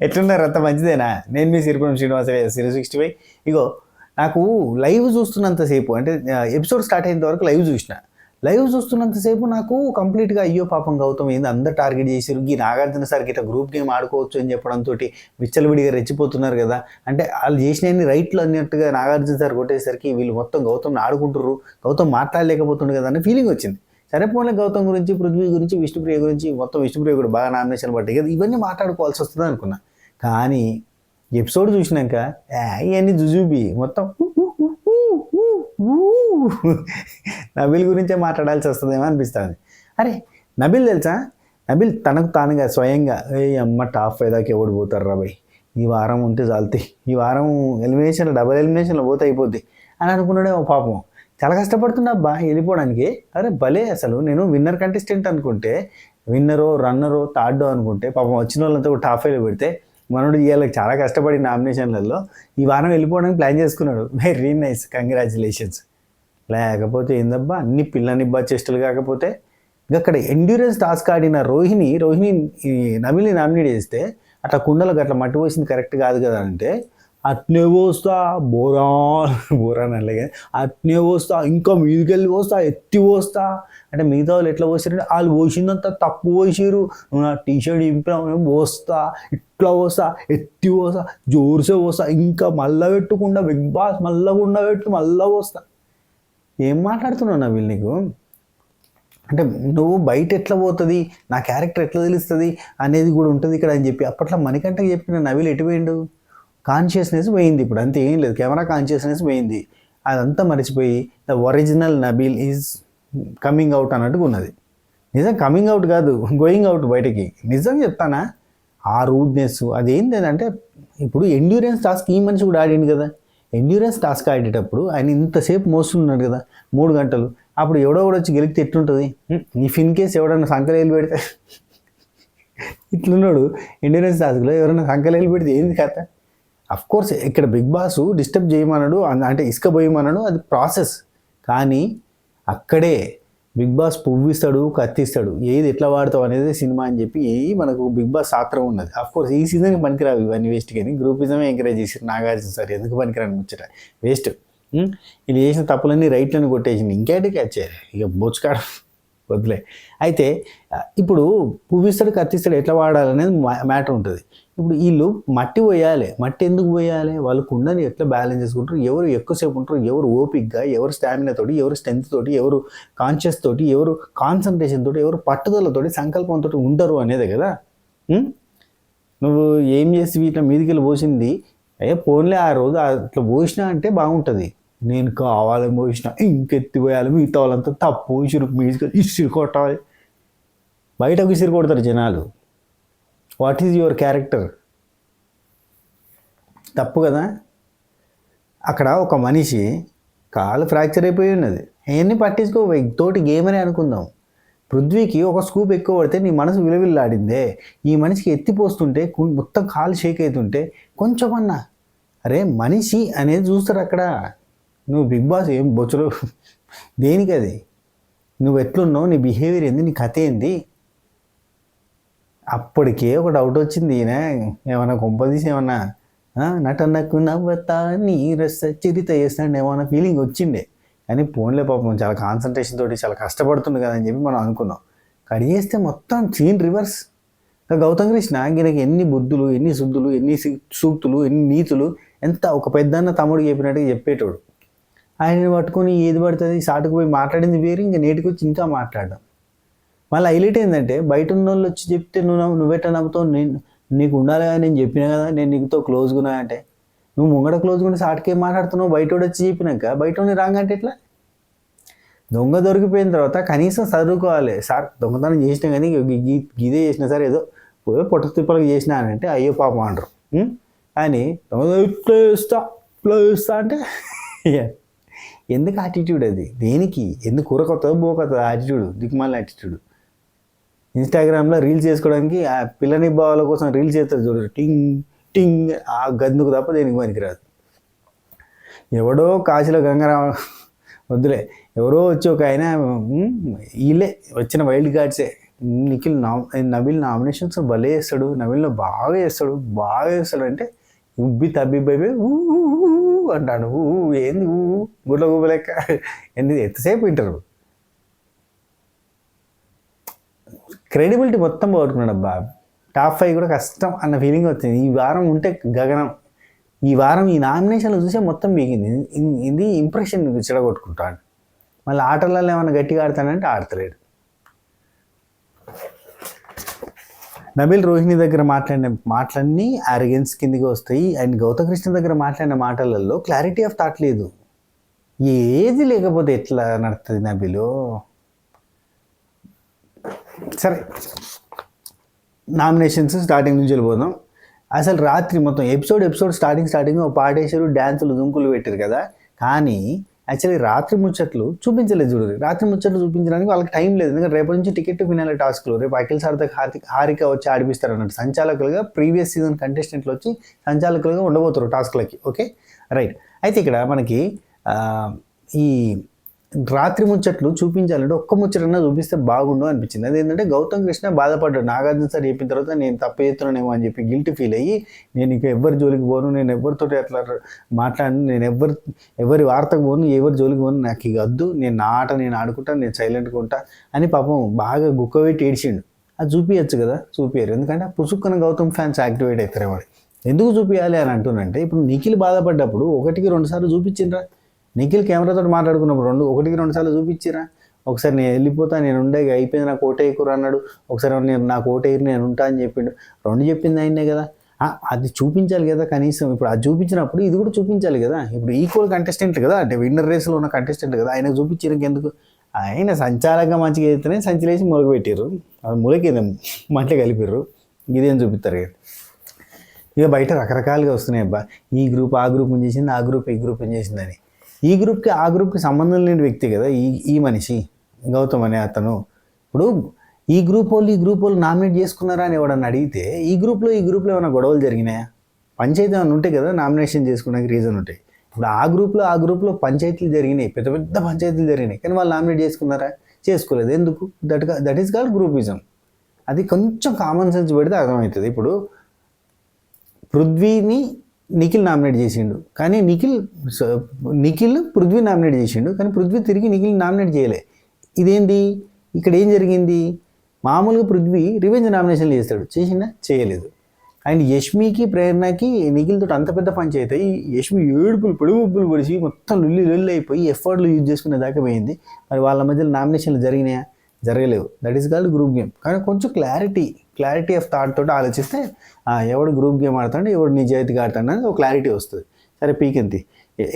ఎట్లున్నారు? అంత మంచిదేనా? నేను మీ సిరిపురం శ్రీనివాసరావు 065. ఇగో నాకు లైవ్ చూస్తున్నంతసేపు అంటే ఎపిసోడ్ స్టార్ట్ అయినంత వరకు లైవ్ చూస్తున్నంతసేపు నాకు కంప్లీట్గా అయ్యో పాపం గౌతమ్ ఏంది అందరు టార్గెట్ చేసారు, ఈ నాగార్జున సార్కి ఇట్లా గ్రూప్ గేమ్ ఆడుకోవచ్చు అని చెప్పడంతో విచ్చలవిడిగా రెచ్చిపోతున్నారు కదా. అంటే వాళ్ళు చేసినవన్నీ రైట్లు అన్నట్టుగా నాగార్జున సార్ కొట్టేసరికి వీళ్ళు మొత్తం గౌతమ్ని ఆడుకుంటుర్రు, గౌతమ్ మాట్లాడలేకపోతుండు కదా అనే ఫీలింగ్ వచ్చింది. సరే పోన్లే, గౌతమ్ గురించి, పృథ్వీ గురించి, విష్ణుప్రియ గురించి, మొత్తం విష్ణుప్రియ కూడా బాగా నామినేషన్ పడ్డాయి కదా, ఇవన్నీ మాట్లాడుకోవాల్సి వస్తుంది అనుకున్నా. కానీ ఎపిసోడ్ చూసినాక ఇవన్నీ జుజుబి మొత్తం నబిల్ గురించే మాట్లాడాల్సి వస్తుందేమో అనిపిస్తుంది. అరే నబిల్ తెలుసా, నబిల్ తనకు తానుగా స్వయంగా అమ్మ టాప్ 5 దాకా ఎవడు పోతారు రా భయ్, ఈ వారం ఉంటే చాలుతాయి, ఈ వారం ఎలిమినేషన్లో డబల్ ఎలిమినేషన్లో పోతే అయిపోద్ది అని అనుకున్నాడేమో పాపం. చాలా కష్టపడుతున్నా అబ్బా వెళ్ళిపోవడానికి. అరే భలే, అసలు నేను విన్నర్ కంటెస్టెంట్ అనుకుంటే, విన్నరో రన్నరో థర్డో అనుకుంటే పాపం వచ్చిన వాళ్ళంతా టాప్ 5లో పెడితే మనోడు ఇవాళ చాలా కష్టపడి నామినేషన్లలో ఈ వారం వెళ్ళిపోవడానికి ప్లాన్ చేసుకున్నాడు. Very nice, congratulations. లేకపోతే ఏందబ్బా అన్ని పిల్లనిబ్బా చేష్టలు. కాకపోతే అక్కడ ఎండ్యూరెన్స్ టాస్క్ ఆడిన రోహిణి నబిల్ని నామినేట్ చేస్తే అట్లా కుండలకు అట్లా మట్టి పోసింది కరెక్ట్ కాదు కదా అంటే, అట్నే పోస్తా బోరాన్ అలాగే అట్నే పోస్తా, ఇంకా మీదికి వెళ్ళి పోస్తా, ఎత్తి పోస్తా అంటే మిగతా వాళ్ళు ఎట్లా పోసారంటే వాళ్ళు పోసిందంతా తప్పు పోసారు, నువ్వు నా టీషర్ట్ ఇంపినా పోస్తా, ఇట్లా పోస్తా, ఎత్తి పోస్తా, జోర్సే పోస్తా, ఇంకా మళ్ళా పెట్టుకుండా బిగ్ బాస్ మళ్ళా పెట్టు మళ్ళా పోస్తా. ఏం మాట్లాడుతున్నావు నవీల్ నీకు? అంటే నువ్వు బయట ఎట్లా పోతుంది, నా క్యారెక్టర్ ఎట్లా తెలుస్తుంది అనేది కూడా ఉంటుంది ఇక్కడ అని చెప్పి అప్పట్లో మణికంఠకి చెప్పిన నవీల్ ఎటు పోయిండు? కాన్షియస్నెస్ పోయింది. ఇప్పుడు అంతే, ఏం లేదు, కెమెరా కాన్షియస్నెస్ పోయింది. అదంతా మర్చిపోయి the original Nabeel is coming out అన్నట్టుగా ఉన్నది. నిజం కమింగ్ అవుట్ కాదు, గోయింగ్ అవుట్ బయటకి. నిజం చెప్తానా, ఆ రూడ్నెస్ అదేంటి అంటే, ఇప్పుడు ఎండ్యూరెన్స్ టాస్క్ ఈ మనిషి కూడా ఆడిండు కదా. ఎండ్యూరెన్స్ టాస్క్ ఆడేటప్పుడు ఆయన ఇంతసేపు మోస్తున్నాడు కదా 3 గంటలు. అప్పుడు ఎవడో కూడా వచ్చి గెలిపితే ఎట్లుంటుంది? ఇఫ్ ఇన్ కేస్ ఎవడన్నా సంకలేలు పెడితే ఇట్లున్నాడు. ఎండ్యూరెన్స్ టాస్క్లో ఎవరైనా సంకలేలు పెడితే ఏంది కథ? అఫ్కోర్స్ ఇక్కడ బిగ్ బాస్ డిస్టర్బ్ చేయమన్నాడు, అంటే ఇసుక పోయమన్నాడు, అది ప్రాసెస్. కానీ అక్కడే బిగ్ బాస్ పువ్విస్తాడు, కత్తిస్తాడు, ఏది ఎట్లా వాడతావు అనేది సినిమా అని చెప్పి మనకు బిగ్ బాస్ సాత్రం ఉన్నది. అఫ్కోర్స్ ఈ సీజన్కి పనికిరావు ఇవన్నీ, వేస్ట్. కానీ గ్రూపిజమే ఎంకరేజ్ చేశారు నాగార్జున సార్, ఎందుకు పనికిరాని ముచ్చట, వేస్ట్. వీళ్ళు చేసిన తప్పులన్నీ రైట్లను కొట్టేసింది, ఇంకేంటి క్యాచ్ చేయాలి ఇక బొచ్చుకాడ వదిలే. అయితే ఇప్పుడు పువ్విస్తాడు కత్తిస్తాడు ఎట్లా వాడాలనేది మ్యాటర్ ఉంటుంది. ఇప్పుడు వీళ్ళు మట్టి పోయాలి, మట్టి ఎందుకు పోయాలి? వాళ్ళు కుండని ఎట్లా బ్యాలెన్స్ చేసుకుంటారు, ఎవరు ఎక్కువసేపు ఉంటారు, ఎవరు ఓపిక్గా, ఎవరు స్టామినా తోటి, ఎవరు స్ట్రెంత్ తోటి, ఎవరు కాన్షియస్ తోటి, ఎవరు కాన్సన్ట్రేషన్ తోటి, ఎవరు పట్టుదలతోటి, సంకల్పంతో ఉంటారు అనేదే కదా. నువ్వు ఏం చేసి వీటిలో మీదికెళ్ళి పోసింది పోన్లే, ఆ రోజు అట్లా పోసినా అంటే బాగుంటుంది. నేను కావాలని పోసిన, ఇంకెత్తి పోయాలి, మిగతా వాళ్ళంతా తప్పు ఇసురు కొట్టాలి, బయటకు ఇసురు కొడతారు జనాలు. What is your character? తప్పు కదా. అక్కడ ఒక మనిషి కాలు ఫ్రాక్చర్ అయిపోయి ఉన్నది, అవన్నీ పట్టించుకో, తోటి గేమ్ అని అనుకుందాం. పృథ్వీకి ఒక స్కూప్ ఎక్కువ పడితే నీ మనసు విలువిల్లాడిందే, ఈ మనిషికి ఎత్తిపోస్తుంటే మొత్తం కాలు షేక్ అవుతుంటే కొంచెమన్నా అరే మనిషి అనేది చూస్తారు అక్కడ. నువ్వు బిగ్ బాస్ ఏం బొచ్చులు దేనికి? అది నువ్వు ఎట్లున్నావు, నీ బిహేవియర్ ఏంది, నీ కథ ఏంది? అప్పటికే ఒక డౌట్ వచ్చింది, ఈయన ఏమన్నా కొంపదీసి ఏమన్నా నటనకు నవ్వతా నీ రస చరిత చేస్తాడు ఏమన్నా ఫీలింగ్ వచ్చిండే. కానీ ఫోన్లే పాపం చాలా కాన్సన్ట్రేషన్ తోటి చాలా కష్టపడుతుంది కదా అని చెప్పి మనం అనుకున్నాం. కడిగేస్తే మొత్తం సీన్ రివర్స్. గౌతమ్ కృష్ణ ఈయనకి ఎన్ని బుద్ధులు, ఎన్ని శుద్ధులు, ఎన్ని సూక్తులు, ఎన్ని నీతులు, ఎంత ఒక పెద్దన్న తమ్ముడు చెప్పినట్టుగా చెప్పేటోడు. ఆయనని పట్టుకొని ఏది పడుతుంది సాటుకు పోయి మాట్లాడింది వేరు, ఇంకా నేటికి వచ్చి ఇంకా మాట్లాడడం. మళ్ళీ హైలైట్ ఏంటంటే బయట ఉన్న వాళ్ళు వచ్చి చెప్తే నువ్వెట్లా నమ్ముతావు, నీకు ఉండాలి కదా, నేను చెప్పినా కదా నేను నీకుతో క్లోజ్గా ఉన్నా అంటే, నువ్వు ముంగడ క్లోజ్గా ఉండి సాటుకేం మాట్లాడుతున్నావు, బయట వచ్చి చెప్పినాక బయట రాంగ్ అంటే ఎట్లా? దొంగ దొరికిపోయిన తర్వాత కనీసం చదువుకోవాలి. సార్ దొంగతనం చేసినా కానీ ఇదే చేసినా సార్, ఏదో పోయో పొట్ట తిప్పలకు చేసినా అని అంటే అయ్యో పాపం అంటారు. కానీ దొంగ ఇట్లా ఇస్తా అంటే ఎందుకు యాటిట్యూడ్ అది? దేనికి? ఎందుకు కూరకొత్తదో బోకొత్తదో యాటిట్యూడ్, దిక్కుమాల యాటిట్యూడ్. ఇన్స్టాగ్రామ్లో రీల్స్ చేసుకోవడానికి ఆ పిల్లని భావాల కోసం రీల్స్ చేస్తారు చూడరు, టింగ్ టింగ్ ఆ గందుకు తప్ప దేనికి పనికిరాదు. ఎవడో కాశీలో గంగారామ వద్దులే, ఎవరో వచ్చి ఒక ఆయన వీళ్ళే వచ్చిన వైల్డ్ కార్డ్సే నబీల్ నామినేషన్స్ భలే చేస్తాడు, నబీల్లో బాగా చేస్తాడు అంటే ఉబ్బి తబ్బిబ్బైపోయి అంటాడు. ఏంది గుడ్ల గుబ్బ లెక్క, ఏంది ఎంతసేపు వింటారు. క్రెడిబిలిటీ మొత్తం పోగొట్టుకున్నాడు అబ్బా. టాప్ 5 కూడా కష్టం అన్న ఫీలింగ్ వచ్చింది. ఈ వారం ఉంటే గగనం. ఈ వారం ఈ నామినేషన్లు చూసే మొత్తం బీగింది. ఇది ఇంప్రెషన్ చెడగొట్టుకుంటాడు. మళ్ళీ ఆటలలో ఏమైనా గట్టిగా ఆడతానంటే ఆడతలేడు. నబీల్ రోహిణి దగ్గర మాట్లాడిన మాటలన్నీ ఆరోగెన్స్ కిందికి వస్తాయి. అండ్ గౌతమ్ కృష్ణ దగ్గర మాట్లాడిన మాటలలో క్లారిటీ ఆఫ్ థాట్ లేదు. ఏది లేకపోతే ఎట్లా నడుస్తుంది నబీలు? సరే, నామినేషన్స్ స్టార్టింగ్ నుంచి వెళ్ళిపోదాం. అసలు రాత్రి మొత్తం ఎపిసోడ్ స్టార్టింగ్ పాటేశారు, డ్యాన్సులు దుంకులు పెట్టారు కదా. కానీ యాక్చువల్లీ రాత్రి ముచ్చట్లు చూపించలేదు. చూడరు, రాత్రి ముచ్చట్లు చూపించడానికి వాళ్ళకి టైం లేదు. ఎందుకంటే రేపటి నుంచి టికెట్ ఫినాల టాస్క్లు, రేపు అఖిల్ సార్థక్ హారిక వచ్చి ఆడిపిస్తారు అన్నట్టు. సంచాలకులుగా ప్రీవియస్ సీజన్ కంటెస్టెంట్లు వచ్చి సంచాలకులుగా ఉండబోతారు టాస్క్లకి. Okay, right. అయితే ఇక్కడ మనకి ఈ రాత్రి ముచ్చట్లు చూపించాలంటే ఒక్క ముచ్చటన్నా చూపిస్తే బాగుండు అనిపించింది. అదేంటంటే గౌతమ్ కృష్ణ బాధపడ్డాడు. నాగార్జున సార్ చెప్పిన తర్వాత నేను తప్పు చేస్తున్నానేమో అని చెప్పి గిల్టీ ఫీల్ అయ్యి, నేను ఇక ఎవరి జోలికి పోను, నేను ఎవరితో అట్లా మాట్లాడను, నేను ఎవరి వార్తకు పోను, ఎవరి జోలికి పోను, నాకు ఇక వద్దు, నేను నా ఆట నేను ఆడుకుంటాను, నేను సైలెంట్గా ఉంటా అని పాపం బాగా గుక్కబెట్టి ఏడ్చిండు. అది చూపించచ్చు కదా, చూపించారు. ఎందుకంటే పుసుక్కున గౌతమ్ ఫ్యాన్స్ యాక్టివేట్ అవుతారు. వాడు ఎందుకు చూపించాలి అని అంటున్నంటే, ఇప్పుడు నిఖిల్ బాధపడ్డప్పుడు 1-2 సార్లు చూపించిండ్రా. నిఖిల్ కెమెరాతో మాట్లాడుకున్నప్పుడు 1-2 సార్లు చూపించిరా. ఒకసారి నేను వెళ్ళిపోతా, నేను ఉండే అయిపోయింది, నాకు ఓటేయకురు అన్నాడు. ఒకసారి నేను నాకు ఓటేయరు, నేను ఉంటా అని చెప్పిండు. 2 చెప్పింది ఆయనే కదా. అది చూపించాలి కదా కనీసం. ఇప్పుడు అది చూపించినప్పుడు ఇది కూడా చూపించాలి కదా. ఇప్పుడు ఈక్వల్ కంటెస్టెంట్ కదా, అంటే విన్నర్ రేస్లో ఉన్న కంటెస్టెంట్ కదా. ఆయనకు చూపించడానికి ఎందుకు? ఆయన సంచాలంగా మంచిగా అయితేనే సంచలేసి మొలక పెట్టారు. అది మొలకేదా మంటలు కలిపారు. ఇదేం చూపిస్తారు. ఇక బయట రకరకాలుగా వస్తున్నాయి. అబ్బా ఈ గ్రూప్ ఆ గ్రూప్ ఏం చేసింది, ఆ గ్రూప్ ఈ గ్రూప్ ఏం చేసిందని. ఈ గ్రూప్కి ఆ గ్రూప్కి సంబంధం లేని వ్యక్తి కదా ఈ మనిషి గౌతమ్ అనే అతను. ఇప్పుడు ఈ గ్రూప్ వాళ్ళు నామినేట్ చేసుకున్నారా అని ఎవడన్నా అడిగితే ఈ గ్రూప్లో ఏమైనా గొడవలు జరిగినాయా? పంచాయతీ ఏమైనా ఉంటాయి కదా నామినేషన్ చేసుకోవడానికి రీజన్ ఉంటాయి. ఇప్పుడు ఆ గ్రూప్లో పంచాయతీలు జరిగినాయి, పెద్ద పంచాయతీలు జరిగినాయి. కానీ వాళ్ళు నామినేట్ చేసుకున్నారా? చేసుకోలేదు. ఎందుకు? That is called groupism. అది కొంచెం కామన్ సెన్స్ పెడితే అర్థమవుతుంది. ఇప్పుడు పృథ్వీని నిఖిల్ నామినేట్ చేసిండు, కానీ నిఖిల్ పృథ్వీ నామినేట్ చేసిండు, కానీ పృథ్వీ తిరిగి నిఖిల్ నామినేట్ చేయలే. ఇదేంటి? ఇక్కడ ఏం జరిగింది? మామూలుగా పృథ్వీ రివెంజ్ నామినేషన్లు చేస్తాడు, చేసిందా? చేయలేదు. అండ్ యష్మికి ప్రేరణకి నిఖిల్తో అంత పెద్ద పంచాయతీ అయ్యి యష్మి పొడుగుబ్బులు పొడిచి మొత్తం లొల్లి అయిపోయి ఎఫర్ట్లు యూజ్ చేసుకునే దాకా పోయింది. మరి వాళ్ళ మధ్యలో నామినేషన్లు జరిగినాయా? జరగలేవు. That is called group game. కానీ కొంచెం క్లారిటీ ఆఫ్ థాట్ తోటి ఆలోచిస్తే ఎవడు గ్రూప్ గేమ్ ఆడతాడు, ఎవడు నిజాయితీగా ఆడతాడు అనేది ఒక క్లారిటీ వస్తుంది. సరే పీకెంతి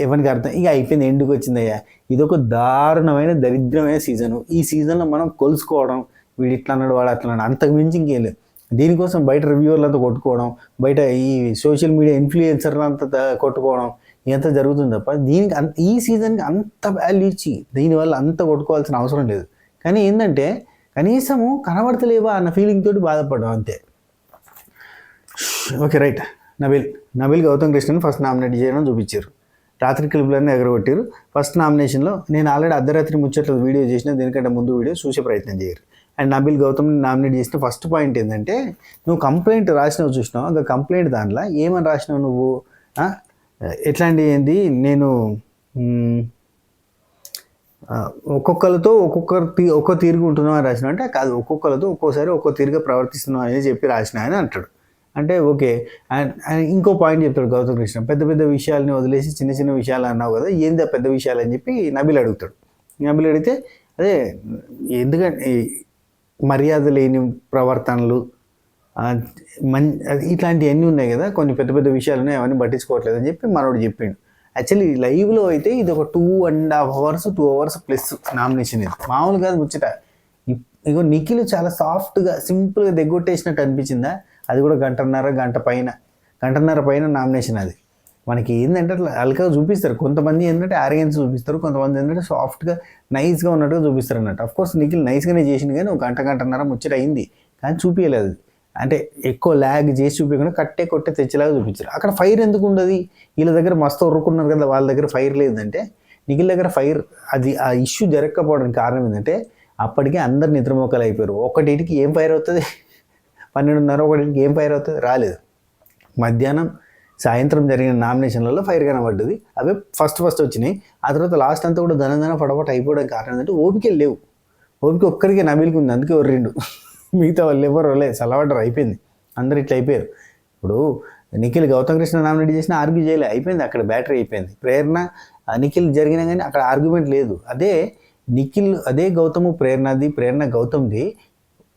ఎవరికి అర్థం. ఇక అయిపోయింది, ఎందుకు వచ్చిందయ్యా. ఇదొక దారుణమైన దరిద్రమైన సీజను. ఈ సీజన్లో మనం కొలుసుకోవడం, వీడు ఇట్లా అన్నాడు వాడు అట్లా అన్నాడు, అంతకు మించి ఇంకేం లేదు. దీనికోసం బయట రివ్యూవర్లంతా కొట్టుకోవడం, బయట ఈ సోషల్ మీడియా ఇన్ఫ్లుయెన్సర్లంతా కొట్టుకోవడం ఇదంతా జరుగుతుంది తప్ప దీనికి ఈ సీజన్కి అంత వాల్యూ ఇచ్చి దీనివల్ల అంత కొట్టుకోవాల్సిన అవసరం లేదు. కానీ ఏంటంటే కనీసము కనబడతలేవా అన్న ఫీలింగ్ తోటి బాధపడ్డాం అంతే. Okay, right. నబీల్ గౌతమ్ కృష్ణని ఫస్ట్ నామినేట్ చేయడం చూపించారు. రాత్రి క్లిప్లన్నీ ఎగరగొట్టారు. ఫస్ట్ నామినేషన్లో నేను ఆల్రెడీ అర్ధరాత్రి ముచ్చట్లు వీడియో చేసిన, దీనికంటే ముందు వీడియో చూసే ప్రయత్నం చేయరు. అండ్ నబీల్ గౌతమ్ని నామినేట్ చేసిన ఫస్ట్ పాయింట్ ఏంటంటే, నువ్వు కంప్లైంట్ రాసినావు చూసినావు, ఆ కంప్లైంట్ దాంట్లో ఏమని రాసినావు నువ్వు? ఎట్లాంటి ఏంది, నేను ఒక్కొక్కరితో ఒక్కో తీరుగా ఉంటున్నావు అని రాసిన. అంటే కాదు, ఒక్కొక్కరితో ఒక్కోసారి ఒక్కో తీరుగా ప్రవర్తిస్తున్నావు అని చెప్పి రాసిన అని అంటాడు. అంటే ఓకే. అండ్ ఇంకో పాయింట్ చెప్తాడు గౌతమ్ కృష్ణ, పెద్ద విషయాలని వదిలేసి చిన్న విషయాలు అన్నావు కదా, ఏంది ఆ పెద్ద విషయాలు అని చెప్పి నబీల్ అడుగుతాడు. నబీల్ అడిగితే అదే ఎందుకంటే మర్యాద లేని ప్రవర్తనలు ఇట్లాంటివన్నీ ఉన్నాయి కదా, కొన్ని పెద్ద విషయాలు ఉన్నాయి, అవన్నీ పట్టించుకోవట్లేదు అని చెప్పి మనోడు చెప్పిండు. యాక్చువల్లీ లైవ్లో అయితే ఇది ఒక 2.5 hours 2 hours ప్లస్ నామినేషన్. ఇది మామూలు కాదు ముచ్చట. ఇగో నిఖిల్ చాలా సాఫ్ట్గా సింపుల్గా దిగ్గొట్టేసినట్టు అనిపించిందా? అది కూడా గంటన్నర పైన నామినేషన్. అది మనకి ఏంటంటే అట్లా అల్కా చూపిస్తారు. కొంతమంది ఏంటంటే ఆర్గెన్స్ చూపిస్తారు, కొంతమంది ఏంటంటే సాఫ్ట్గా నైస్గా ఉన్నట్టుగా చూపిస్తారు అన్నట్టు. అఫ్కోర్స్ నిఖిల్ నైస్గానే చేసింది, కానీ ఒక గంటన్నర ముచ్చట అయింది, కానీ చూపించలేదు. అంటే ఎక్కువ ల్యాగ్ చేసి చూపించకుండా కొట్టే తెచ్చేలాగా చూపించారు. అక్కడ ఫైర్ ఎందుకు ఉండదు? వీళ్ళ దగ్గర మస్తు ఉరుకున్నారు కదా, వాళ్ళ దగ్గర ఫైర్ లేదంటే నిఖిల్ దగ్గర ఫైర్. అది ఆ ఇష్యూ జరగకపోవడానికి కారణం ఏంటంటే అప్పటికే అందరు నిద్రమోకలు అయిపోయారు. ఒకటికి ఏం ఫైర్ అవుతుంది, 12:30 ఒకటికి ఏం ఫైర్ అవుతుంది, రాలేదు. మధ్యాహ్నం సాయంత్రం జరిగిన నామినేషన్లలో ఫైర్ కనబడ్డది. అవే ఫస్ట్ వచ్చినాయి. ఆ తర్వాత లాస్ట్ అంతా కూడా ధన ఫటాఫట్ అయిపోవడానికి కారణం ఏంటంటే ఓపికలు లేవు. ఓపిక ఒక్కరికి నబీల్కి ఉంది, అందుకే ఒర్రిండు. మిగతా వాళ్ళు ఎవరు లేదు, చల్లబడ్డారు, అయిపోయింది. అందరు ఇట్లా అయిపోయారు. ఇప్పుడు నిఖిల్ గౌతమ్ కృష్ణ నామినేట్ చేసిన ఆర్గ్యూ చేయలే, అయిపోయింది, అక్కడ బ్యాటరీ అయిపోయింది. ప్రేరణ నిఖిల్ జరిగినా కానీ అక్కడ ఆర్గ్యుమెంట్ లేదు. అదే నిఖిల్, అదే గౌతమ్ ప్రేరణది, ప్రేరణ గౌతమ్ది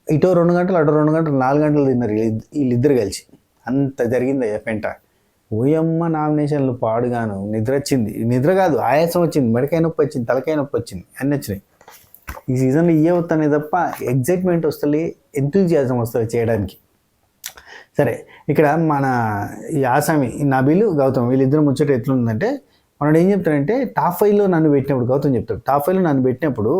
ఇటో 2 గంటలు అటో 2 గంటలు 4 గంటలు తిన్నారు వీళ్ళిద్దరు కలిసి. అంత జరిగింది పెంట. ఓయమ్మ నామినేషన్లు పాడుగాను. నిద్ర వచ్చింది, నిద్ర కాదు ఆయాసం వచ్చింది, మెడకాయ నొప్పి వచ్చింది, తలకాయ నొప్పి వచ్చింది, అన్నీ వచ్చినాయి. ఈ సీజన్లో ఇవే వస్తానే తప్ప ఎగ్జైట్మెంట్ వస్తుంది, ఎంతూజియాజం వస్తుంది చేయడానికి. సరే, ఇక్కడ మన ఈ ఆసామి నబీల్ గౌతమ్ వీళ్ళిద్దరు ముచ్చట ఎట్లుందంటే, మనడు ఏం చెప్తాడంటే టాప్ 5లో నన్ను పెట్టినప్పుడు గౌతమ్ చెప్తాడు, టాప్ 5లో నన్ను పెట్టినప్పుడు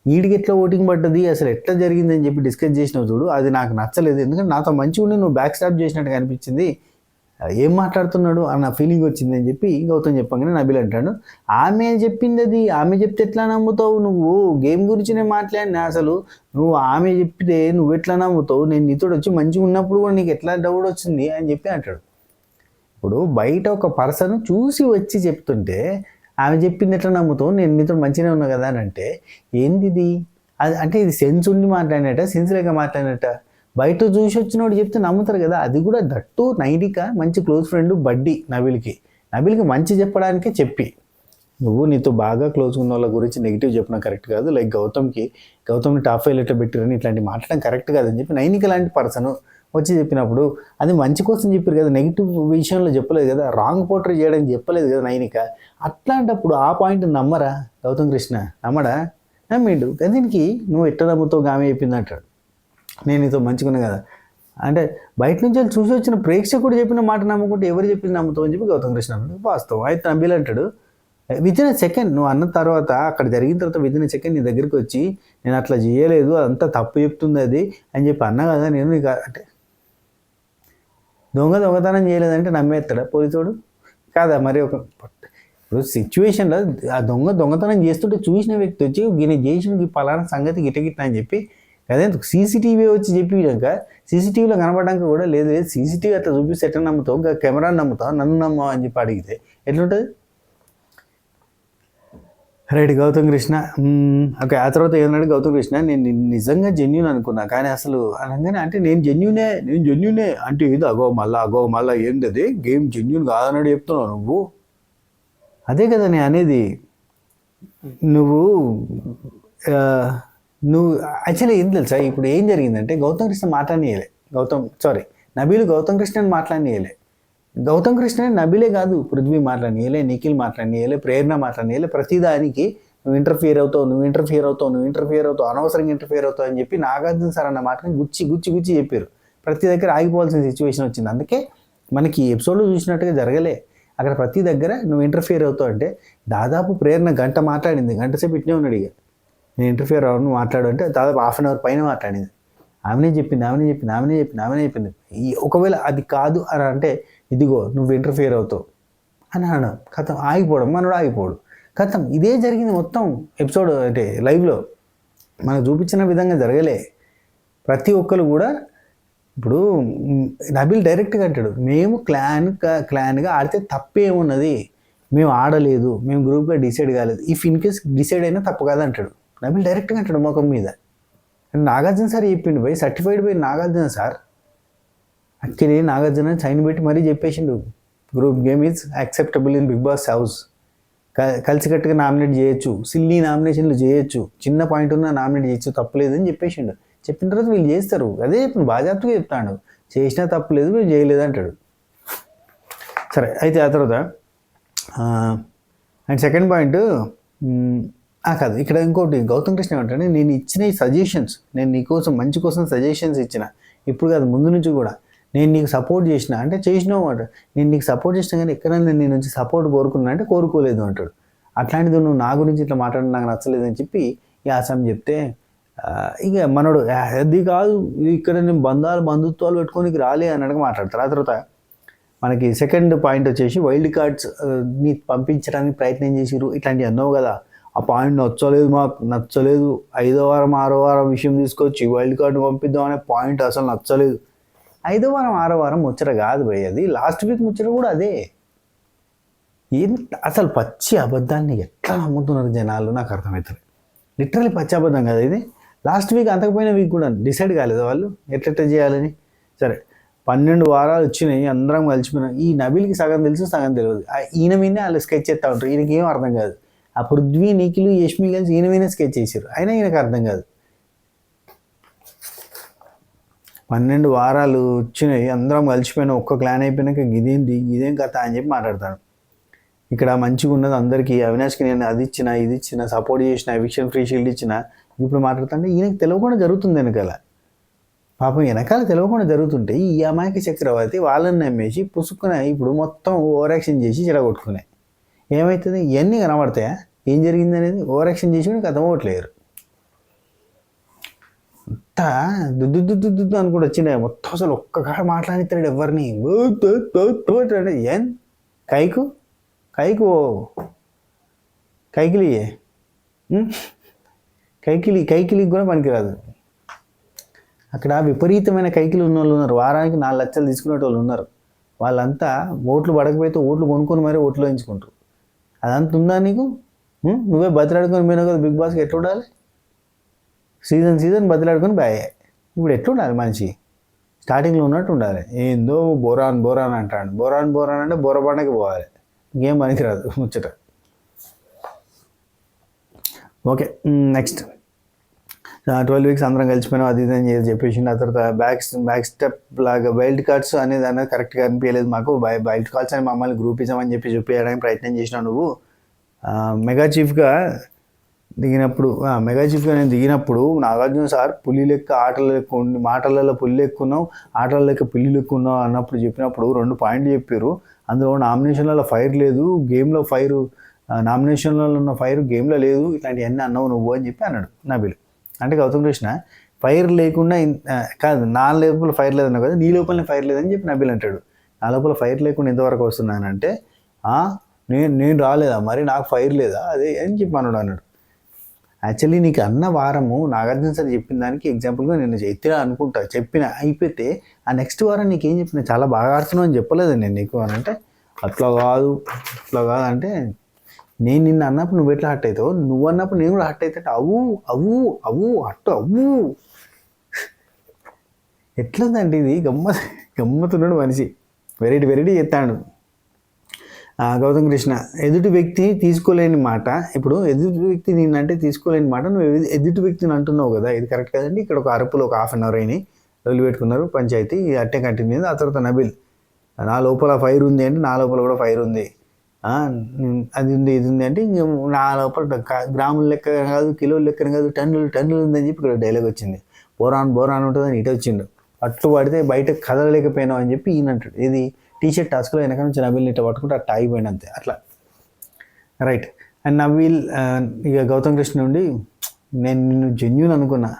వీడికి ఎట్లా ఓటింగ్ పడ్డది, అసలు ఎట్లా జరిగిందని చెప్పి డిస్కస్ చేసినావు చూడు, అది నాకు నచ్చలేదు. ఎందుకంటే నాతో మంచిగా ఉండి నువ్వు బ్యాక్ స్టాప్ చేసినట్టుగా అనిపించింది, ఏం మాట్లాడుతున్నాడు అన్న ఫీలింగ్ వచ్చింది అని చెప్పి గౌతమ్ చెప్పగానే నబీల్ అంటాడు, ఆమె చెప్పింది అది, ఆమె చెప్తే ఎట్లా నమ్ముతావు, నువ్వు గేమ్ గురించినే మాట్లాడినా, అసలు నువ్వు ఆమె చెప్తే నువ్వు ఎట్లా నమ్ముతావు, నేను నీతో వచ్చి మంచిగా ఉన్నప్పుడు కూడా నీకు ఎట్లా డౌట్ వచ్చింది అని చెప్పి అంటాడు. ఇప్పుడు బయట ఒక పర్సన్ చూసి వచ్చి చెప్తుంటే ఆమె చెప్పింది ఎట్లా నమ్ముతావు, నేను నీతో మంచిగానే ఉన్నా కదా అని అంటే ఏంది ఇది? అది అంటే ఇది సెన్స్ ఉండి మాట్లాడినట్ట, సెన్స్ లేక మాట్లాడినట్ట? బయట చూసి వచ్చినోడు చెప్తే నమ్ముతారు కదా. అది కూడా దట్టు నైనిక మంచి క్లోజ్ ఫ్రెండ్ బడ్డీ నబీల్కి మంచి చెప్పడానికే చెప్పి, నువ్వు నీతో బాగా క్లోజ్ ఉన్న వాళ్ళ గురించి నెగిటివ్ చెప్పడం కరెక్ట్ కాదు. లైక్ గౌతమ్ని టాప్ 5 ఎట్లా పెట్టారని ఇట్లాంటి మాట్లాడడం కరెక్ట్ కాదని చెప్పి నైనిక లాంటి పర్సన్ వచ్చి చెప్పినప్పుడు అది మంచి కోసం చెప్పారు కదా, నెగిటివ్ విషయంలో చెప్పలేదు కదా, రాంగ్ పోర్ట్రే చేయడానికి చెప్పలేదు కదా నైనిక. అట్లాంటప్పుడు ఆ పాయింట్ నమ్మరా గౌతమ్ కృష్ణ? నమ్మడా? నమ్మిండు. దీనికి నువ్వు ఎట్లా నమ్ముతావు, ఆమె చెప్పింది అంటాడు. నేను నీతో మంచుకున్నా కదా అంటే బయట నుంచి వాళ్ళు చూసి వచ్చిన ప్రేక్షకుడు చెప్పిన మాట నమ్ముకుంటే ఎవరు చెప్పింది నమ్ముతావు అని చెప్పి గౌతమ్ కృష్ణ అన్నాడు. వాస్తవం. అయితే నబీల్ అంటాడు, వితిన్ ఎ సెకండ్ నువ్వు అన్న తర్వాత, అక్కడ జరిగిన తర్వాత వితిన్ ఎ సెకండ్ నీ దగ్గరికి వచ్చి నేను అట్లా చేయలేదు, అదంతా తప్పు చెప్తుంది అది అని చెప్పి అన్నా కదా, నేను నీకు అంటే దొంగతనం చేయలేదంటే నమ్మేస్తాడా పోలీసోడు? కాదా? మరి ఒక ఇప్పుడు సిచ్యువేషన్లో ఆ దొంగతనం చేస్తుంటే చూసిన వ్యక్తి వచ్చి ఈయన చేసిన పలానా సంగతి గిట్టగిట్ట అని చెప్పి అదే సీసీటీవీ వచ్చి చెప్పినాక సీసీటీవీలో కనపడడానికి కూడా లేదు, సీసీటీవీ అట్లా చూపిస్తే ఎట్లా నమ్ముతావు, ఇంకా కెమెరాని నమ్ముతావు, నన్ను నమ్మవు అని చెప్పి అడిగితే ఎట్లుంటుంది? రైట్. గౌతమ్ కృష్ణ ఓకే. ఆ తర్వాత ఏమన్నాడు గౌతమ్ కృష్ణ, నేను నిజంగా జెన్యూన్ అనుకున్నా, కానీ అసలు అనగానే అంటే నేను జెన్యూనే అంటే ఇది అగో మళ్ళా ఏంది అది గేమ్ జెన్యూన్ కాదన్నాడు చెప్తున్నావు నువ్వు. అదే కదా నేను అనేది. నువ్వు యాక్చువల్లీ ఏం తెలుసా, ఇప్పుడు ఏం జరిగిందంటే గౌతమ్ కృష్ణ మాట్లాడనీయలే, నబీల్ గౌతమ్ కృష్ణని మాట్లాడనీయలే. గౌతమ్ కృష్ణ నబీలే కాదు, పృథ్వీ మాట్లాడనీయలే, నిఖిల్ మాట్లాడనీయలే, ప్రేరణ మాట్లాడనీయలే. ప్రతిదానికి నువ్వు ఇంటర్ఫియర్ అవుతావు, అనవసరంగా ఇంటర్ఫియర్ అవుతావు అని చెప్పి నాగార్జున సార్ అన్న మాటని గుచ్చి చెప్పారు. ప్రతి దగ్గర ఆగిపోవాల్సిన సిచ్యువేషన్ వచ్చింది. అందుకే మనకి ఎపిసోడ్లో చూసినట్టుగా జరగలే. అక్కడ ప్రతి దగ్గర నువ్వు ఇంటర్ఫియర్ అవుతావు అంటే దాదాపు ప్రేరణ గంట మాట్లాడింది, గంట సేపు ఇట్నే ఉన్నాడు. ఇక నేను ఇంటర్ఫియర్ అవ్వను మాట్లాడు అంటే దాదాపు హాఫ్ అన్ అవర్ పైన మాట్లాడింది. ఆమెనే చెప్పింది. ఒకవేళ అది కాదు అని అంటే ఇదిగో నువ్వు ఇంటర్ఫియర్ అవుతావు అని అనడం కథం, ఆగిపోవడం, మనోడు ఆగిపోవడం కథం. ఇదే జరిగింది మొత్తం ఎపిసోడ్ అంటే లైవ్లో మనకు చూపించిన విధంగా జరగలే. ప్రతి ఒక్కరు కూడా ఇప్పుడు నబీల్ డైరెక్ట్గా అంటాడు, మేము క్లాన్గా ఆడితే తప్పేమున్నది, మేము ఆడలేదు, మేము గ్రూప్గా డిసైడ్ కాలేదు, ఇఫ్ ఇన్ కేస్ డిసైడ్ అయినా తప్పు కాదు అంటాడు నబీల్ డైరెక్ట్గా అంటాడు ముఖం మీద. నాగార్జున సార్ చెప్పిండు బై, certified by Nagarjuna sir. Actually Nagarjuna sign పెట్టి మరీ చెప్పేసిండు, group game is acceptable in Bigg Boss house, కలిసికట్టుగా నామినేట్ చేయొచ్చు, సిల్లీ నామినేషన్లు చేయొచ్చు, చిన్న పాయింట్ ఉన్న నామినేట్ చేయొచ్చు, తప్పులేదని చెప్పేసిండు. చెప్పిన తర్వాత వీళ్ళు చేస్తారు, అదే చెప్పిన బాజాప్తుగా చెప్తాడు, చేసినా తప్పులేదు, వీళ్ళు చేయలేదు అంటాడు. సరే, అయితే ఆ తర్వాత అండ్ సెకండ్ పాయింట్ కాదు, ఇక్కడ ఇంకోటి గౌతమ్ కృష్ణ ఏమంటాడు, నేను ఇచ్చిన ఈ సజెషన్స్, నేను నీకోసం మంచి కోసం సజెషన్స్ ఇచ్చిన, ఇప్పుడు కాదు ముందు నుంచి కూడా నేను నీకు సపోర్ట్ చేసిన అంటే చేసినావు అంట. నేను నీకు సపోర్ట్ చేసినా కానీ ఎక్కడైనా నీ నుంచి సపోర్ట్ కోరుకున్నా అంటే కోరుకోలేదు అంటాడు. అట్లాంటిది నువ్వు నా గురించి ఇట్లా మాట్లాడడం నాకు నచ్చలేదని చెప్పి ఈ ఆసాం చెప్తే ఇక మనోడు అది కాదు, ఇక్కడ నేను బంధుత్వాలు పెట్టుకోనికి రాలే అన్నట్టుగా మాట్లాడతారు. ఆ తర్వాత మనకి సెకండ్ పాయింట్ వచ్చేసి వైల్డ్ కార్డ్స్ని పంపించడానికి ప్రయత్నం చేసిరు, ఇట్లాంటివి అన్నావు కదా, ఆ పాయింట్ నచ్చలేదు, మాకు నచ్చలేదు, 5వ వారం 6వ వారం విషయం తీసుకొచ్చి వైల్డ్ కార్డు పంపిద్దాం అనే పాయింట్ అసలు నచ్చలేదు. 5వ వారం 6వ వారం ముచ్చట కాదు భయ్, అది లాస్ట్ వీక్ ముచ్చట కూడా అదే. అసలు పచ్చి అబద్ధాన్ని ఎట్లా నమ్ముతున్నారు జనాలు నాకు అర్థమవుతుంది. లిటరలీ పచ్చి అబద్ధం కదా ఇది. లాస్ట్ వీక్ అంతకపోయిన వీక్ కూడా డిసైడ్ కాలేదు వాళ్ళు ఎట్లెట్లా చేయాలని. సరే 12 వారాలు వచ్చినాయి, అందరం కలిసిపోయినాం. ఈ నబీల్కి సగం తెలుసు సగం తెలియదు. ఈయన మీదే వాళ్ళు స్కెచ్ చేస్తూ ఉంటారు, ఈయనకి ఏం అర్థం కాదు. ఆ పృథ్వీ నిఖిల్ యష్మి కలిసి ఈయన మీదే స్కెచ్ చేశారు, అయినా ఈయనకు అర్థం కాదు. 12 వారాలు వచ్చినాయి, అందరం కలిసిపోయినా, ఒక్క క్లాన్ అయిపోయినాక ఇదేం కథ అని చెప్పి మాట్లాడతాను. ఇక్కడ మంచిగా ఉన్నది అందరికీ, అవినాష్కి నేను అది ఇచ్చిన ఇది ఇచ్చిన సపోర్ట్ చేసిన ఎవిక్షన్ ఫ్రీ షీల్డ్ ఇచ్చిన, ఇప్పుడు మాట్లాడుతుంటే ఈయనకి తెలియకుండా జరుగుతుంది వెనకాల. పాపం వెనకాల తెలియకుండా జరుగుతుంటే ఈ అమాయక చక్రవర్తి వాళ్ళని నమ్మేసి పుసుక్కున ఇప్పుడు మొత్తం ఓవర్ యాక్షన్ చేసి చెడగొట్టుకున్నాయి. ఏమవుతుంది, ఇవన్నీ కనబడతాయా ఏం జరిగింది అనేది? ఓవర్ యాక్షన్ చేసి మీకు అర్థమవట్లేరు. అంతా దుద్దు అని కూడా వచ్చినాయి మొత్తం. అసలు ఒక్కగా మాట్లాడిస్తాడు ఎవరిని. ఏం కైకు కైకిలియే కైకిలికి కూడా పనికిరాదు. అక్కడ విపరీతమైన కైకిలు ఉన్న వాళ్ళు ఉన్నారు, వారానికి 4 లక్షలు తీసుకునే వాళ్ళు ఉన్నారు. వాళ్ళంతా ఓట్లు పడకపోతే ఓట్లు కొనుక్కొని మరీ ఓట్లు వేయించుకుంటారు. అదంతా ఉందా నీకు? నువ్వే బతిలాడుకొని పోయినావు కదా బిగ్ బాస్కి. ఎట్లా ఉండాలి? సీజన్ బతిలాడుకొని బాయ్. ఇప్పుడు ఎట్లా ఉండాలి మనిషి? స్టార్టింగ్లో ఉన్నట్టు ఉండాలి. ఏందో బోరాన్ అంటాడు. బోరాన్ అంటే బోరబండకి పోవాలి, ఇంకేం పనికిరాదు ముచ్చట. ఓకే, నెక్స్ట్ 12 వీక్స్ అందరం కలిసిపోయినాం అది ఇది అని చెప్పేసి ఆ తర్వాత బ్యాక్ స్టెప్ లాగా వైల్డ్ కార్డ్స్ అనేది కరెక్ట్గా అనిపించలేదు మాకు. వైల్డ్ కార్డ్స్ అని మమ్మల్ని గ్రూప్ ఇచ్చామని చెప్పి చూపించడానికి ప్రయత్నం చేసినావు నువ్వు. మెగా చీఫ్గా నేను దిగినప్పుడు నాగార్జున సార్ పులి లెక్క ఆటల లెక్క ఉండి మాటలలో పులి లెక్కున్నావు, ఆటల లెక్క పిల్లి లెక్కున్నావు అన్నప్పుడు చెప్పినప్పుడు 2 పాయింట్లు చెప్పారు. అందులో నామినేషన్లలో ఫైర్ లేదు, గేమ్లో ఫైరు, నామినేషన్లో ఉన్న ఫైర్ గేమ్లో లేదు, ఇట్లాంటివన్నీ అన్నావు నువ్వు అని చెప్పి అన్నాడు నబీల్. అంటే గౌతమ్ కృష్ణ ఫైర్ లేకుండా కాదు, నా లోపల ఫైర్ లేదన్నావు కదా, నీ లోపలనే ఫైర్ లేదని చెప్పి నబీల్ అంటాడు. నా లోపల ఫైర్ లేకుండా ఎంతవరకు వస్తున్నానంటే నేను రాలేదా మరి, నాకు ఫైర్ లేదా అదే అని చెప్పి అన్నాడు. యాక్చువల్లీ నీకు అన్న వారము నాగార్జున సార్ చెప్పిన దానికి ఎగ్జాంపుల్గా నేను ఎత్తినా అనుకుంటా, చెప్పిన అయిపోతే ఆ నెక్స్ట్ వారం నీకేం చెప్పిన, చాలా బాగా ఆడుతున్నావు అని చెప్పలేదు నేను నీకు అని అంటే, అట్లా కాదు అంటే నేను నిన్ను అన్నప్పుడు నువ్వు ఎట్లా హట్ అవుతావు, నువ్వు అన్నప్పుడు నేను కూడా హట్ అవుతాడు. అవ్వు ఎట్లుందండి ఇది? గమ్మతున్నాడు మనిషి, వెరైటీ చెప్తాడు. గౌతమ్ కృష్ణ ఎదుటి వ్యక్తి తీసుకోలేని మాట, ఇప్పుడు ఎదుటి వ్యక్తి నిన్నంటే తీసుకోలేని మాట నువ్వు ఎదుటి వ్యక్తిని అంటున్నావు కదా, ఇది కరెక్ట్ కదండి. ఇక్కడ ఒక అరుపులు ఒక 1/2 అవర్ అయినాయి, రోజులు పెట్టుకున్నారు పంచాయతీ, అట్టే కంటిన్యూ. ఆ తర్వాత నబీల్ నా లోపల ఫైర్ ఉంది అంటే నా లోపల కూడా ఫైర్ ఉంది, అది ఉంది ఇది ఉంది అంటే ఇంక నా లోపల గ్రాముల లెక్క కాదు, కిలోల లెక్కన కాదు, టన్నులు ఉందని చెప్పి ఇక్కడ డైలాగ్ వచ్చింది. బోరాన్ ఉంటుందని ఇటు వచ్చిండు, పట్టు పడితే బయట కదలలేకపోయినావు అని చెప్పి ఈయన అంటాడు. ఇది టీషర్ట్ టాస్క్లో వెనక నుంచి నబీల్ని ఇట్లా పట్టుకుంటే అట్లా ఆగిపోయిన అంతే అట్లా రైట్. అండ్ నబీల్ ఇక గౌతమ్ కృష్ణ నుండి నేను నిన్ను జెన్యూన్ అనుకున్నా,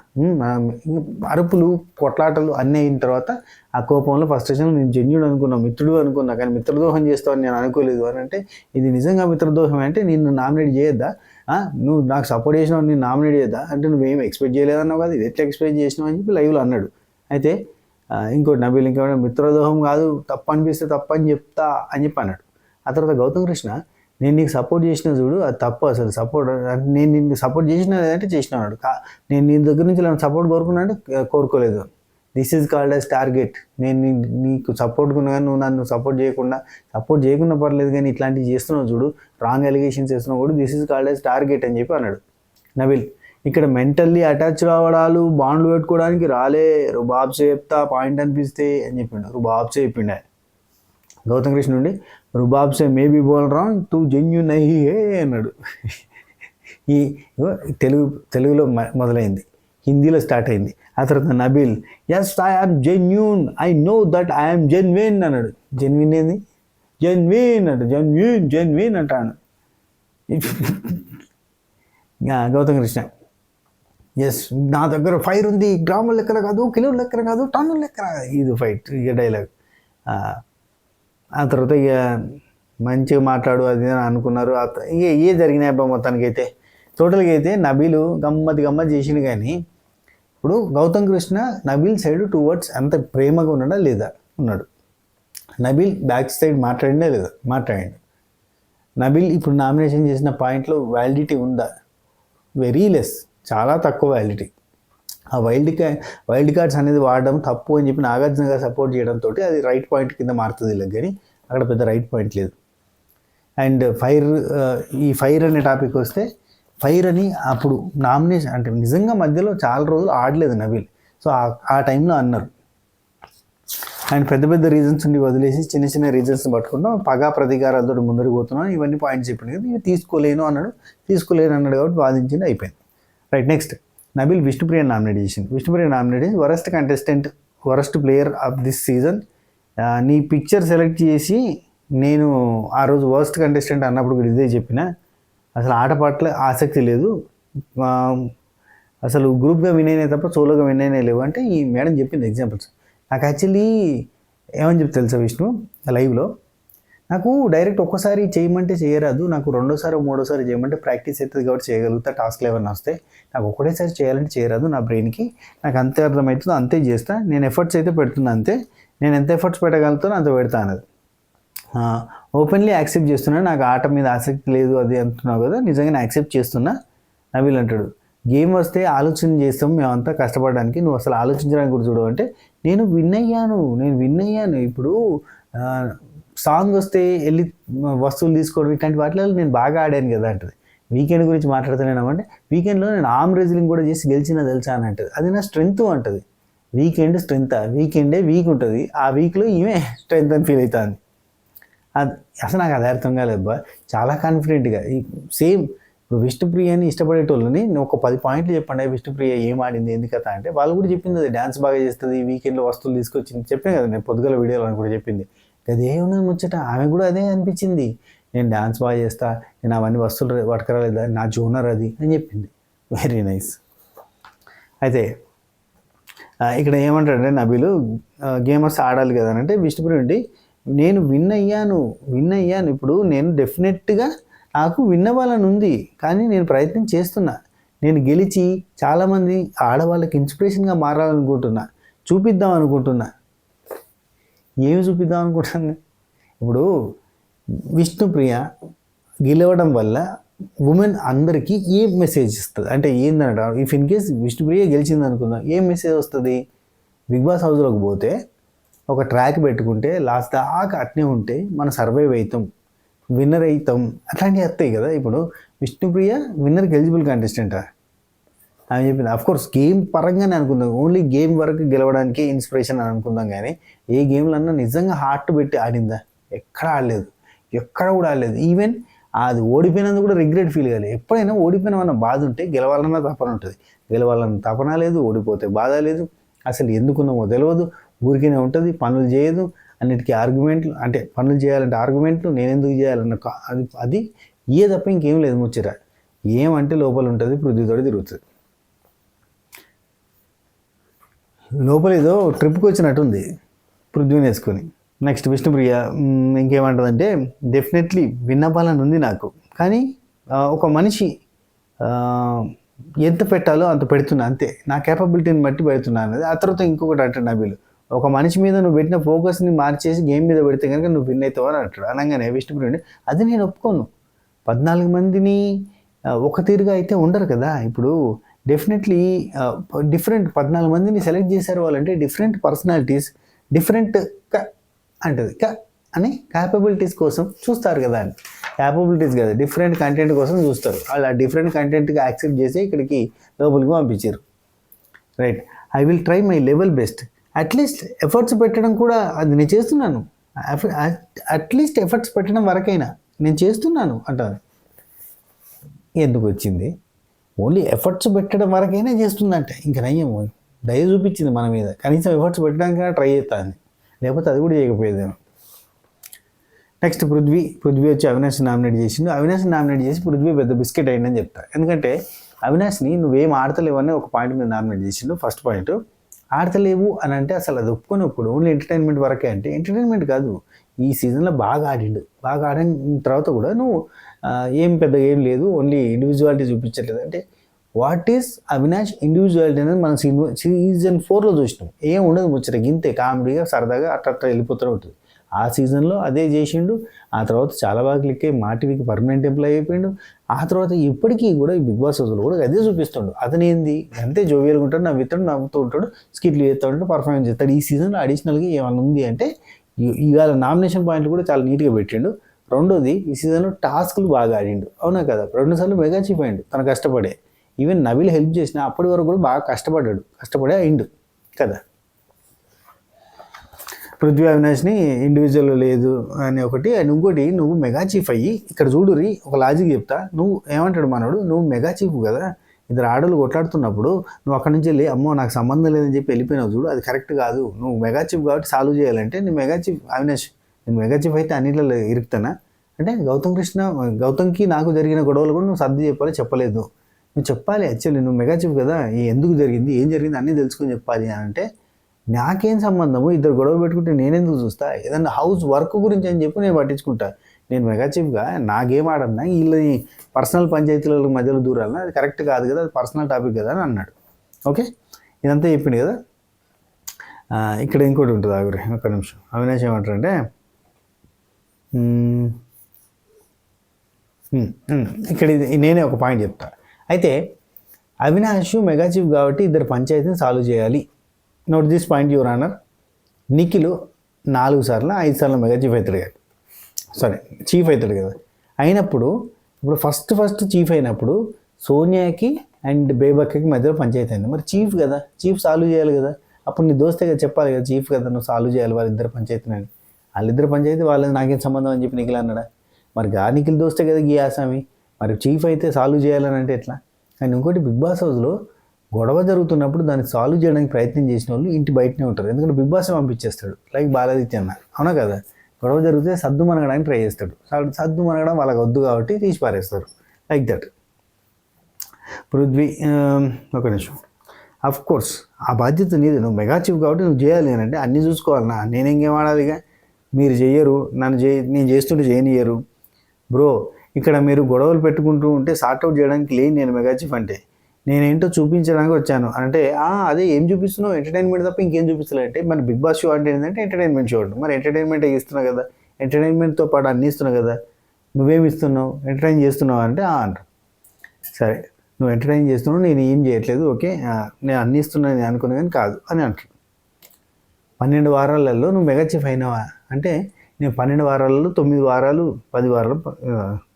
అరుపులు కొట్లాటలు అన్నీ అయిన తర్వాత ఆ కోపంలో ఫస్ట్రేషన్లో నేను జెన్యూన్ అనుకున్నా, మిత్రుడు అనుకున్నా, కానీ మిత్రదోహం చేస్తావని నేను అనుకోలేదు అని అంటే, ఇది నిజంగా మిత్రదోహం అంటే నిన్ను నామినేట్ చేయొద్దా, నువ్వు నాకు సపోర్ట్ చేసినావు నేను నామినేట్ చేయొద్దా అంటే నువ్వేం ఎక్స్పెక్ట్ చేయలేదన్నావు కదా, ఇది ఎట్లా ఎక్స్పెక్ట్ చేసినావు అని చెప్పి లైవ్లో అన్నాడు. అయితే ఇంకోటి నబీల్ ఇంకేమైనా మిత్రదోహం కాదు, తప్పు అనిపిస్తే తప్పు అని చెప్తా అని చెప్పి అన్నాడు. ఆ తర్వాత గౌతమ్ కృష్ణ నేను నీకు సపోర్ట్ చేసిన చూడు అది తప్పు, అసలు సపోర్ట్ నేను నిన్ను సపోర్ట్ చేసిన అంటే చేసిన అన్నాడు. నేను నీ దగ్గర నుంచి నన్ను సపోర్ట్ కోరుకున్నా అంటే కోరుకోలేదు. This is called as target. నేను నీకు సపోర్ట్ కొన్నా కానీ నువ్వు నన్ను సపోర్ట్ చేయకుండా పర్లేదు, కానీ ఇట్లాంటివి చేస్తున్నావు చూడు, రాంగ్ అలిగేషన్స్ చేస్తున్నావు కూడా, this is called as target అని చెప్పి అన్నాడు నబీల్. ఇక్కడ మెంటల్లీ అటాచ్ రావడాలు బాండ్లు పెట్టుకోవడానికి రాలే, రుబాబ్సే చెప్తా పాయింట్ అనిపిస్తే అని చెప్పిండు. రుబాబ్సే చెప్పిండే గౌతమ్ కృష్ణ నుండి, రుబాబ్సే మేబీ బోల్ రాంగ్ తూ జెన్యూన్ నహీ హే అన్నాడు. ఈ తెలుగులో మొదలైంది, హిందీలో స్టార్ట్ అయింది. ఆ తర్వాత Nabeel yes I am genuine, I know that I'm genuine అన్నాడు. జెన్విన్ ఏంది? జెన్విన్ అంట, జెన్విన్ అంటాను. గౌతమ్ కృష్ణ ఎస్ నా దగ్గర ఫైర్ ఉంది, గ్రాముల లెక్కన కాదు, కిలోల లెక్కన కాదు, టన్నుల లెక్కన, ఇది ఫైట్ ఇక డైలాగ్. ఆ తర్వాత ఇక మంచిగా మాట్లాడు అది అని అనుకున్నారు. ఇక ఏ జరిగినాయి అబ్బా మొత్తానికి అయితే టోటల్గా అయితే నబీలు గమ్మత్ చేసిండు, కానీ ఇప్పుడు గౌతమ్ కృష్ణ నబీల్ సైడ్ టువర్డ్స్ అంత ప్రేమగా ఉన్నాడా లేదా? ఉన్నాడు. నబీల్ బ్యాక్ సైడ్ మాట్లాడిందా లేదా? మాట్లాడండి. నబీల్ ఇప్పుడు నామినేషన్ చేసిన పాయింట్లో వ్యాలిడిటీ ఉందా? వెరీ లెస్, చాలా తక్కువ వ్యాలిడిటీ. ఆ వైల్డ్ కార్డ్స్ అనేది వాడడం తప్పు అని చెప్పి నాగార్జున గారు సపోర్ట్ చేయడంతో అది రైట్ పాయింట్ కింద మారుతుంది ఇలా, కానీ అక్కడ పెద్ద రైట్ పాయింట్ లేదు. అండ్ ఈ ఫైర్ అనే టాపిక్ వస్తే, ఫైర్ అని అప్పుడు నామినేషన్ అంటే నిజంగా మధ్యలో చాలా రోజులు ఆడలేదు నబీల్. సో ఆ టైంలో అన్నారు. అండ్ పెద్ద రీజన్స్ ఉండి వదిలేసి చిన్న రీజన్స్ పట్టుకుంటాం, పగా ప్రతీకారాలతో ముందరికి పోతున్నాం, ఇవన్నీ పాయింట్స్ చెప్పింది కదా, ఇవి తీసుకోలేను అన్నాడు కాబట్టి వాదించింది, అయిపోయింది. Right. Next Nabeel Vishnupriya nominate చేసింది. విష్ణుప్రియ నామినేట్ చేసి worst contestant, worst player of this season. నీ పిక్చర్ సెలెక్ట్ చేసి నేను ఆ రోజు వర్స్ట్ కంటెస్టెంట్ అన్నప్పుడు కూడా ఇదే చెప్పిన, అసలు ఆట పట్ల ఆసక్తి లేదు, అసలు గ్రూప్గా విన్ అయినా తప్ప సోలోగా విన్ అయినా లేవు అంటే ఈ మేడం చెప్పింది ఎగ్జాంపుల్స్. నాకు యాక్చువల్లీ ఏమని చెప్తే తెలుసా విష్ణు, లైవ్లో నాకు డైరెక్ట్ ఒక్కసారి చేయమంటే చేయరాదు, నాకు రెండోసారి మూడోసారి చేయమంటే ప్రాక్టీస్ అవుతుంది కాబట్టి చేయగలుగుతా, టాస్క్లు ఏమైనా వస్తే నాకు ఒకటేసారి చేయాలంటే చేయరాదు, నా బ్రెయిన్కి నాకు అంతే అర్థమవుతుందో అంతే చేస్తా, నేను ఎఫర్ట్స్ అయితే పెడుతున్నా అంతే, నేను ఎంత ఎఫర్ట్స్ పెట్టగలుగుతానో అంత పెడతా అన్నది. ఓపెన్లీ యాక్సెప్ట్ చేస్తున్నా, నాకు ఆట మీద ఆసక్తి లేదు అది అంటున్నావు కదా, నిజంగా యాక్సెప్ట్ చేస్తున్నా. నబీల్ అంటాడు, గేమ్ వస్తే ఆలోచన చేస్తాం మేమంతా కష్టపడడానికి, నువ్వు అసలు ఆలోచించడానికి కూడా చూడవు అంటే, నేను విన్ అయ్యాను. ఇప్పుడు సాంగ్ వస్తే వెళ్ళి వస్తువులు తీసుకోవడం ఇట్లాంటి వాటిలో నేను బాగా ఆడాను కదా అంటది. వీకెండ్ గురించి మాట్లాడుతున్నామంటే, వీకెండ్లో నేను ఆర్మ్ రెజ్లింగ్ కూడా చేసి గెలిచినా తెలుసా అని అంటది. అది నా స్ట్రెంగ్త్ అంటది. వీకెండ్ స్ట్రెంగ్త్, వీకెండే వీక్ ఉంటుంది, ఆ వీక్లో ఈమె స్ట్రెంగ్త్ అని ఫీల్ అవుతుంది. అది అసలు నాకు అది అర్థం కాలేబ్బా. చాలా కాన్ఫిడెంట్గా సేమ్ ఇప్పుడు విష్ణుప్రియని ఇష్టపడేటోళ్ళని ఒక 10 పాయింట్లు చెప్పండి, విష్ణుప్రియ ఏం ఆడింది ఎందుకు కథ అంటే వాళ్ళు కూడా చెప్పింది అది డ్యాన్స్ బాగా చేస్తుంది, వీకెండ్లో వస్తువులు తీసుకొచ్చింది, చెప్పాను కదా నేను పొద్దుగల వీడియోలో అని కూడా చెప్పింది. అదే ఉన్నది ముచ్చట, ఆమె కూడా అదే అనిపించింది, నేను డ్యాన్స్ బాగా చేస్తా, నేను అవన్నీ వస్తువులు పట్టుకురాలేదా, నా జోనర్ అది అని చెప్పింది. Very nice. అయితే ఇక్కడ ఏమంటాడంటే నబీలు, గేమర్స్ ఆడాలి కదా అంటే విష్ణుప్రియ నుండి నేను విన్ అయ్యాను, ఇప్పుడు నేను డెఫినెట్గా నాకు విన్ అవ్వాలని ఉంది, కానీ నేను ప్రయత్నం చేస్తున్నా, నేను గెలిచి చాలామంది ఆడవాళ్ళకి ఇన్స్పిరేషన్గా మారాలనుకుంటున్నా, చూపిద్దాం అనుకుంటున్నా. ఏమి చూపిద్దాం అనుకుంటున్నా? ఇప్పుడు విష్ణుప్రియ గెలవడం వల్ల ఉమెన్ అందరికీ ఏం మెసేజ్ ఇస్తుంది అంటే ఏందనట, ఇఫ్ ఇన్ కేస్ విష్ణుప్రియ గెలిచింది అనుకుందాం, ఏం మెసేజ్ వస్తుంది? బిగ్ బాస్ హౌస్లోకి పోతే ఒక ట్రాక్ పెట్టుకుంటే లాస్ట్ దాకా అట్నే ఉంటే మన సర్వైవ్ అవుతాం, విన్నర్ అవుతాం, అట్లాంటివి వస్తాయి కదా. ఇప్పుడు విష్ణుప్రియ విన్నర్కి ఎలిజిబుల్ కంటెస్టెంటా అని చెప్పింది. అఫ్కోర్స్ గేమ్ పరంగానే అనుకుందాం, ఓన్లీ గేమ్ వరకు గెలవడానికి ఇన్స్పిరేషన్ అని అనుకుందాం, కానీ ఏ గేమ్లో అన్నా నిజంగా హార్ట్ పెట్టి ఆడిందా? ఎక్కడ కూడా ఆడలేదు. ఈవెన్ అది ఓడిపోయినందుకు కూడా రిగ్రెట్ ఫీల్ కాలేదు. ఎప్పుడైనా ఓడిపోయినామన్న బాధ ఉంటే గెలవాలన్న తపన ఉంటుంది, గెలవాలన్న తపన లేదు, ఓడిపోతే బాధ లేదు, అసలు ఎందుకున్నామో తెలియదు, ఊరికేనే ఉంటుంది, పనులు చేయదు, అన్నిటికీ ఆర్గ్యుమెంట్లు, అంటే పనులు చేయాలంటే ఆర్గ్యుమెంట్లు, నేను ఎందుకు చేయాలన్న అది ఏ తప్ప ఇంకేం లేదు ముచ్చట. ఏమంటే లోపల ఉంటుంది, పృథ్వీతోటి తిరుగుతుంది, లోపల ఏదో ట్రిప్కి వచ్చినట్టుంది పృథ్వీని వేసుకొని. నెక్స్ట్ విష్ణుప్రియ ఇంకేమంటుందంటే, డెఫినెట్లీ విన్ అవ్వాలని ఉంది నాకు, కానీ ఒక మనిషి ఎంత పెట్టాలో అంత పెడుతున్నా అంతే, నా కేపబిలిటీని బట్టి పెడుతున్నా అనేది. ఆ తర్వాత ఇంకొకటి అంటాడు నబీలు, ఒక మనిషి మీద నువ్వు పెట్టిన ఫోకస్ని మార్చేసి గేమ్ మీద పెడితే కనుక నువ్వు విన్ అవుతావు అని అంటాడు. అనగానే విష్ణుప్రియుడు, అది నేను ఒప్పుకోను, 14 మందిని ఒక తీరుగా అయితే ఉండరు కదా. ఇప్పుడు డెఫినెట్లీ డిఫరెంట్ 14 మందిని సెలెక్ట్ చేశారు వాళ్ళంటే డిఫరెంట్ పర్సనాలిటీస్, డిఫరెంట్ అంటది అని క్యాపబిలిటీస్ కోసం చూస్తారు కదా అని. క్యాపబిలిటీస్ కదా, డిఫరెంట్ కంటెంట్ కోసం చూస్తారు. వాళ్ళు ఆ డిఫరెంట్ కంటెంట్గా యాక్సెప్ట్ చేసి ఇక్కడికి లోపలికి పంపించారు. Right. I will try my level best, at least efforts పెట్టడం కూడా అది నేను చేస్తున్నాను, అట్లీస్ట్ ఎఫర్ట్స్ పెట్టడం వరకైనా నేను చేస్తున్నాను అంటారు. ఎందుకు వచ్చింది? ఓన్లీ ఎఫర్ట్స్ పెట్టడం వరకైనా చేస్తుందంట, ఇంకా నయ్యము దయ చూపించింది మన మీద, కనీసం ఎఫర్ట్స్ పెట్టడానికైనా ట్రై చేస్తాను, లేకపోతే అది కూడా చేయకపోయేదేమో. నెక్స్ట్ పృథ్వీ వచ్చి అవినాష్ని నామినేట్ చేసిండు. అవినాష్ని నామినేట్ చేసి పృథ్వీ పెద్ద బిస్కెట్ అయిందని చెప్తా. ఎందుకంటే అవినాష్ని నువ్వేం ఆడతలేవని ఒక పాయింట్ మీద నామినేట్ చేసిండు. ఫస్ట్ పాయింట్, ఆడతలేవు అని అంటే అసలు అది ఒప్పుకొని ఓన్లీ ఎంటర్టైన్మెంట్ వరకే అంటే ఎంటర్టైన్మెంట్ కాదు, ఈ సీజన్లో బాగా ఆడిండు. బాగా ఆడిన తర్వాత కూడా నువ్వు ఏం పెద్దగా ఏం లేదు, ఓన్లీ ఇండివిజువాలిటీ చూపించట్లేదు అంటే వాట్ ఈస్ అవినాష్ ఇండివిజువాలిటీ అనేది మనం సీజన్ 4లో చూసినాం. ఏం ఉండదు ముచ్చట, గింతే కామెడీగా సరదాగా అట్లా వెళ్ళిపోతూ ఉంటుంది. ఆ సీజన్లో అదే చేసిండు. ఆ తర్వాత చాలా బాగా క్లిక్ అయ్యి మా టీవీకి పర్మనెంట్ ఎంప్లాయ్ అయిపోయిండు. ఆ తర్వాత ఇప్పటికీ కూడా ఈ బిగ్ బాస్ హౌస్లో కూడా అదే చూపిస్తుండు. అతను ఏంది అంతే జోవియల్గా ఉంటాడు, నవ్వుతాడు, నవ్వుతూ ఉంటాడు, స్కిట్లు చేస్తూ ఉంటాడు, పర్ఫార్మెన్స్ చేస్తాడు. ఈ సీజన్లో అడిషనల్గా ఏమైనా ఉంది అంటే ఇవాళ నామినేషన్ పాయింట్లు కూడా చాలా నీట్గా పెట్టిండు. రెండోది ఈ సీజన్లో టాస్క్లు బాగా ఆడిండు, అవునా కదా. 2 సార్లు మెగా చీఫ్ అయిండు తను కష్టపడే. ఈవెన్ నవీల్ హెల్ప్ చేసిన అప్పటి వరకు కూడా బాగా కష్టపడే అయిండు కదా. పృథ్వీ అవినాష్ని ఇండివిజువల్ లేదు అని ఒకటి, అండ్ ఇంకోటి నువ్వు మెగా చీఫ్ అయ్యి ఇక్కడ చూడురి ఒక లాజిక్ చెప్తా. నువ్వు ఏమంటాడు మనోడు, నువ్వు మెగా చీఫ్ కదా, ఇద్దరు ఆడలు కొట్లాడుతున్నప్పుడు నువ్వు అక్కడి నుంచి వెళ్ళి అమ్మో నాకు సంబంధం లేదని చెప్పి వెళ్ళిపోయినావు చూడు, అది కరెక్ట్ కాదు. నువ్వు మెగా చీఫ్ కాబట్టి సాల్వ్ చేయాలంటే నేను మెగా చీఫ్ అవినాష్, నేను మెగా చీఫ్ అయితే అన్నింటిలో ఇరుకుతానా అంటే గౌతమ్కి నాకు జరిగిన గొడవలు కూడా నువ్వు సర్ది చెప్పలేదు. నువ్వు చెప్పాలి యాక్చువల్లీ, నువ్వు మెగా చీఫ్ కదా, ఎందుకు జరిగింది ఏం జరిగింది అన్నీ తెలుసుకొని చెప్పాలి అని అంటే నాకేం సంబంధము, ఇద్దరు గొడవ పెట్టుకుంటే నేనెందుకు చూస్తా, ఏదన్నా హౌస్ వర్క్ గురించి అని చెప్పి నేను పట్టించుకుంటా. నేను మెగా చీఫ్గా నాకేం ఆడన్నా వీళ్ళని పర్సనల్ పంచాయతీల మధ్యలో దూరాలన్నా అది కరెక్ట్ కాదు కదా, అది పర్సనల్ టాపిక్ కదా అని అన్నాడు. ఓకే, ఇదంతా చెప్పింది కదా. ఇక్కడ ఇంకోటి ఉంటుంది ఆగురి ఒక్క నిమిషం. అవినాష్ ఏమంటారంటే ఇక్కడ నేనే ఒక పాయింట్ చెప్తా. అయితే అవినాష్ మెగా చీఫ్ కాబట్టి ఇద్దరు పంచాయతీని సాల్వ్ చేయాలి. Note this point your honour. Nikhil 4 సార్లు 5 సార్లు మెగా చీఫ్ అవుతాడు కదా, చీఫ్ అవుతాడు కదా. అయినప్పుడు ఇప్పుడు ఫస్ట్ చీఫ్ అయినప్పుడు సోనియాకి అండ్ బేబక్కకి మధ్యలో పంచాయతీ అయింది. మరి చీఫ్ కదా, చీఫ్ సాల్వ్ చేయాలి కదా. అప్పుడు నీ దోస్తే కదా చెప్పాలి కదా, చీఫ్ కదా నువ్వు సాల్వ్ చేయాలి వాళ్ళిద్దరు పంచాయతీని అని. వాళ్ళిద్దరు పంచాయతీ వాళ్ళది నాకేం సంబంధం అని చెప్పి నిఖిల్ అన్నాడా. మరి నిఖిల్ దోస్తే కదా గీ ఆసామి, మరి చీఫ్ అయితే సాల్వ్ చేయాలని అంటే ఎట్లా. అండ్ ఇంకోటి బిగ్ బాస్ హౌస్లో గొడవ జరుగుతున్నప్పుడు దాన్ని సాల్వ్ చేయడానికి ప్రయత్నం చేసిన వాళ్ళు ఇంటి బయటనే ఉంటారు. ఎందుకంటే బిగ్ బాస్ పంపించేస్తాడు, లైక్ బాలాదిత్య అన్న, అవునా కదా. గొడవ జరిగితే సద్దు మనగడానికి ట్రై చేస్తాడు, సద్దు మనగడం వాళ్ళకి వద్దు కాబట్టి తీసి పారేస్తారు, లైక్ దట్. పృథ్వీ ఒక నిమిషం, అఫ్ కోర్స్ ఆ బాధ్యత నీది, నువ్వు మెగా చీఫ్ కాబట్టి నువ్వు చేయాలి అని అంటే అన్నీ చూసుకోవాలన్నా. నేను ఇంకేం ఆడాలిగా, మీరు చెయ్యరు, నేను చేస్తుంటే చేయనియరు. బ్రో ఇక్కడ మీరు గొడవలు పెట్టుకుంటూ ఉంటే సార్ట్అవుట్ చేయడానికి లేని నేను మెగా చీఫ్ అంటే నేనేంటో చూపించడానికి వచ్చాను అంటే అదే ఏం చూపిస్తున్నావు, ఎంటర్టైన్మెంట్ తప్ప ఇంకేం చూపిస్తలే అంటే. మరి బిగ్ బాస్ షో అంటే ఏంటంటే ఎంటర్టైన్మెంట్ షో, మరి ఎంటర్టైన్మెంట్ ఇస్తున్నావు కదా, ఎంటర్టైన్మెంట్తో పాటు అన్నీ ఇస్తున్నావు కదా, నువ్వేమి ఇస్తున్నావు, ఎంటర్టైన్ చేస్తున్నావు అంటే అంటారు. సరే నువ్వు ఎంటర్టైన్ చేస్తున్నావు, నేను ఏం చేయట్లేదు, ఓకే నేను అన్నీ ఇస్తున్నాను నేను అనుకున్నా కానీ కాదు అని అంటారు. 12 వారాలలో నువ్వు మెగా చీఫ్ అయినావా అంటే నేను 12 వారాలలో 9 వారాలు 10 వారాలు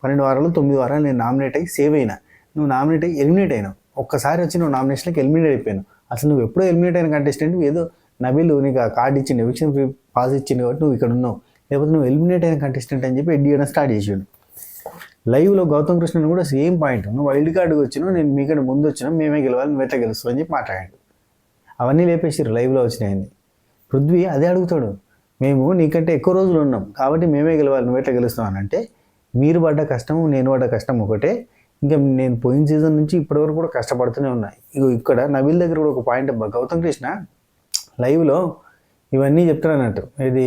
12 వారాలు 9 వారాలు నేను నామినేట్ అయ్యి సేవ్ అయినా, నువ్వు నామినేట్ అయ్యి ఎలిమినేట్ అయినావు. ఒక్కసారి వచ్చి నువ్వు నామినేషన్కి ఎలిమినేట్ అయిపోయాను. అసలు నువ్వు ఎప్పుడో ఎలిమినేట్ అయిన కంటెస్టెంట్, ఏదో నబీల్ నీకు ఆ కార్డు ఇచ్చింది, ఎవిక్షన్ ఫ్రీ పాస్ ఇచ్చింది కాబట్టి నువ్వు ఇక్కడ ఉన్నావు, లేకపోతే నువ్వు ఎలిమినేట్ అయిన కంటెస్టెంట్ అని చెప్పి ఎడ్డి చేయడం స్టార్ట్ చేసాడు. లైవ్లో గౌతమ్ కృష్ణన్ కూడా సేమ్ పాయింట్, నువ్వు వైల్డ్ కార్డుకి వచ్చినావు, నేను మీకంటే ముందు వచ్చినా, మేమే గెలవాలి, నువ్వు ఎట్లా గెలుస్తావు అని చెప్పి మాట్లాడాడు. అవన్నీ లేపేసారు లైవ్లో వచ్చినాయని. పృథ్వీ అదే అడుగుతాడు, మేము నీకంటే ఎక్కువ రోజులు ఉన్నాం కాబట్టి మేమే గెలవాలి, నువ్వు ఎట్లా గెలుస్తావు అని అంటే మీరు పడ్డ కష్టం నేను పడ్డ కష్టం ఒకటే, ఇంకా నేను పోయిన సీజన్ నుంచి ఇప్పటివరకు కూడా కష్టపడుతూనే ఉన్నాయి. ఇక్కడ నవీల్ దగ్గర కూడా ఒక పాయింట్ అబ్బా, గౌతమ్ కృష్ణ లైవ్లో ఇవన్నీ చెప్తాడన్నట్టు, ఇది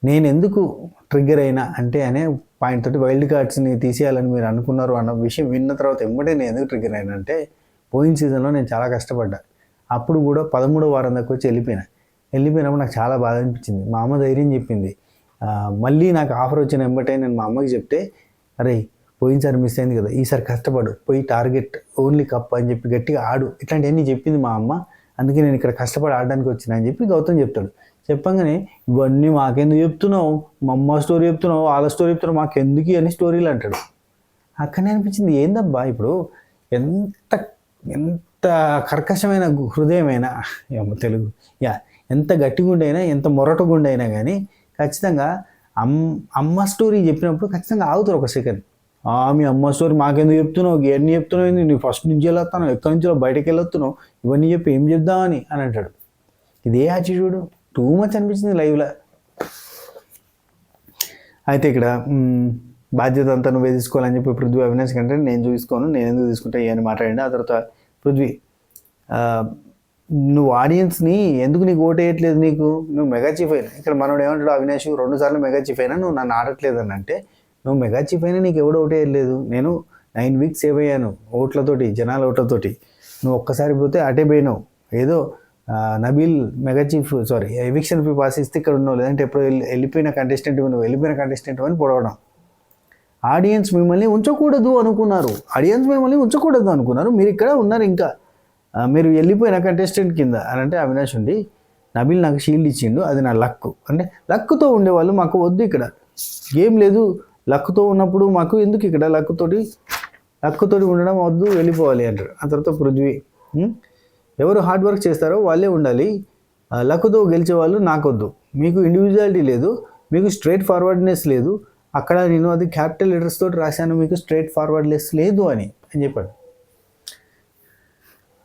నేను ఎందుకు ట్రిగ్గర్ అయినా అంటే అనే పాయింట్ తోటి వైల్డ్ కార్డ్స్ని తీసేయాలని మీరు అనుకున్నారు అన్న విషయం విన్న తర్వాత ఎమ్మటే నేను ఎందుకు ట్రిగ్గర్ అయినా అంటే పోయిన సీజన్లో నేను చాలా కష్టపడ్డా, అప్పుడు కూడా 13వ వారం దాకా వచ్చి వెళ్ళిపోయినప్పుడు నాకు చాలా బాధ అనిపించింది. మా అమ్మ ధైర్యం చెప్పింది, మళ్ళీ నాకు ఆఫర్ వచ్చిన వెంబటే నేను మా అమ్మకి చెప్తే అరే పోయినసారి మిస్ అయింది కదా, ఈసారి కష్టపడు, పోయి టార్గెట్ ఓన్లీ కప్ అని చెప్పి గట్టిగా ఆడు, ఇట్లాంటివన్నీ చెప్పింది మా అమ్మ, అందుకే నేను ఇక్కడ కష్టపడి ఆడడానికి వచ్చినా అని చెప్పి గౌతమ్ చెప్తాడు. చెప్పంగానే ఇవన్నీ మాకెందుకు చెప్తున్నావు, మా అమ్మ స్టోరీ చెప్తున్నావు, వాళ్ళ స్టోరీ చెప్తున్నావు, మాకెందుకు అని స్టోరీలు అంటాడు. అక్కడనే అనిపించింది ఏందబ్బా ఇప్పుడు ఎంత ఎంత కర్కశమైన హృదయమైనా తెలుగు ఎంత గట్టిగుండైనా ఎంత మొరటగుండైనా కానీ ఖచ్చితంగా అమ్మ స్టోరీ చెప్పినప్పుడు ఖచ్చితంగా ఆగుతారు ఒక సెకండ్. మీ అమ్మ స్టోరీ మాకెందుకు చెప్తున్నావు, ఎన్ని చెప్తున్నావు, నువ్వు ఫస్ట్ నుంచి వెళ్ళొస్తాను, ఎక్కడి నుంచో బయటకు వెళ్ళొస్తున్నావు, ఇవన్నీ చెప్పి ఏం చెప్దామని అని అంటాడు. ఇదే యాటిట్యూడ్ టూ మచ్ అనిపించింది లైవ్లో. అయితే ఇక్కడ బాధ్యత అంతా నువ్వే తీసుకోవాలని చెప్పి పృథ్వీ అవినాష్ కంటే నేను చూసుకోను, నేను ఎందుకు తీసుకుంటా అని మాట్లాడండి. ఆ తర్వాత పృథ్వీ నువ్వు ఆడియన్స్ని ఎందుకు నీకు ఓటేయట్లేదు, నువ్వు మెగా చీఫ్ అయినా ఇక్కడ మనోడు ఏమంటాడు అవినాష్ 2 సార్లు మెగా చీఫ్ అయినా నువ్వు నన్ను ఆడట్లేదు అని అంటే, నువ్వు మెగా చీఫ్ అయినా నీకు ఎవడు ఓటేయట్లేదు. నేను 9 వీక్స్ సేవ్ అయ్యాను ఓట్లతోటి, జనాల ఓట్లతోటి. నువ్వు ఒక్కసారి పోతే అటే పోయినావు. ఏదో Nabeel mega chief eviction fee pass ఇస్తే ఇక్కడ ఉన్నావు, లేదంటే ఎప్పుడు వెళ్ళిపోయిన కంటెస్టెంట్ నువ్వు వెళ్ళిపోయిన కంటెస్టెంట్ అని పొడవడం. ఆడియన్స్ మిమ్మల్ని ఉంచకూడదు అనుకున్నారు, మీరు ఇక్కడ ఉన్నారు. ఇంకా మీరు వెళ్ళిపోయిన కంటెస్టెంట్ కింద అని అంటే అవినాష్ ఉండి నబీల్ నాకు షీల్డ్ ఇచ్చిండు, అది నా లక్. అంటే లక్తో ఉండేవాళ్ళు మాకు వద్దు, ఇక్కడ గేమ్ లేదు. లక్తో ఉన్నప్పుడు మాకు ఎందుకు ఇక్కడ లక్కుతోటి ఉండడం వద్దు, వెళ్ళిపోవాలి అంటారు. ఆ తర్వాత పృథ్వీ, ఎవరు హార్డ్ వర్క్ చేస్తారో వాళ్ళే ఉండాలి, లక్తో గెలిచే వాళ్ళు నాకొద్దు. మీకు ఇండివిజువాలిటీ లేదు, మీకు స్ట్రైట్ ఫార్వర్డ్నెస్ లేదు. అక్కడ నేను అది క్యాపిటల్ లెటర్స్ తోటి రాశాను, మీకు స్ట్రైట్ ఫార్వర్డ్నెస్ లేదు అని చెప్పాడు.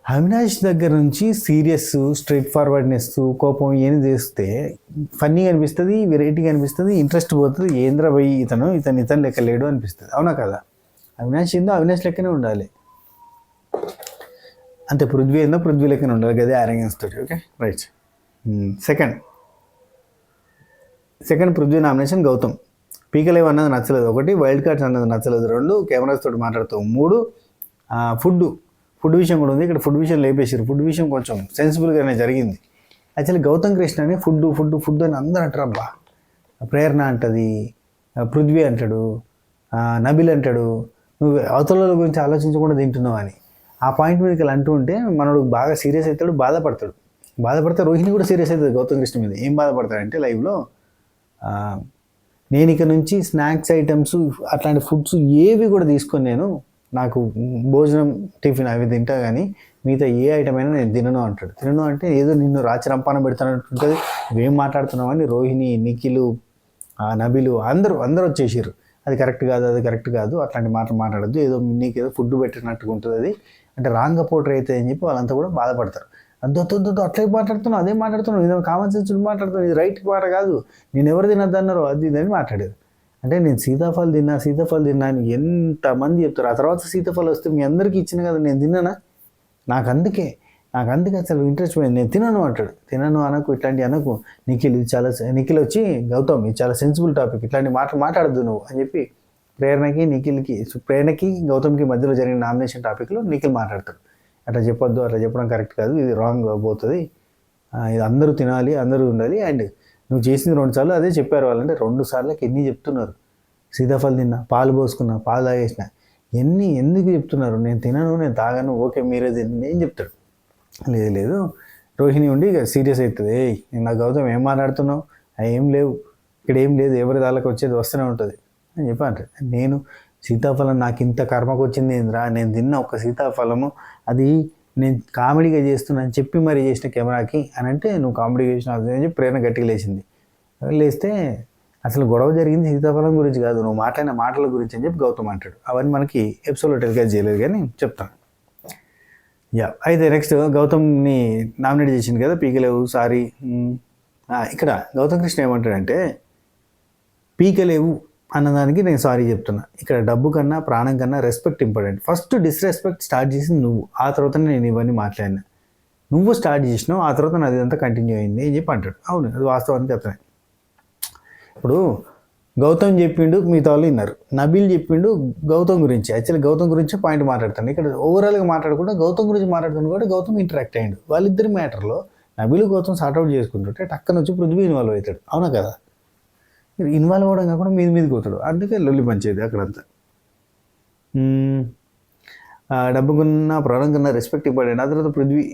అవినాష్ దగ్గర నుంచి సీరియస్, స్ట్రైట్ ఫార్వర్డ్నెస్, కోపం ఏం చేస్తే ఫన్నీగా అనిపిస్తుంది, వెరైటీగా అనిపిస్తుంది, ఇంట్రెస్ట్ పోతుంది. ఏంద్ర పోయి ఇతను లెక్క లేడు అనిపిస్తుంది. అవునా కదా? అవినాష్ అవినాష్ లెక్కనే ఉండాలి, అంతే. పృథ్వీ పృథ్వీ లెక్కనే ఉండాలి, గదే ఆరెంగన్స్ తోటి. Okay, right. Second Prithvi nomination Gautam. పీకలేవ్ అన్నది నచ్చలేదు, 1 వైల్డ్ కార్డ్స్ అన్నది నచ్చలేదు, 2 కెమెరాస్ తోటి మాట్లాడుతావు, 3 ఫుడ్ విషయం కూడా ఉంది. ఇక్కడ ఫుడ్ విషయం లేపేసారు. ఫుడ్ విషయం కొంచెం సెన్సిబుల్గానే జరిగింది. యాక్చువల్లీ గౌతమ్ కృష్ణ అని ఫుడ్ అని అందరూ అంటారు. అబ్బా, ప్రేరణ అంటది, పృథ్వీ అంటాడు, నబిల్ అంటాడు, నువ్వు అవతల గురించి ఆలోచించకుండా తింటున్నావు అని. ఆ పాయింట్ మీద ఇక్కడ అంటూ ఉంటే మనోడు బాగా సీరియస్ అవుతాడు, బాధపడితే రోహిణి కూడా సీరియస్ అవుతుంది గౌతమ్ కృష్ణ మీద. ఏం బాధపడతాడంటే లైవ్లో, నేను ఇక నుంచి స్నాక్స్ ఐటమ్స్ అట్లాంటి ఫుడ్స్ ఏవి కూడా తీసుకొని నాకు భోజనం టిఫిన్ అవి తింటా, కానీ మిగతా ఏ ఐటమ్ అయినా నేను తినను అంటాడు. తినను అంటే ఏదో నిన్ను రాచి రంపాన పెడతానంటుంటుంది. నువ్వేం మాట్లాడుతున్నావు అని రోహిణి, నిఖిల్, నబిలు అందరూ వచ్చేసారు. అది కరెక్ట్ కాదు, అట్లాంటి మాటలు మాట్లాడద్దు, ఏదో నీకేదో ఫుడ్ పెట్టినట్టుగా ఉంటుంది, అది అంటే రాంగ్ పోర్ట్రే అయితే అని చెప్పి వాళ్ళంతా కూడా బాధపడతారు. అద్దు అట్లే మాట్లాడుతున్నావు, అదే మాట్లాడుతున్నావు, ఇదే కామన్ సెన్స్ మాట్లాడుతున్నావు, ఇది రైట్ మాట కాదు, నేను ఎవరు తినద్దు అన్నారో అది ఇదని మాట్లాడారు. అంటే నేను సీతాఫలం తిన్నా అని ఎంతమంది చెప్తారు. ఆ తర్వాత సీతాఫలం వస్తే మీ అందరికీ ఇచ్చిన కదా, నేను తిన్నానా? నాకు అందుకే అసలు ఇంట్రెస్ట్ పోయింది, నేను తినను అంటాడు. తినను అనకు, ఇట్లాంటి అనకు, నిఖిల్ వచ్చి గౌతమ్ ఇది చాలా సెన్సిబుల్ టాపిక్, ఇట్లాంటి మాట్లాడద్దు నువ్వు అని చెప్పి ప్రేరణకి గౌతమ్కి మధ్యలో జరిగిన నామినేషన్ టాపిక్లో నిఖిల్ మాట్లాడతాడు. అట్లా చెప్పొద్దు, అట్లా చెప్పడం కరెక్ట్ కాదు, ఇది రాంగ్ పోతుంది, ఇది అందరూ తినాలి, అందరూ ఉండాలి. అండ్ నువ్వు చేసింది 2 సార్లు అదే చెప్పారు వాళ్ళంటే 2 సార్లకి ఎన్ని చెప్తున్నారు? సీతాఫలం తిన్నా, పాలు పోసుకున్నా, పాలు తాగేసిన, ఎందుకు చెప్తున్నారు? నేను తినను, నేను తాగను, ఓకే మీరే తినండి ఏం చెప్తాడు. లేదు రోహిణి ఉండి ఇక సీరియస్ అవుతుంది. నా గౌతమ్ ఏం మాట్లాడుతున్నావు, ఏం లేవు, ఇక్కడ ఏం లేదు, ఎవరి దాళ్ళకి వచ్చేది వస్తూనే ఉంటుంది అని చెప్పి అంటాడు. నేను సీతాఫలం నాకు ఇంత కర్మకు వచ్చింది ఏంద్రా, నేను తిన్న ఒక సీతాఫలము అది నేను కామెడీగా చేస్తున్నా అని చెప్పి మరీ చేసిన కెమెరాకి అని అంటే, నువ్వు కామెడీగా చేసిన అని చెప్పి ప్రేరణ గట్టిగా లేస్తే అసలు గొడవ జరిగింది సీతాఫలం గురించి కాదు, నువ్వు మాట్లాడిన మాటల గురించి అని చెప్పి గౌతమ్ అంటాడు. అవన్నీ మనకి ఎపిసోడ్లో టెలికాస్ట్ చేయలేదు కానీ చెప్తాను. అయితే నెక్స్ట్ గౌతమ్ని నామినేట్ చేసింది కదా, పీకలేవు సారీ. ఇక్కడ గౌతమ్ కృష్ణ ఏమంటాడంటే, పీకలేవు అన్నదానికి నేను సారీ చెప్తున్నా. ఇక్కడ డబ్బు కన్నా ప్రాణం కన్నా respect important. First disrespect start చేసింది నువ్వు, ఆ తర్వాతనే నేను ఇవన్నీ మాట్లాడినా. నువ్వు స్టార్ట్ చేసినావు, ఆ తర్వాత నాది అంతా కంటిన్యూ అయింది అని చెప్పి అంటాడు. అవును, అది వాస్తవానికి చెప్తాను. ఇప్పుడు గౌతమ్ చెప్పిండు, మిగతా వాళ్ళు విన్నారు. నబీల్ చెప్పిండు గౌతమ్ గురించి, యాక్చువల్లీ గౌతమ్ గురించి పాయింట్ మాట్లాడతాను. ఇక్కడ ఓవరాల్గా మాట్లాడకుండా గౌతమ్ గురించి మాట్లాడుతున్నా కూడా గౌతమ్ ఇంటరాక్ట్ అయ్యిండు. వాళ్ళిద్దరి మ్యాటర్లో నబీల్ గౌతమ్ సార్ట్అవుట్ చేసుకుంటుంటే టక్కన వచ్చి పృథ్వీ ఇన్వాల్వ్ అవుతాడు. అవునా కదా? ఇన్వాల్వ్ అవ్వడం కాకుండా మీదికి పోతాడు. అందుకే లొల్లి పంచేది అక్కడంతా. డబ్బు కన్నా ప్రాణం కన్నా రెస్పెక్ట్ ఇంపార్టెంట్. ఆ తర్వాత పృథ్వీ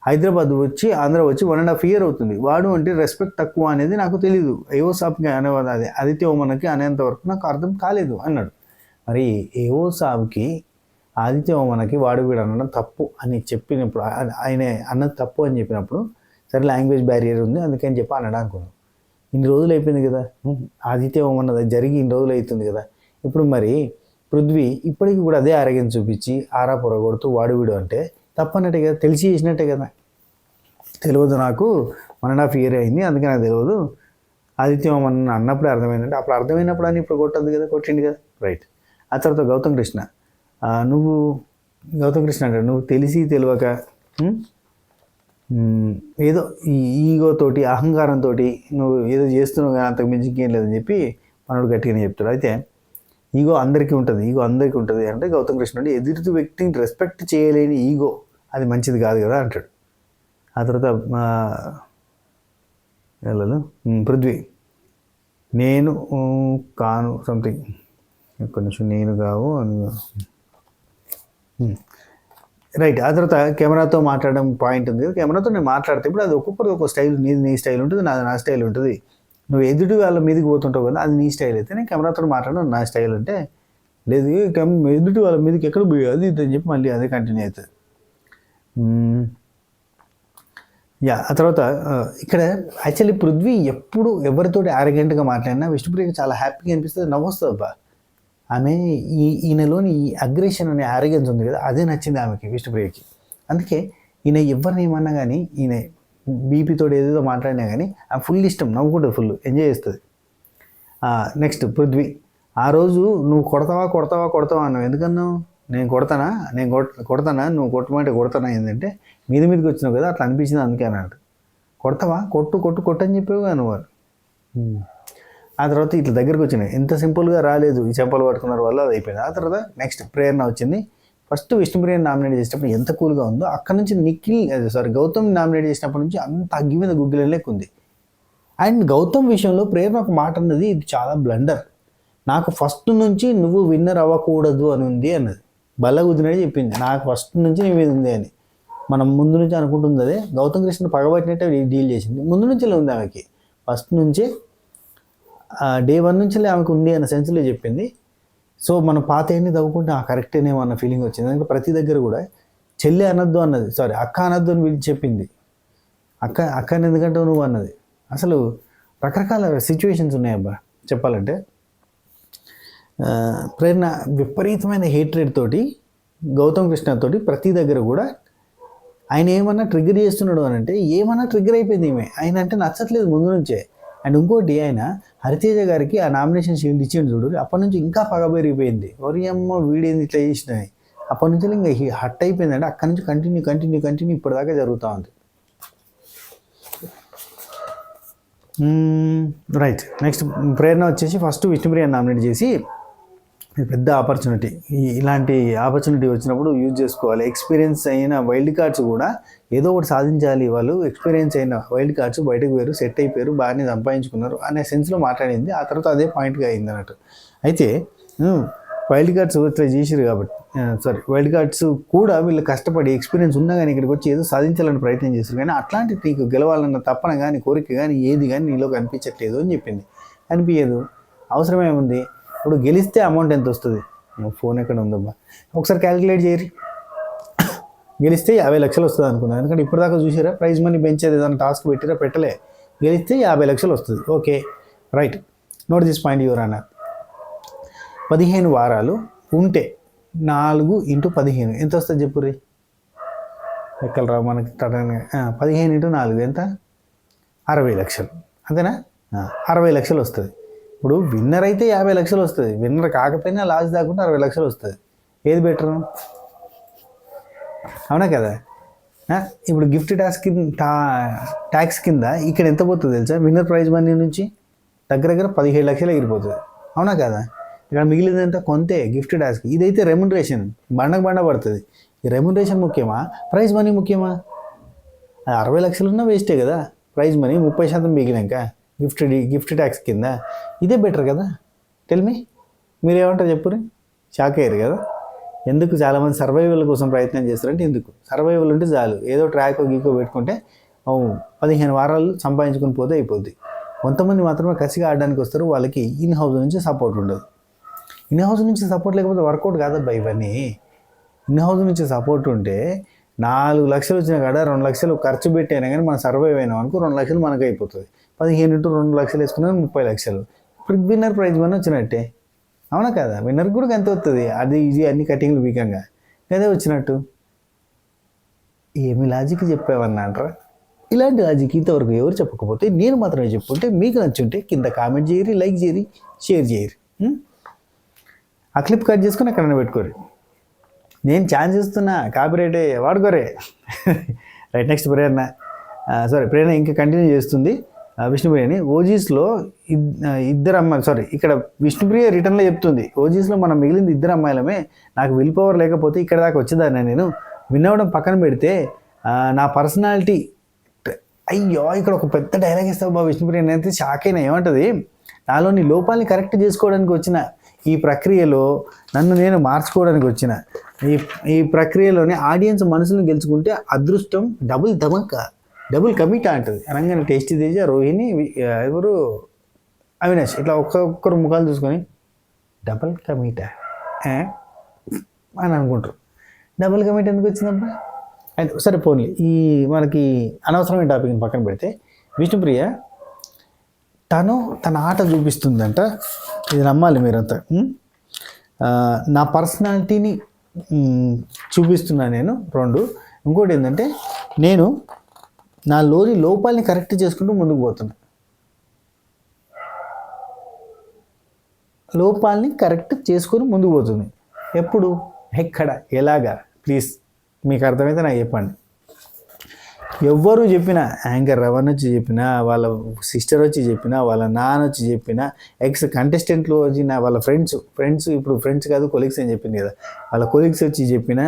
హైదరాబాద్ వచ్చి ఆంధ్ర వచ్చి 1.5 year అవుతుంది. వాడు అంటే రెస్పెక్ట్ తక్కువ అనేది నాకు తెలీదు, ఏవో సాబ్కి అనేవాడు, అది ఆదిత్య ఓమన్కి అనేంత వరకు నాకు అర్థం కాలేదు అన్నాడు. మరి ఏవో సాబ్కి ఆదిత్య ఓమన్కి వాడు వీడు అనడం తప్పు అని చెప్పినప్పుడు, ఆయన అన్నది తప్పు అని చెప్పినప్పుడు, సరే లాంగ్వేజ్ బ్యారియర్ ఉంది అందుకని చెప్పి అనడం అనుకున్నాను. ఇన్ని రోజులు అయిపోయింది కదా, ఆదిత్య ఓమన్ అది జరిగి ఇన్ని రోజులు అవుతుంది కదా. ఇప్పుడు మరి పృథ్వీ ఇప్పటికీ కూడా అదే ఆరోగ్యం చూపించి ఆరా పొరగొడుతూ వాడు వీడు అంటే తప్పన్నట్టే కదా, తెలిసి చేసినట్టే కదా. తెలియదు నాకు 1.5 year అయింది అందుకే నాకు తెలియదు, ఆదిత్య ఓమన్ అన్నప్పుడే అర్థమైందంటే అప్పుడు అర్థమైనప్పుడు అని ఇప్పుడు కొట్టద్దు కదా, కొట్టిండు కదా, రైట్. ఆ తర్వాత గౌతమ్ కృష్ణ అంటే నువ్వు తెలిసి తెలియక ఏదో ఈ ఈగోతోటి అహంకారంతో నువ్వు ఏదో చేస్తున్నావు కానీ అంతకు మించి ఇంకేం లేదని చెప్పి మనోడు గట్టిగానే చెప్తాడు. అయితే ఈగో అందరికీ ఉంటుంది అంటే గౌతమ్ కృష్ణ అంటే ఎదుటి వ్యక్తిని రెస్పెక్ట్ చేయలేని ఈగో అది మంచిది కాదు కదా అంటాడు. ఆ తర్వాత పృథ్వీ నేను కాను సంథింగ్ కొంచెం నేను కావు అని రైట్. ఆ తర్వాత కెమెరాతో మాట్లాడడం పాయింట్ ఉంది. కెమెరాతో నేను మాట్లాడితే ఇప్పుడు అది ఒక్కొక్కరు ఒక స్టైల్, నీది నీ స్టైల్ ఉంటుంది, నాది నా స్టైల్ ఉంటుంది. నువ్వు ఎదుటి వాళ్ళ మీదకి పోతుంటావు కదా, అది నీ స్టైల్ అయితే నేను కెమెరాతో మాట్లాడడం నా స్టైల్ అంటే లేదు ఎదుటి వాళ్ళ మీదకి ఎక్కడ పోయి అది ఇది అని చెప్పి మళ్ళీ అదే కంటిన్యూ అవుతుంది. ఆ తర్వాత ఇక్కడ యాక్చువల్లీ పృథ్వీ ఎప్పుడు ఎవరితోటి ఆరోగ్యంట్గా మాట్లాడినా విష్ణుప్రియకి చాలా హ్యాపీగా అనిపిస్తుంది, నవ్వొస్తుంది అబ్బా. ఆమె ఈయనలోని ఈ అగ్రెషన్ అనే ఆరోగ్యన్స్ ఉంది కదా, అదే నచ్చింది ఆమెకి, విష్ణుప్రియకి. అందుకే ఈయన ఎవరిని ఏమన్నా కానీ, ఈయన బీపీతో ఏదేదో మాట్లాడినా కానీ ఆమె ఫుల్ ఇష్టం, నవ్వుకుంటుంది, ఫుల్ ఎంజాయ్ చేస్తుంది. నెక్స్ట్ పృథ్వీ, ఆ రోజు నువ్వు కొడతావా అన్నావు, ఎందుకన్నావు? నేను కొడతానా నువ్వు కొట్టమంటే కొడతానా, ఏంటంటే మీదకి వచ్చినావు కదా అట్లా అనిపించింది అందుకే అన్నాడు. కొడతావా, కొట్టు అని చెప్పేవి కానీ నువ్వు. ఆ తర్వాత ఇట్లా దగ్గరకు వచ్చినాయి, ఎంత సింపుల్గా రాలేదు, ఈ చెంపలు పట్టుకున్నారు వల్ల అది అయిపోయింది. ఆ తర్వాత నెక్స్ట్ ప్రేరణ వచ్చింది. ఫస్ట్ విష్ణుప్రియని నామినేట్ చేసినప్పుడు ఎంత కూల్గా ఉందో, అక్కడ నుంచి గౌతమ్ నామినేట్ చేసినప్పటి నుంచి అంత అగ్గి మీద గుగ్గిలం లెక్క ఉంది. అండ్ గౌతమ్ విషయంలో ప్రేరణ ఒక మాట అన్నది, ఇది చాలా బ్లండర్. నాకు ఫస్ట్ నుంచి నువ్వు విన్నర్ అవ్వకూడదు అని ఉంది అన్నది, బల్లగుద్దినట్టు చెప్పింది. నాకు ఫస్ట్ నుంచి నీ మీద ఉంది అని మనం ముందు నుంచి అనుకుంటుంది. అదే గౌతమ్ కృష్ణ పగబట్టినట్టే డీల్ చేసింది, ముందు నుంచే ఉంది ఆమెకి, ఫస్ట్ నుంచే డే 1 నుంచి ఆమెకు ఉంది అన్న సెన్స్లో చెప్పింది. సో మనం పాత ఏంటి తవ్వుకుంటే కరెక్టేనేమో అన్న ఫీలింగ్ వచ్చింది. ఎందుకంటే ప్రతి దగ్గర కూడా చెల్లి అనొద్దు అన్నది, అక్క అనొద్దు అని వీళ్ళు చెప్పింది. అక్కని ఎందుకంటే నువ్వు అన్నది. అసలు రకరకాల సిచ్యువేషన్స్ ఉన్నాయబ్బా చెప్పాలంటే. ప్రేరణ విపరీతమైన హేట్రేట్ తోటి గౌతమ్ కృష్ణ తోటి ప్రతి దగ్గర కూడా ఆయన ఏమన్నా ట్రిగ్గర్ చేస్తున్నాడు అని అంటే ఏమన్నా ట్రిగ్గర్ అయిపోయింది ఈమె, ఆయన అంటే నచ్చట్లేదు ముందు నుంచే. అండ్ ఇంకోటి, ఆయన హరితేజ గారికి ఆ నామినేషన్ షీల్డ్ ఇచ్చిండు చూడు, అప్పటి నుంచి ఇంకా పగ పెరిగిపోయింది. ఒరి అమ్మ వీడేంది ఇట్లా చేసినవి, అప్పటి నుంచి ఇంకా హట్ అయిపోయింది. అంటే అక్కడి నుంచి కంటిన్యూ ఇప్పటిదాకా జరుగుతూ ఉంది. రైట్. నెక్స్ట్ ప్రేరణ వచ్చేసి ఫస్ట్ విష్ణుప్రియని నామినేట్ చేసి, పెద్ద ఆపర్చునిటీ, ఇలాంటి ఆపర్చునిటీ వచ్చినప్పుడు యూజ్ చేసుకోవాలి. ఎక్స్పీరియన్స్ అయిన వైల్డ్ కార్డ్స్ కూడా ఏదో ఒకటి సాధించాలి. వాళ్ళు ఎక్స్పీరియన్స్ అయిన వైల్డ్ కార్డ్స్ బయటకు పోయారు, సెట్ అయిపోయారు, బాగానే సంపాదించుకున్నారు అనే సెన్స్లో మాట్లాడింది. ఆ తర్వాత అదే పాయింట్గా అయింది అన్నట్టు. అయితే వైల్డ్ కార్డ్స్ ఇట్లా చేసిరు కాబట్టి వైల్డ్ కార్డ్స్ కూడా వీళ్ళు కష్టపడి ఎక్స్పీరియన్స్ ఉన్నా కానీ ఇక్కడికి వచ్చి ఏదో సాధించాలని ప్రయత్నం చేస్తారు, కానీ అట్లాంటి నీకు గెలవాలన్న తప్పన కానీ కోరిక కానీ ఏది కానీ నీలో కనిపించట్లేదు అని చెప్పింది. అనిపించదు, అవసరమేముంది, ఇప్పుడు గెలిస్తే అమౌంట్ ఎంత వస్తుంది, ఫోన్ ఎక్కడ ఉందబ్బా ఒకసారి క్యాలిక్యులేట్ చేయరు, గెలిస్తే 50 లక్షలు వస్తుంది అనుకున్నాను. ఎందుకంటే ఇప్పటిదాకా చూసారా ప్రైజ్ మనీ పెంచేది ఏదైనా టాస్క్ పెట్టిరా, పెట్టలే, గెలిస్తే 50 లక్షలు వస్తుంది. Okay right, note this point your అన్న. 15 వారాలు ఉంటే 4 × 15 ఎంత వస్తుంది చెప్పుర్రి, ఎక్కలు రా మనకి. 15 × 4 ఎంత, 60 లక్షలు అంతేనా, 60 లక్షలు వస్తుంది. ఇప్పుడు విన్నర్ అయితే 50 లక్షలు వస్తుంది, విన్నర్ కాకపోయినా లాస్ట్ దాకుండా 60 లక్షలు వస్తుంది. ఏది బెటరు, అవునా కదా? ఇప్పుడు గిఫ్ట్ ట్యాక్స్ కింద ఇక్కడ ఎంత పోతుంది తెలుసా, విన్నర్ ప్రైజ్ మనీ నుంచి దగ్గర 17 లక్షలు ఎగిరిపోతుంది, అవునా కదా? ఇక్కడ మిగిలిందంతా కొంతే గిఫ్ట్ ట్యాక్స్. ఇదైతే రెమ్యునరేషన్ బండ పడుతుంది. ఈ రెమ్యునరేషన్ ముఖ్యమా, ప్రైజ్ మనీ ముఖ్యమా? 60 లక్షలు ఉన్నా వేస్టే కదా, ప్రైజ్ మనీ 30% మిగిలినాక గిఫ్ట్ ట్యాక్స్ కింద ఇదే బెటర్ కదా. టెల్ మీ, మీరేమంటారు చెప్పుర్రి, షాక్ అయ్యారు కదా. ఎందుకు చాలామంది సర్వైవల్ కోసం ప్రయత్నం చేస్తారంటే, ఎందుకు సర్వైవల్ ఉంటే చాలు, ఏదో ట్రాక్ గీకో పెట్టుకుంటే 15 వారాలు సంపాదించుకుని పోతే అయిపోద్ది. కొంతమంది మాత్రమే కసిగా ఆడడానికి వస్తారు, వాళ్ళకి ఇన్ హౌస్ నుంచి సపోర్ట్ ఉండదు. ఇన్ హౌస్ నుంచి సపోర్ట్ లేకపోతే వర్కౌట్ కాదబ్బా ఇవన్నీ. ఇన్ హౌస్ నుంచి సపోర్ట్ ఉంటే 4 లక్షలు వచ్చిన కాడ 2 లక్షలు ఖర్చు పెట్టైనా కానీ మనం సర్వైవ్ అయినాం అనుకో 2 లక్షలు మనకు అయిపోతుంది. 15 × 2 లక్షలు వేసుకున్నా 30 లక్షలు. ఇప్పుడు విన్నర్ ప్రైజ్ మనీ వచ్చినట్టే, అవునా కదా? విన్నర్కి కూడా ఎంత వస్తుంది, అది ఇది అన్ని కటింగ్లు వీకంగా అదే వచ్చినట్టు. ఏమి లాజిక్ చెప్పావన్నా అంటారా? ఇలాంటి లాజిక్ ఇంతవరకు ఎవరు చెప్పకపోతే నేను మాత్రమే చెప్పుకుంటే, మీకు నచ్చుంటే కింద కామెంట్ చేయరు, లైక్ చేయరు, షేర్ చేయరు. ఆ క్లిప్ కట్ చేసుకుని ఎక్కడైనా పెట్టుకోరు. నేను ఛాన్స్ ఇస్తున్నా, కాపీరైటే వాడుకోరే. రైట్, నెక్స్ట్ ప్రేరణ. ప్రేరణ ఇంకా కంటిన్యూ చేస్తుంది. విష్ణుప్రియని ఓజీస్లో ఇద్దరు అమ్మాయిలు, ఇక్కడ విష్ణుప్రియ రిటర్న్లో చెప్తుంది, ఓజీస్లో మనం మిగిలింది ఇద్దరు అమ్మాయిలమే, నాకు విల్ పవర్ లేకపోతే ఇక్కడ దాకా వచ్చేదాన్ని నేను, విన్నవడం పక్కన పెడితే నా పర్సనాలిటీ. అయ్యో, ఇక్కడ ఒక పెద్ద డైలాగ్ ఇస్తావు బాబు విష్ణుప్రియ, నేనైతే షాక్ అయినా. ఏమంటది, నాలోని లోపాలని కరెక్ట్ చేసుకోవడానికి వచ్చిన ఈ ప్రక్రియలో నన్ను నేను మార్చుకోవడానికి వచ్చిన ఈ ప్రక్రియలోనే ఆడియన్స్ మనసులను గెలుచుకుంటే అదృష్టం డబుల్ కమిటా అంటది అనగానే టేస్టీ తేజ, రోహిణి, ఎవరు అవినాష్ ఇట్లా ఒక్కొక్కరు ముఖాలు చూసుకొని డబుల్ కమిటా అని అనుకుంటారు. డబుల్ కమిట్ ఎందుకు వచ్చిందబ్బా? అయితే సరే పోన్లీ, ఈ మనకి అనవసరమైన టాపిక్ని పక్కన పెడితే విష్ణుప్రియ తన ఆట చూపిస్తుందంట. ఇది నమ్మాలి మీరంతా. నా పర్సనాలిటీని చూపిస్తున్నా నేను. 2, ఇంకోటి ఏంటంటే నేను నా లోపాలని కరెక్ట్ చేసుకుంటూ ముందుకు పోతున్నా. లోపాలని కరెక్ట్ చేసుకొని ముందుకు పోతుంది. ఎప్పుడు, ఎక్కడ, ఎలాగా? ప్లీజ్ మీకు అర్థమైతే నాకు చెప్పండి. ఎవ్వరు చెప్పినా, యాంకర్ రవణ్ వచ్చి చెప్పినా, వాళ్ళ సిస్టర్ వచ్చి చెప్పినా, వాళ్ళ నాన్న వచ్చి చెప్పినా, ఎక్స్ కంటెస్టెంట్లు వచ్చిన వాళ్ళ ఫ్రెండ్స్ ఇప్పుడు ఫ్రెండ్స్ కాదు కొలీగ్స్ అని చెప్పింది కదా, వాళ్ళ కొలీగ్స్ వచ్చి చెప్పినా,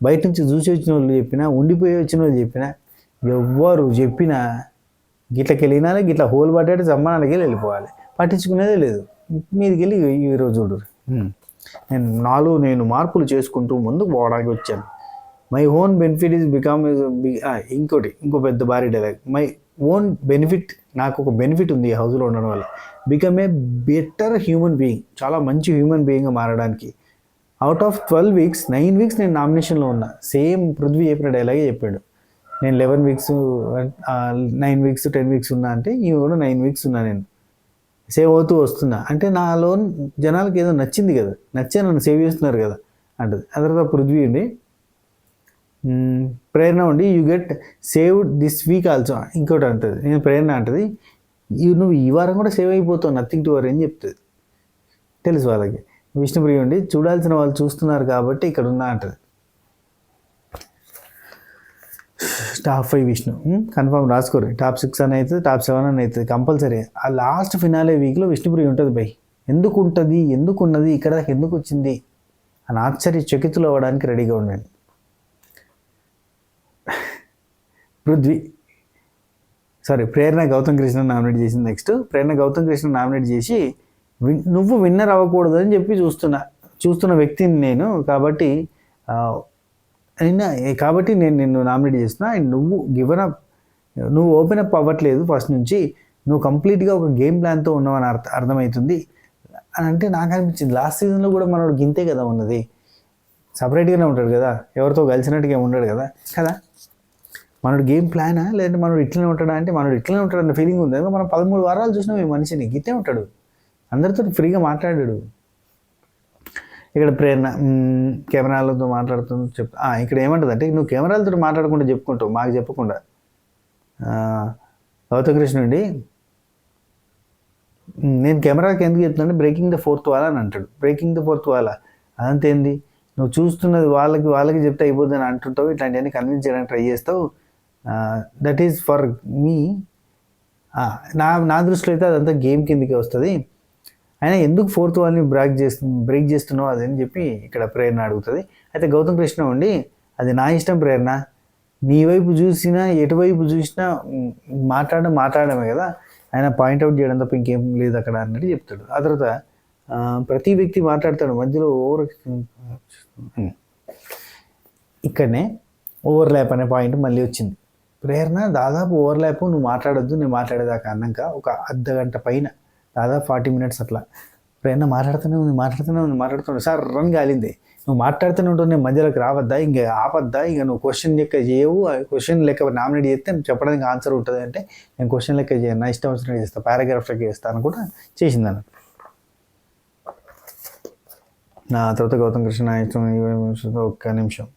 బయట నుంచి చూసి వచ్చిన వాళ్ళు చెప్పినా, ఉండిపోయి వచ్చిన వాళ్ళు చెప్పినా, ఎవ్వరు చెప్పినా గిట్లకి వెళ్ళినాలే, గిట్ల హోల్ పడ్డాడు సమ్మానాలకి వెళ్ళిపోవాలి, పట్టించుకునేదే లేదు. మీదికి వెళ్ళి ఈరోజు చూడు, నేను మార్పులు చేసుకుంటూ ముందుకు పోవడానికి వచ్చాను. My own benefit is become ఇంకో పెద్ద భారీ డైలాగ్, మై ఓన్ బెనిఫిట్, నాకు ఒక బెనిఫిట్ ఉంది ఈ హౌస్లో ఉండడం వల్ల, become a better human being, చాలా మంచి హ్యూమన్ బీయింగ్గా మారడానికి. అవుట్ ఆఫ్ 12 వీక్స్ 9 వీక్స్ నేను నామినేషన్లో ఉన్నా. సేమ్ పృథ్వీ చెప్పిన డైలాగే చెప్పాడు. నేను 11 వీక్స్ 9 వీక్స్ 10 వీక్స్ ఉన్నా అంటే ఇవి కూడా 9 వీక్స్ ఉన్నా, నేను సేవ్ అవుతూ వస్తున్నా అంటే నాలో జనాలకి ఏదో నచ్చింది కదా, నచ్చే నన్ను సేవ్ చేస్తున్నారు కదా అంటది. ఆ తర్వాత పృథ్వీ ఉండి ప్రేరణ ఉండి you get saved this week also ఇంకోటి అంటది. నేను ప్రేరణ అంటది, నువ్వు ఈ వారం కూడా సేవ్ అయిపోతావు, నథింగ్ టు వరీ అని చెప్తుంది. తెలుసు వాళ్ళకి. విష్ణుప్రియ ఉండి చూడాల్సిన వాళ్ళు చూస్తున్నారు కాబట్టి ఇక్కడ ఉన్నా అంటది. టాప్ 5 విష్ణు కన్ఫర్మ్ రాసుకోరు. టాప్ 6 అని అవుతుంది, టాప్ 7 అని అవుతుంది కంపల్సరీ. ఆ లాస్ట్ ఫినాలే వీక్లో విష్ణుప్రియ ఉంటుంది. బై ఎందుకు ఉంటుంది, ఎందుకున్నది, ఇక్కడ దాకా ఎందుకు వచ్చింది అని ఆశ్చర్యచకితులు అవ్వడానికి రెడీగా ఉండండి. ప్రేరణ గౌతమ్ కృష్ణ నామినేట్ చేసింది. నెక్స్ట్ ప్రేరణ గౌతమ్ కృష్ణ నామినేట్ చేసి నువ్వు విన్నర్ అవ్వకూడదు అని చెప్పి చూస్తున్న వ్యక్తిని నేను, కాబట్టి నేను నిన్ను నామినేట్ చేస్తున్నా. అండ్ నువ్వు ఓపెన్ అప్ అవ్వట్లేదు ఫస్ట్ నుంచి, నువ్వు కంప్లీట్గా ఒక గేమ్ ప్లాన్తో ఉన్నావని అర్థమవుతుంది అని అంటే నాకు అనిపించింది. లాస్ట్ సీజన్లో కూడా మనోడు గింతే కదా ఉన్నది, సపరేట్గానే ఉంటాడు కదా, ఎవరితో కలిసినట్టుగా ఉండడు కదా. మనోడు గేమ్ ప్లానా లేదంటే మనోడు ఇట్లనే ఉంటాడా అంటే మనోడు ఇట్లనే ఉంటాడు అన్న ఫీలింగ్ ఉంది. మనం 13 వారాలు చూసినాం ఈ మనిషిని, గిట్టే ఉంటాడు, అందరితో ఫ్రీగా మాట్లాడాడు. ఇక్కడ ప్రేరణ కెమెరాలతో మాట్లాడుతుంది ఇక్కడ ఏమంటుంది అంటే, నువ్వు కెమెరాలతో మాట్లాడకుండా చెప్పుకుంటావు, మాకు చెప్పకుండా. గౌతమ్ కృష్ణ నుండి నేను కెమెరాకి ఎందుకు చెప్తున్నాను, బ్రేకింగ్ ద ఫోర్త్ వాల్ అని అంటాడు. బ్రేకింగ్ ద ఫోర్త్ వాల్ అదంతేంది, నువ్వు చూస్తున్నది వాళ్ళకి చెప్తే అయిపోద్దని అంటుంటావు, ఇట్లాంటివన్నీ కన్విన్స్ చేయడానికి ట్రై చేస్తావు. That is for me. నా దృష్టిలో అయితే అదంతా గేమ్ కిందకి వస్తుంది. అయినా ఎందుకు ఫోర్త్ వాల్ని బ్రేక్ చేస్తున్నావు అదని చెప్పి ఇక్కడ ప్రేరణ అడుగుతుంది. అయితే గౌతమ్ కృష్ణ ఉండి అది నా ఇష్టం ప్రేరణ, నీ వైపు చూసినా ఎటువైపు చూసినా మాట్లాడమే కదా, ఆయన పాయింట్అవుట్ చేయడం తప్ప ఇంకేం లేదు అక్కడ అన్నట్టు చెప్తాడు. ఆ తర్వాత ప్రతి వ్యక్తి మాట్లాడతాడు, మధ్యలో ఇక్కడనే ఓవర్లాప్ అనే పాయింట్ మళ్ళీ వచ్చింది. ప్రేరణ దాదాపు ఓవర్లాప్ నువ్వు మాట్లాడొద్దు, నేను మాట్లాడేదాకా అన్నాక ఒక అర్ధగంట పైన దాదాపు 40 minutes అట్లా ప్రేరణ మాట్లాడుతూనే ఉంది. సార్ రన్ కాలింది, నువ్వు మాట్లాడుతూనే ఉంటావు, నేను మధ్యలోకి రావద్దా, ఇంకా ఆపద్దా, ఇక నువ్వు క్వశ్చన్ లెక్క చేయవు, క్వశ్చన్ లెక్క నామినేట్ చేస్తే చెప్పడానికి ఆన్సర్ ఉంటుంది అంటే నేను క్వశ్చన్ లెక్క చేయను, నా ఇష్టం వచ్చినట్టు చేస్తాను, పారాగ్రాఫ్ లెక్క చేస్తాను కూడా చేసింది అన్న. నా తర్వాత గౌతమ్ కృష్ణ ఒక్క నిమిషం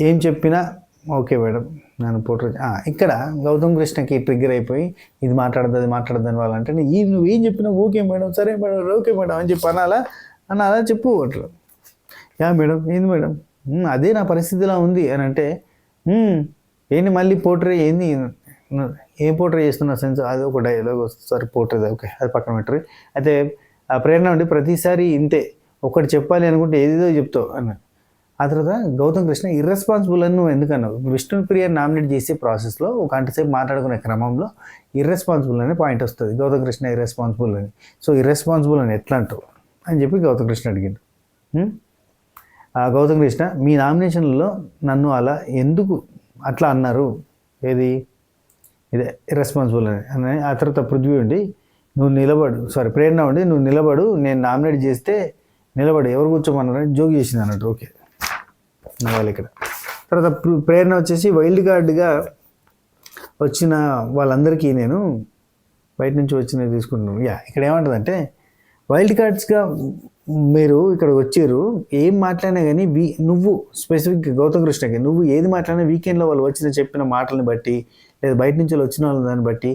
ఏం చెప్పినా ఓకే మేడం నేను ఇక్కడ గౌతమ్ కృష్ణకి ట్రిగ్గర్ అయిపోయి ఇది మాట్లాడద్దు అది మాట్లాడద్దని వాళ్ళంటే నువ్వు ఏం చెప్పినా ఓకే మేడం, సరే మేడం, ఓకే మేడం అని చెప్పి అలా చెప్పు అట్లా. మేడం ఏంది మేడం, అదే నా పరిస్థితిలా ఉంది అని అంటే ఏంటి మళ్ళీ పోర్ట్రే ఏంది, ఏం పోర్ట్రే చేస్తున్నా సెన్స్, అది ఒక డైలాగ్ వస్తుంది పోర్ట్రే, ఓకే అది పక్కన పెట్టరు. అయితే ఆ ప్రేరణ ఉండి ప్రతిసారి ఇంతే, ఒకటి చెప్పాలి అనుకుంటే ఏదేదో చెప్తావు అన్న. ఆ తర్వాత గౌతమ్ కృష్ణ ఇర్రెస్పాన్సిబుల్ అని నువ్వు ఎందుకన్నావు? విష్ణుప్రియ నామినేట్ చేసే ప్రాసెస్లో ఒక గంటసేపు మాట్లాడుకునే క్రమంలో ఇర్రెస్పాన్సిబుల్ అనే పాయింట్ వస్తుంది, గౌతమ్ కృష్ణ ఇర్రెస్పాన్సిబుల్ అని. సో ఇర్రెస్పాన్సిబుల్ అని ఎట్లా అంటావు అని చెప్పి గౌతమ్ కృష్ణ అడిగిండు. గౌతమ్ కృష్ణ మీ నామినేషన్లో నన్ను అలా ఎందుకు అట్లా అన్నారు, ఏది ఇదే ఇర్రెస్పాన్సిబుల్ అని. ఆ తర్వాత పృథ్వీ ఉండి నువ్వు నిలబడు, ప్రేరణ ఉండి నువ్వు నిలబడు, నేను నామినేట్ చేస్తే నిలబడు, ఎవరు కూర్చోమన్నారని జోక్ చేసింది అన్నట్టు. ఓకే వాళ్ళు ఇక్కడ. తర్వాత ప్రేరణ వచ్చేసి వైల్డ్ కార్డ్గా వచ్చిన వాళ్ళందరికీ నేను బయట నుంచి వచ్చినవి తీసుకుంటున్నాను. ఇక్కడ ఏమంటుందంటే వైల్డ్ కార్డ్స్గా మీరు ఇక్కడ వచ్చారు, ఏం మాట్లాడినా కానీ నువ్వు స్పెసిఫిక్గా గౌతమ్ కృష్ణకి నువ్వు ఏది మాట్లాడినా వీకెండ్లో వాళ్ళు చెప్పిన మాటలను బట్టి లేదా బయట నుంచి వచ్చిన వాళ్ళ దాన్ని బట్టి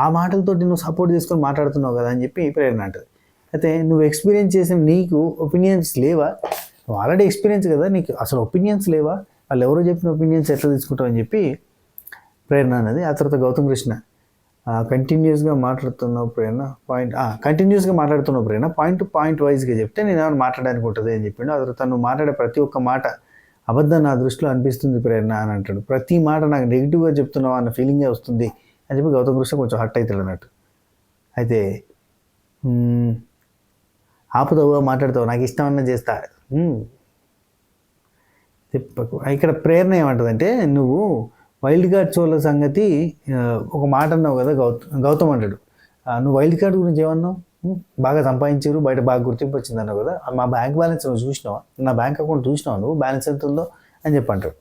ఆ మాటలతోటి నువ్వు సపోర్ట్ చేసుకొని మాట్లాడుతున్నావు కదా అని చెప్పి ప్రేరణ అంటది. అయితే నువ్వు ఎక్స్పీరియన్స్ చేసిన నీకు ఒపీనియన్స్ లేవా? నువ్వు ఆల్రెడీ ఎక్స్పీరియన్స్ కదా, నీకు అసలు ఒపీనియన్స్ లేవా? వాళ్ళు ఎవరో చెప్పిన ఒపీనియన్స్ ఎట్లా తీసుకుంటావు అని చెప్పి ప్రేరణ అన్నది. ఆ తర్వాత గౌతమ్ కృష్ణ కంటిన్యూస్గా మాట్లాడుతున్నావు ప్రేరణ, కంటిన్యూస్గా మాట్లాడుతున్నావు ప్రేరణ, పాయింట్ టు పాయింట్ వైజ్గా చెప్తే నేను ఏమైనా మాట్లాడడానికి ఉంటుంది అని చెప్పిండు. ఆ తర్వాత నువ్వు మాట్లాడే ప్రతి ఒక్క మాట అబద్ధం నా దృష్టిలో అనిపిస్తుంది ప్రేరణ అని అంటాడు. ప్రతి మాట నాకు నెగిటివ్గా చెప్తున్నావు అన్న ఫీలింగే వస్తుంది అని చెప్పి గౌతమ్ కృష్ణ కొంచెం హర్ట్ అవుతాడు అన్నట్టు. అయితే ఆపుతావుగా మాట్లాడతావు, నాకు ఇష్టమన్నా చేస్తా. ఇక్కడ ప్రేరణ ఏమంటుందంటే నువ్వు వైల్డ్ కార్డ్ షోల సంగతి ఒక మాట అన్నావు కదా, గౌతమ్ అంటాడు నువ్వు వైల్డ్ కార్డ్ గురించి ఏమన్నావు, బాగా సంపాదించారు, బయట బాగా గుర్తింపు వచ్చింది అన్నావు కదా, మా బ్యాంక్ బ్యాలెన్స్ నువ్వు చూసినావా, నా బ్యాంక్ అకౌంట్ చూసినావు నువ్వు, బ్యాలెన్స్ ఎంత ఉందో అని చెప్పి అంటాడు.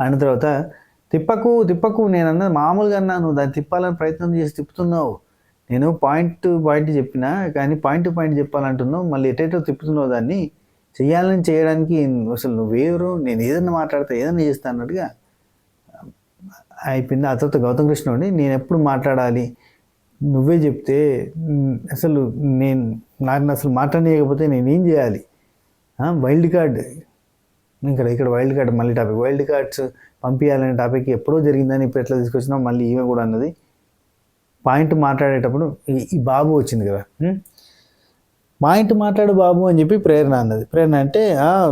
అన్న తర్వాత తిప్పకు నేను అన్నది మామూలుగా అన్నా, నువ్వు దాన్ని తిప్పాలని ప్రయత్నం చేసి తిప్పుతున్నావు, నేను పాయింట్ టు పాయింట్ చెప్పినా కానీ పాయింట్ టు పాయింట్ చెప్పాలంటున్నావు, మళ్ళీ ఎటేటో తిప్పుతున్నావు, దాన్ని చేయాలని చేయడానికి అసలు నువ్వేరు, నేను ఏదన్నా మాట్లాడతా ఏదన్నా చేస్తా అన్నట్టుగా అయిపోయింది. ఆ తర్వాత గౌతమ్ కృష్ణ ఉండి నేను ఎప్పుడు మాట్లాడాలి, నువ్వే చెప్తే అసలు నాకు అసలు మాట్లాడలేకపోతే నేనేం చేయాలి, వైల్డ్ కార్డ్ ఇక్కడ వైల్డ్ కార్డ్ మళ్ళీ టాపిక్, వైల్డ్ కార్డ్స్ పంపించాలనే టాపిక్ ఎప్పుడో జరిగిందని ఇప్పుడు ఎట్లా తీసుకొచ్చినా మళ్ళీ ఈమె కూడా అన్నది. పాయింట్ మాట్లాడేటప్పుడు ఈ బాబు వచ్చింది కదా, పాయింట్ మాట్లాడు బాబు అని చెప్పి ప్రేరణ అన్నది. ప్రేరణ అంటే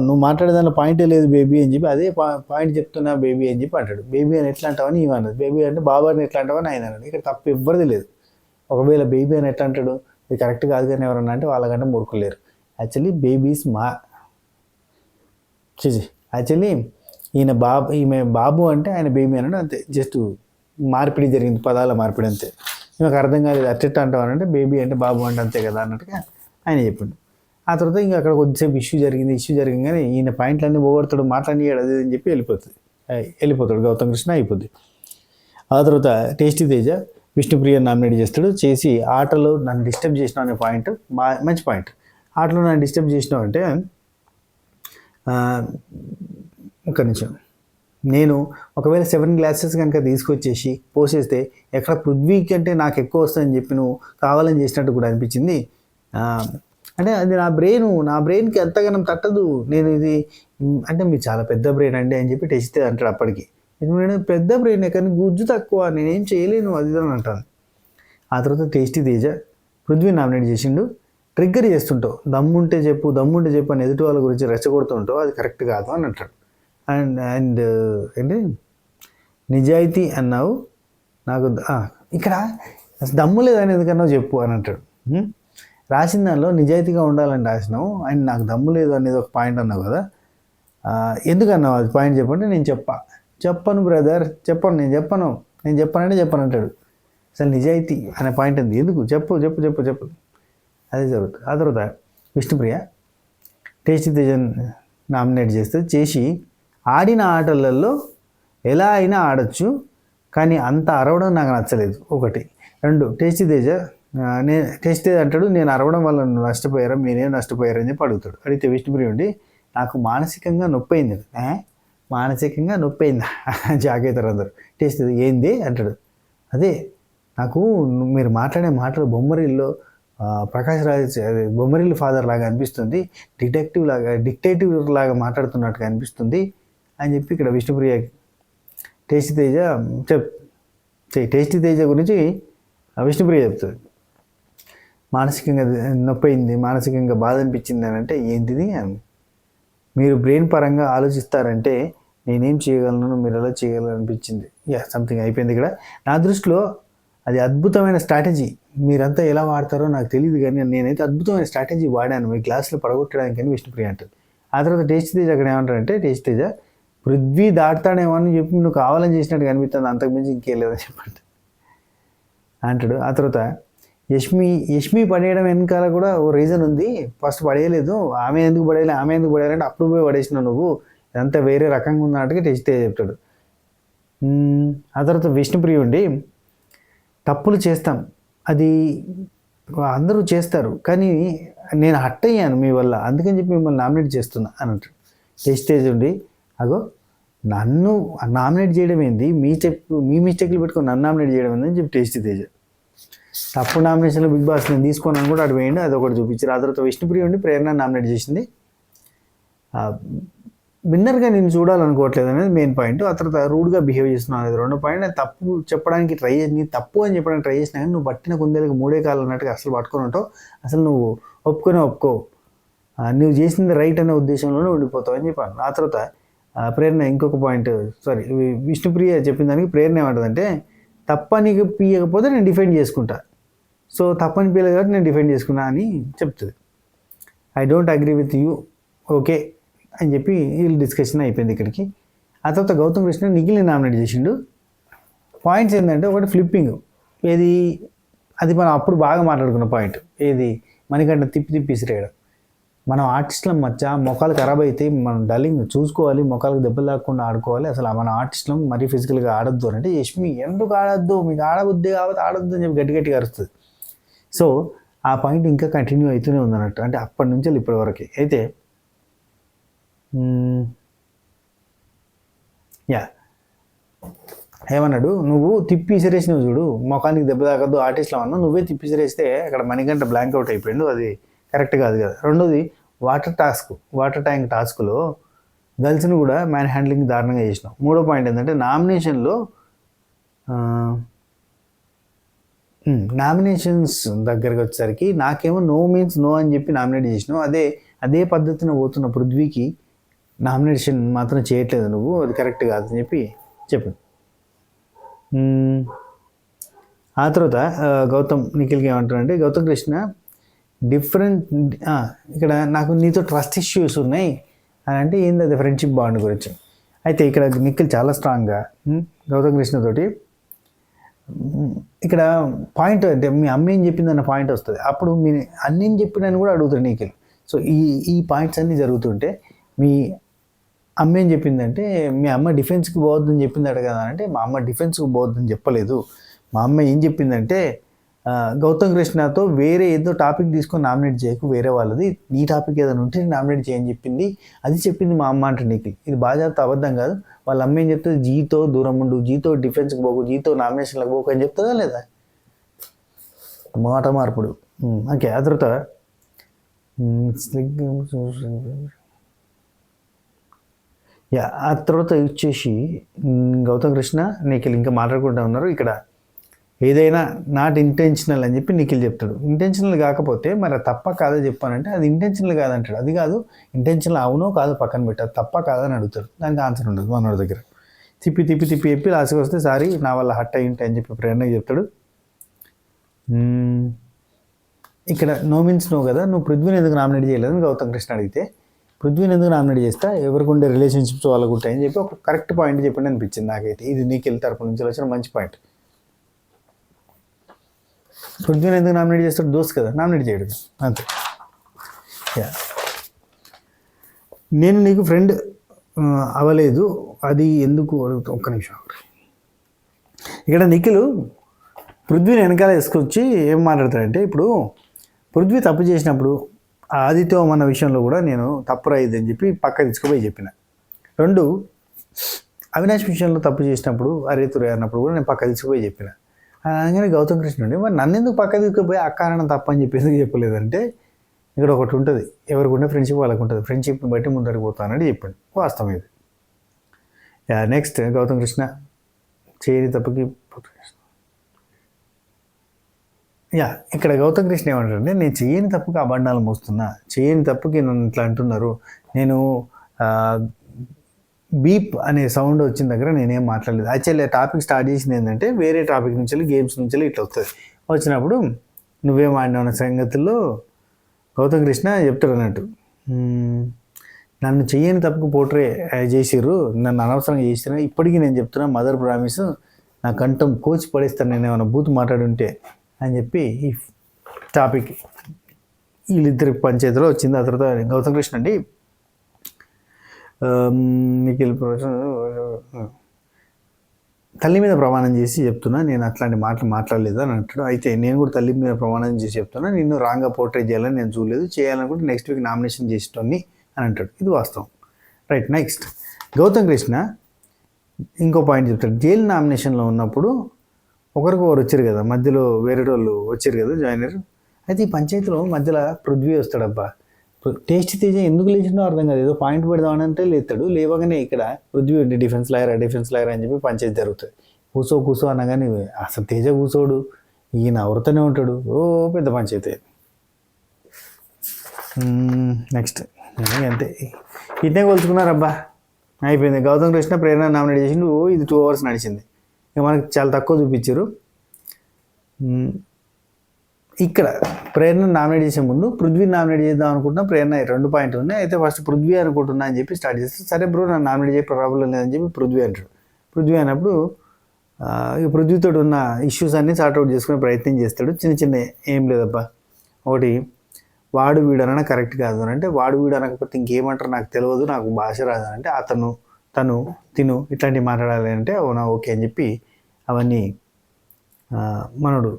నువ్వు మాట్లాడేదానిలో పాయింటే లేదు బేబీ అని చెప్పి, అదే పాయింట్ చెప్తున్నా బేబీ అని చెప్పి అంటాడు. బేబీ అని ఎట్లా అంటావని ఈమె అన్నది, బేబీ అంటే బాబు అని ఎట్లా అంటావని ఆయన అన్నాడు. ఇక్కడ తప్పు ఎవ్వరిది లేదు. ఒకవేళ బేబీ అని ఎట్లా అంటాడు, ఇది కరెక్ట్ కాదు కానీ ఎవరన్నా అంటే వాళ్ళకంటే మూర్ఖులేరు. యాక్చువల్లీ బేబీస్ యాక్చువల్లీ ఈమె బాబు అంటే ఆయన బేబీ అన్నాడు అంతే, జస్ట్ మార్పిడి జరిగింది, పదాల మార్పిడి అంతే. ఈమెకు అర్థం కాలేదు, అట్టెట్ట అంటావు అంటే బేబీ అంటే బాబు అంటే అంతే కదా అన్నట్టుగా ఆయన చెప్పిండు. ఆ తర్వాత ఇంకా అక్కడ కొద్దిసేపు ఇష్యూ జరిగింది కానీ ఈయన పాయింట్లన్నీ పోగొడతాడు, మాట్లాడియాడు అది అని చెప్పి వెళ్ళిపోతాడు గౌతమ్ కృష్ణ, అయిపోద్ది. ఆ తర్వాత టేస్టీ తేజ విష్ణుప్రియ నామినేట్ చేస్తాడు, చేసి ఆటలో నన్ను డిస్టర్బ్ చేసినావు అనే పాయింట్ మంచి పాయింట్. ఆటలో నన్ను డిస్టర్బ్ చేసినావు అంటే ఒక్క నిమిషం, నేను ఒకవేళ 7 గ్లాసెస్ కనుక తీసుకొచ్చేసి పోసేస్తే ఎక్కడ పృథ్వీ కంటే నాకు ఎక్కువ వస్తుందని చెప్పి నువ్వు కావాలని చేసినట్టు కూడా అనిపించింది. అంటే అది నా బ్రెయిన్కి ఎంతగానో తట్టదు, నేను ఇది అంటే మీరు చాలా పెద్ద బ్రెయిన్ అండి అని చెప్పి టెస్ట్ అంటాడు. అప్పటికి నేను పెద్ద బ్రెయిన్ కానీ గుజ్జు తక్కువ, నేనేం చేయలేను అది అని అంటాను. ఆ తర్వాత టేస్టీ తేజ పృథ్వీ నామినేట్ చేసిండు, ట్రిగ్గర్ చేస్తుంటావు, దమ్ముంటే చెప్పు అని ఎదుటి వాళ్ళ గురించి రెచ్చగొడుతుంటావు, అది కరెక్ట్ కాదు అని అంటాడు. అండ్ ఏంటి నిజాయితీ అన్నావు, నాకు ఇక్కడ దమ్ము లేదని ఎందుకన్నావు చెప్పు అని అంటాడు. రాసిన దానిలో నిజాయితీగా ఉండాలని రాసినావు, అండ్ నాకు దమ్ము లేదు అనేది ఒక పాయింట్ అన్నావు కదా, ఎందుకన్నావు అది పాయింట్ చెప్పంటే నేను చెప్పను బ్రదర్, నేను చెప్పనంటే చెప్పను అంటాడు. అసలు నిజాయితీ అనే పాయింట్ ఉంది, ఎందుకు చెప్పు అదే జరుగుతుంది. ఆ తర్వాత విష్ణుప్రియ టేస్టీ తేజన్ నామినేట్ చేసి ఆడిన ఆటలలో ఎలా అయినా ఆడచ్చు కానీ అంత అరవడం నాకు నచ్చలేదు. 1 2 టేస్టీ తేజ అంటాడు నేను అరవడం వల్ల నష్టపోయారా, మీరేం నష్టపోయారని చెప్పి అడుగుతాడు. అడిగితే విష్ణుప్రియ ఉండి నాకు మానసికంగా నొప్పి అయింది. మానసికంగా నొప్పి అయిందా జాగైతారు అందరు. టేస్ట్ ఏంది అంటాడు. అదే నాకు మీరు మాట్లాడే మాటలు బొమ్మరిల్లో ప్రకాష్ రాజ్ బొమ్మరిల్లు ఫాదర్ లాగా అనిపిస్తుంది, డిటెక్టివ్ లాగా మాట్లాడుతున్నట్టుగా అనిపిస్తుంది అని చెప్పి ఇక్కడ విష్ణుప్రియ టేస్టీ తేజ చెప్ టేస్టీ తేజ గురించి విష్ణుప్రియ చెప్తుంది. మానసికంగా నొప్పి అయింది, మానసికంగా బాధ అనిపించింది అని అంటే ఏంటిది అని. మీరు బ్రెయిన్ పరంగా ఆలోచిస్తారంటే నేనేం చేయగలను, మీరు ఎలా చేయగలను అనిపించింది. సంథింగ్ అయిపోయింది ఇక్కడ. నా దృష్టిలో అది అద్భుతమైన స్ట్రాటజీ. మీరంతా ఎలా వాడతారో నాకు తెలియదు, కానీ నేనైతే అద్భుతమైన స్ట్రాటజీ వాడాను మీ క్లాసులో పడగొట్టడానికి అని విష్ణుప్రియ అంటుంది. ఆ తర్వాత టేస్ట్ తేజ అక్కడ ఏమంటారంటే, టేస్ట్ తేజ పృథ్వీ దాటుతాడేమో అని చెప్పి నువ్వు కావాలని చేసినట్టు కనిపిస్తుంది, అంతకుమించి ఇంకేం లేదని చెప్పండి అంటాడు. ఆ తర్వాత యష్మి పడేయడం వెనకాల కూడా ఓ రీజన్ ఉంది. ఫస్ట్ పడేయలేదు, ఆమె ఎందుకు పడేయాలంటే అప్పుడు పోయి పడేసినావు నువ్వు, ఇదంతా వేరే రకంగా ఉన్నట్టుగా టేస్ట్ చెప్తాడు. ఆ తర్వాత విష్ణుప్రియ ఉండి, తప్పులు చేస్తాం, అది అందరూ చేస్తారు, కానీ నేను హట్ అయ్యాను మీ వల్ల, అందుకని చెప్పి మిమ్మల్ని నామినేట్ చేస్తున్నా అని అంటాడు. టేస్ట్ ఉండి, అగో నన్ను నామినేట్ చేయడం ఏంది, మీ మిస్టేక్లు పెట్టుకొని నన్ను నామినేట్ చేయడం ఏందని చెప్పి టేస్ట్ తేజ. తప్పు నామినేషన్లో బిగ్ బాస్ నేను తీసుకున్నాను కూడా అటు వేయండి, అది ఒకటి చూపించారు. ఆ తర్వాత విష్ణుప్రియ ఉండి ప్రేరణ నామినేట్ చేసింది. విన్నర్గా నేను చూడాలనుకోవట్లేదు అనేది మెయిన్ పాయింట్. ఆ తర్వాత రూడ్గా బిహేవ్ చేస్తున్నాను అనేది రెండో పాయింట్. నేను తప్పు చెప్పడానికి ట్రై చేసి తప్పు అని చెప్పడానికి ట్రై చేసినా కానీ నువ్వు పట్టిన కుందేలకు మూడే కాలు అన్నట్టుగా అసలు పట్టుకొని ఉంటావు, అసలు నువ్వు ఒప్పుకో నువ్వు చేసింది రైట్ అనే ఉద్దేశంలోనే ఉండిపోతావు అని చెప్పాను. ఆ తర్వాత ప్రేరణ ఇంకొక పాయింట్, విష్ణుప్రియ చెప్పిన దానికి ప్రేరణ ఏమంటుందంటే, తప్పని పీయకపోతే నేను డిఫెండ్ చేసుకుంటా, సో తప్పని పీయలేదు కాబట్టి నేను డిఫెండ్ చేసుకున్నా అని చెప్తుంది. I don't agree with you, okay అని చెప్పి వీళ్ళు డిస్కషన్ అయిపోయింది ఇక్కడికి. ఆ తర్వాత గౌతమ్ కృష్ణ నిఖిల్ని నామినేట్ చేసిండు. పాయింట్స్ ఏంటంటే, ఒకటి ఫ్లిప్పింగ్, ఏది అది మనం అప్పుడు బాగా మాట్లాడుకున్న పాయింట్, ఏది మనకంట తిప్పి విసిరేయడం. మనం ఆర్టిస్టులం మధ్య మొఖాలు ఖరాబ్ అయితే మనం డల్లింగ్ చూసుకోవాలి, మొఖాలకు దెబ్బలు లేకుండా ఆడుకోవాలి. అసలు మన ఆర్టిస్టులం మరీ ఫిజికల్గా ఆడొద్దు అని అంటే, యష్మి ఎందుకు ఆడొద్దు, మీకు ఆడబుద్ది కాబట్టి ఆడొద్దు అని చెప్పి గట్టిగా అరుస్తుంది. సో ఆ పాయింట్ ఇంకా కంటిన్యూ అవుతూనే ఉందన్నట్టు, అంటే అప్పటి నుంచి ఇప్పటి వరకు అయితే ఏమన్నాడు, నువ్వు తిప్పి విసిరేసినావు చూడు, మొఖానికి దెబ్బ తాకద్దు ఆర్టిస్ట్లో అన్నా, నువ్వే తిప్పి విసిరేస్తే అక్కడ మణిగంట బ్లాంక్ అవుట్ అయిపోయిండు, అది కరెక్ట్ కాదు కదా. రెండోది వాటర్ ట్యాంక్ టాస్క్లో గర్ల్స్ని కూడా మ్యాన్ హ్యాండ్లింగ్ దారుణంగా చేసినావు. మూడో పాయింట్ ఏంటంటే, నామినేషన్స్ దగ్గరకు వచ్చేసరికి నాకేమో నో మీన్స్ నో అని చెప్పి నామినేట్ చేసినావు, అదే పద్ధతిన పోతున్న పృథ్వీకి నామినేషన్ మాత్రం చేయట్లేదు నువ్వు, అది కరెక్ట్ కాదని చెప్పి చెప్పాను. ఆ తర్వాత నిఖిల్కి ఏమంటారంటే, గౌతమ్ కృష్ణ ఇక్కడ నాకు నీతో ట్రస్ట్ ఇష్యూస్ ఉన్నాయి అని అంటే, ఏంది అది ఫ్రెండ్షిప్ బాండ్ గురించి. అయితే ఇక్కడ నిఖిల్ చాలా స్ట్రాంగ్గా గౌతమ్ కృష్ణతోటి ఇక్కడ పాయింట్ అంటే మీ అమ్మ ఏం చెప్పిందన్న పాయింట్ వస్తుంది, అప్పుడు మీ అన్నేం చెప్పినని కూడా అడుగుతాడు నిఖిల్. సో ఈ పాయింట్స్ అన్నీ జరుగుతుంటే, మీ అమ్మ ఏం చెప్పిందంటే, మీ అమ్మ డిఫెన్స్కి పోవద్దని చెప్పింది కదా అంటే, మా అమ్మ డిఫెన్స్కి పోవద్దని చెప్పలేదు. మా అమ్మ ఏం చెప్పిందంటే, గౌతమ్ కృష్ణతో వేరే ఏదో టాపిక్ తీసుకొని నామినేట్ చేయకు, వేరే వాళ్ళది నీ టాపిక్ ఏదైనా ఉంటే నామినేట్ చేయని చెప్పింది, అది చెప్పింది మా అమ్మ అంటే నీకు. ఇది బాగా అబద్ధం కాదు. వాళ్ళ అమ్మ ఏం చెప్తుంది, జీతో దూరం ఉండు, జీతో డిఫెన్స్కి పోకు, జీతో నామినేషన్లకు పోకు అని చెప్తుందా లేదా, మాట మార్పుడు. ఓకే. ఆ తర్వాత ఆ తర్వాత వచ్చేసి గౌతమ్ కృష్ణ నిఖిల్ ఇంకా మాట్లాడుకుంటూ ఉన్నారు. ఇక్కడ ఏదైనా నాట్ ఇంటెన్షనల్ అని చెప్పి నిఖిల్ చెప్తాడు. ఇంటెన్షనల్ కాకపోతే మరి తప్ప కాదో చెప్పానంటే, అది ఇంటెన్షనల్ కాదంటాడు. అది కాదు ఇంటెన్షనల్, అవునో కాదో పక్కన పెట్టారు, తప్ప కాదని అడుగుతాడు. దానికి ఆన్సర్ ఉండదు మనోడి దగ్గర. తిప్పి చెప్పి లాస్ట్కి వస్తే సారీ నా వల్ల హట్ అయ్యి ఉంటాయి అని చెప్పి ప్రేరణకి చెప్తాడు. ఇక్కడ నో మీన్స్ నో కదా, నువ్వు పృథ్వీని ఎందుకు నామినేట్ చేయలేదని గౌతమ్ కృష్ణ అడిగితే, పృథ్వీని ఎందుకు నామినేట్ చేస్తా, ఎవరికి ఉండే రిలేషన్షిప్స్ వాళ్ళకు ఉంటాయని చెప్పి ఒక కరెక్ట్ పాయింట్ చెప్పండి అనిపించింది నాకైతే. ఇది నిఖిల్ తరపు నుంచి వచ్చిన మంచి పాయింట్. పృథ్వీని ఎందుకు నామినేట్ చేస్తాడు, దోస్త్ కదా, నామినేట్ చేయడు అంతే. నేను నీకు ఫ్రెండ్ అవ్వలేదు, అది ఎందుకు, ఒక్క నిమిషం. ఇక్కడ నిఖిల్ పృథ్వీని వెనకాల వేసుకొచ్చి ఏం మాట్లాడతాడంటే, ఇప్పుడు పృథ్వీ తప్పు చేసినప్పుడు ఆదిత్య మన విషయంలో కూడా నేను తప్పు రాయిద్దని చెప్పి పక్క తీసుకుపోయి చెప్పిన. రెండు, అవినాష్ విషయంలో తప్పు చేసినప్పుడు అరేతురే అన్నప్పుడు కూడా నేను పక్క తీసుకుపోయి చెప్పిన. అలాగే గౌతమ్ కృష్ణ ఉండి మరి నన్ను ఎందుకు పక్క తీసుకుపోయి ఆ కారణం తప్ప అని చెప్పి ఎందుకు చెప్పలేదంటే, ఇక్కడ ఒకటి ఉంటుంది, ఎవరికి ఉండే ఫ్రెండ్షిప్ వాళ్ళకు ఉంటుంది, ఫ్రెండ్షిప్ని బట్టి ముందరికి పోతానని చెప్పాడు. వాస్తవం ఇది. నెక్స్ట్ గౌతమ్ కృష్ణ చేయని తప్పుకి ఇక్కడ గౌతమ్ కృష్ణ ఏమంటారంటే నేను చేయని తప్పుకి అబండాలు మోస్తున్నా, చేయని తప్పుకి నన్ను ఇట్లా అంటున్నారు, నేను బీప్ అనే సౌండ్ వచ్చిన దగ్గర నేనేం మాట్లాడలేదు. యాక్చువల్లీ టాపిక్ స్టార్ట్ చేసింది ఏంటంటే వేరే టాపిక్ నుంచి గేమ్స్ నుంచి ఇట్లా వస్తుంది. వచ్చినప్పుడు నువ్వేం ఆడినావు అన్న సంగతుల్లో గౌతమ్ కృష్ణ చెప్తాడు అన్నట్టు, నన్ను చెయ్యని తప్పుకు పోట్రే చేసిర్రు, నన్ను అనవసరంగా చేసినా, ఇప్పటికీ నేను చెప్తున్నా మదర్ ప్రామిస్ నా కంఠం కోచి పడేస్తాను నేను ఏమైనా బూత్ మాట్లాడుంటే అని చెప్పి ఈ టాపిక్ వీళ్ళిద్దరి పంచాయతీలో వచ్చింది. ఆ తర్వాత గౌతమ్ కృష్ణ అండి నిఖిల్ తల్లి మీద ప్రమాణం చేసి చెప్తున్నా నేను అట్లాంటి మాటలు మాట్లాడలేదు అని అంటాడు. అయితే నేను కూడా తల్లి మీద ప్రమాణం చేసి చెప్తున్నా నిన్ను రాంగ్గా పోర్ట్రేట్ చేయాలని నేను చూడలేదు, చేయాలనుకుంటే నెక్స్ట్ వీక్ నామినేషన్ చేసేటోని అని అంటాడు. ఇది వాస్తవం. రైట్. నెక్స్ట్ గౌతమ్ కృష్ణ ఇంకో పాయింట్ చెప్తాడు. జైలు నామినేషన్లో ఉన్నప్పుడు ఒకరికొకరు వచ్చారు కదా, మధ్యలో వేరే వాళ్ళు వచ్చారు కదా జాయినర్. అయితే ఈ పంచాయతీలో మధ్యలో పృథ్వీ వస్తాడబ్బా. టేస్ట్ తేజ ఎందుకు లేచిండో అర్థం కాదు, ఏదో పాయింట్ పెడదామని అంటే లేతాడు. లేవగానే ఇక్కడ పృథ్వీ ఉండి డిఫెన్స్ లాయర్ అని చెప్పి పంచాయతీ జరుగుతుంది. కూసో అనగానే అసలు తేజ కూసోడు, ఈయన ఎవరితోనే ఉంటాడు. ఓ పెద్ద పంచాయతీ. నెక్స్ట్ అంతే, ఇట్నే కొలుచుకున్నారబ్బా, అయిపోయింది. గౌతమ్ కృష్ణ ప్రేరణ నామినేట్ చేసిండు. ఇది 2 hours నడిచింది. ఇక మనకి చాలా తక్కువ చూపించారు. ఇక్కడ ప్రేరణ నామినేట్ చేసే ముందు పృథ్వీ నామినేట్ చేద్దాం అనుకుంటున్నా, ప్రేరణ 2 పాయింట్లు ఉన్నాయి. అయితే ఫస్ట్ పృథ్వీ అనుకుంటున్నా అని చెప్పి స్టార్ట్ చేస్తే, సరే బ్రో నన్ను నామినేట్ చేయ ప్రాబ్లం లేదని చెప్పి పృథ్వీ అంటాడు. పృథ్వీ అన్నప్పుడు ఇక పృథ్వీతో ఉన్న ఇష్యూస్ అన్నీ సార్ట్అవుట్ చేసుకునే ప్రయత్నం చేస్తాడు. చిన్న ఏం లేదబ్బా, ఒకటి వాడు వీడు అనడం కరెక్ట్ కాదు అని అంటే, వాడు వీడు అనకపోతే ఇంకేమంటారు నాకు తెలియదు, నాకు భాష రాదు అంటే, అతను తను తిను ఇట్లాంటివి మాట్లాడాలి అంటే అవునా ఓకే అని చెప్పి అవన్నీ మనడు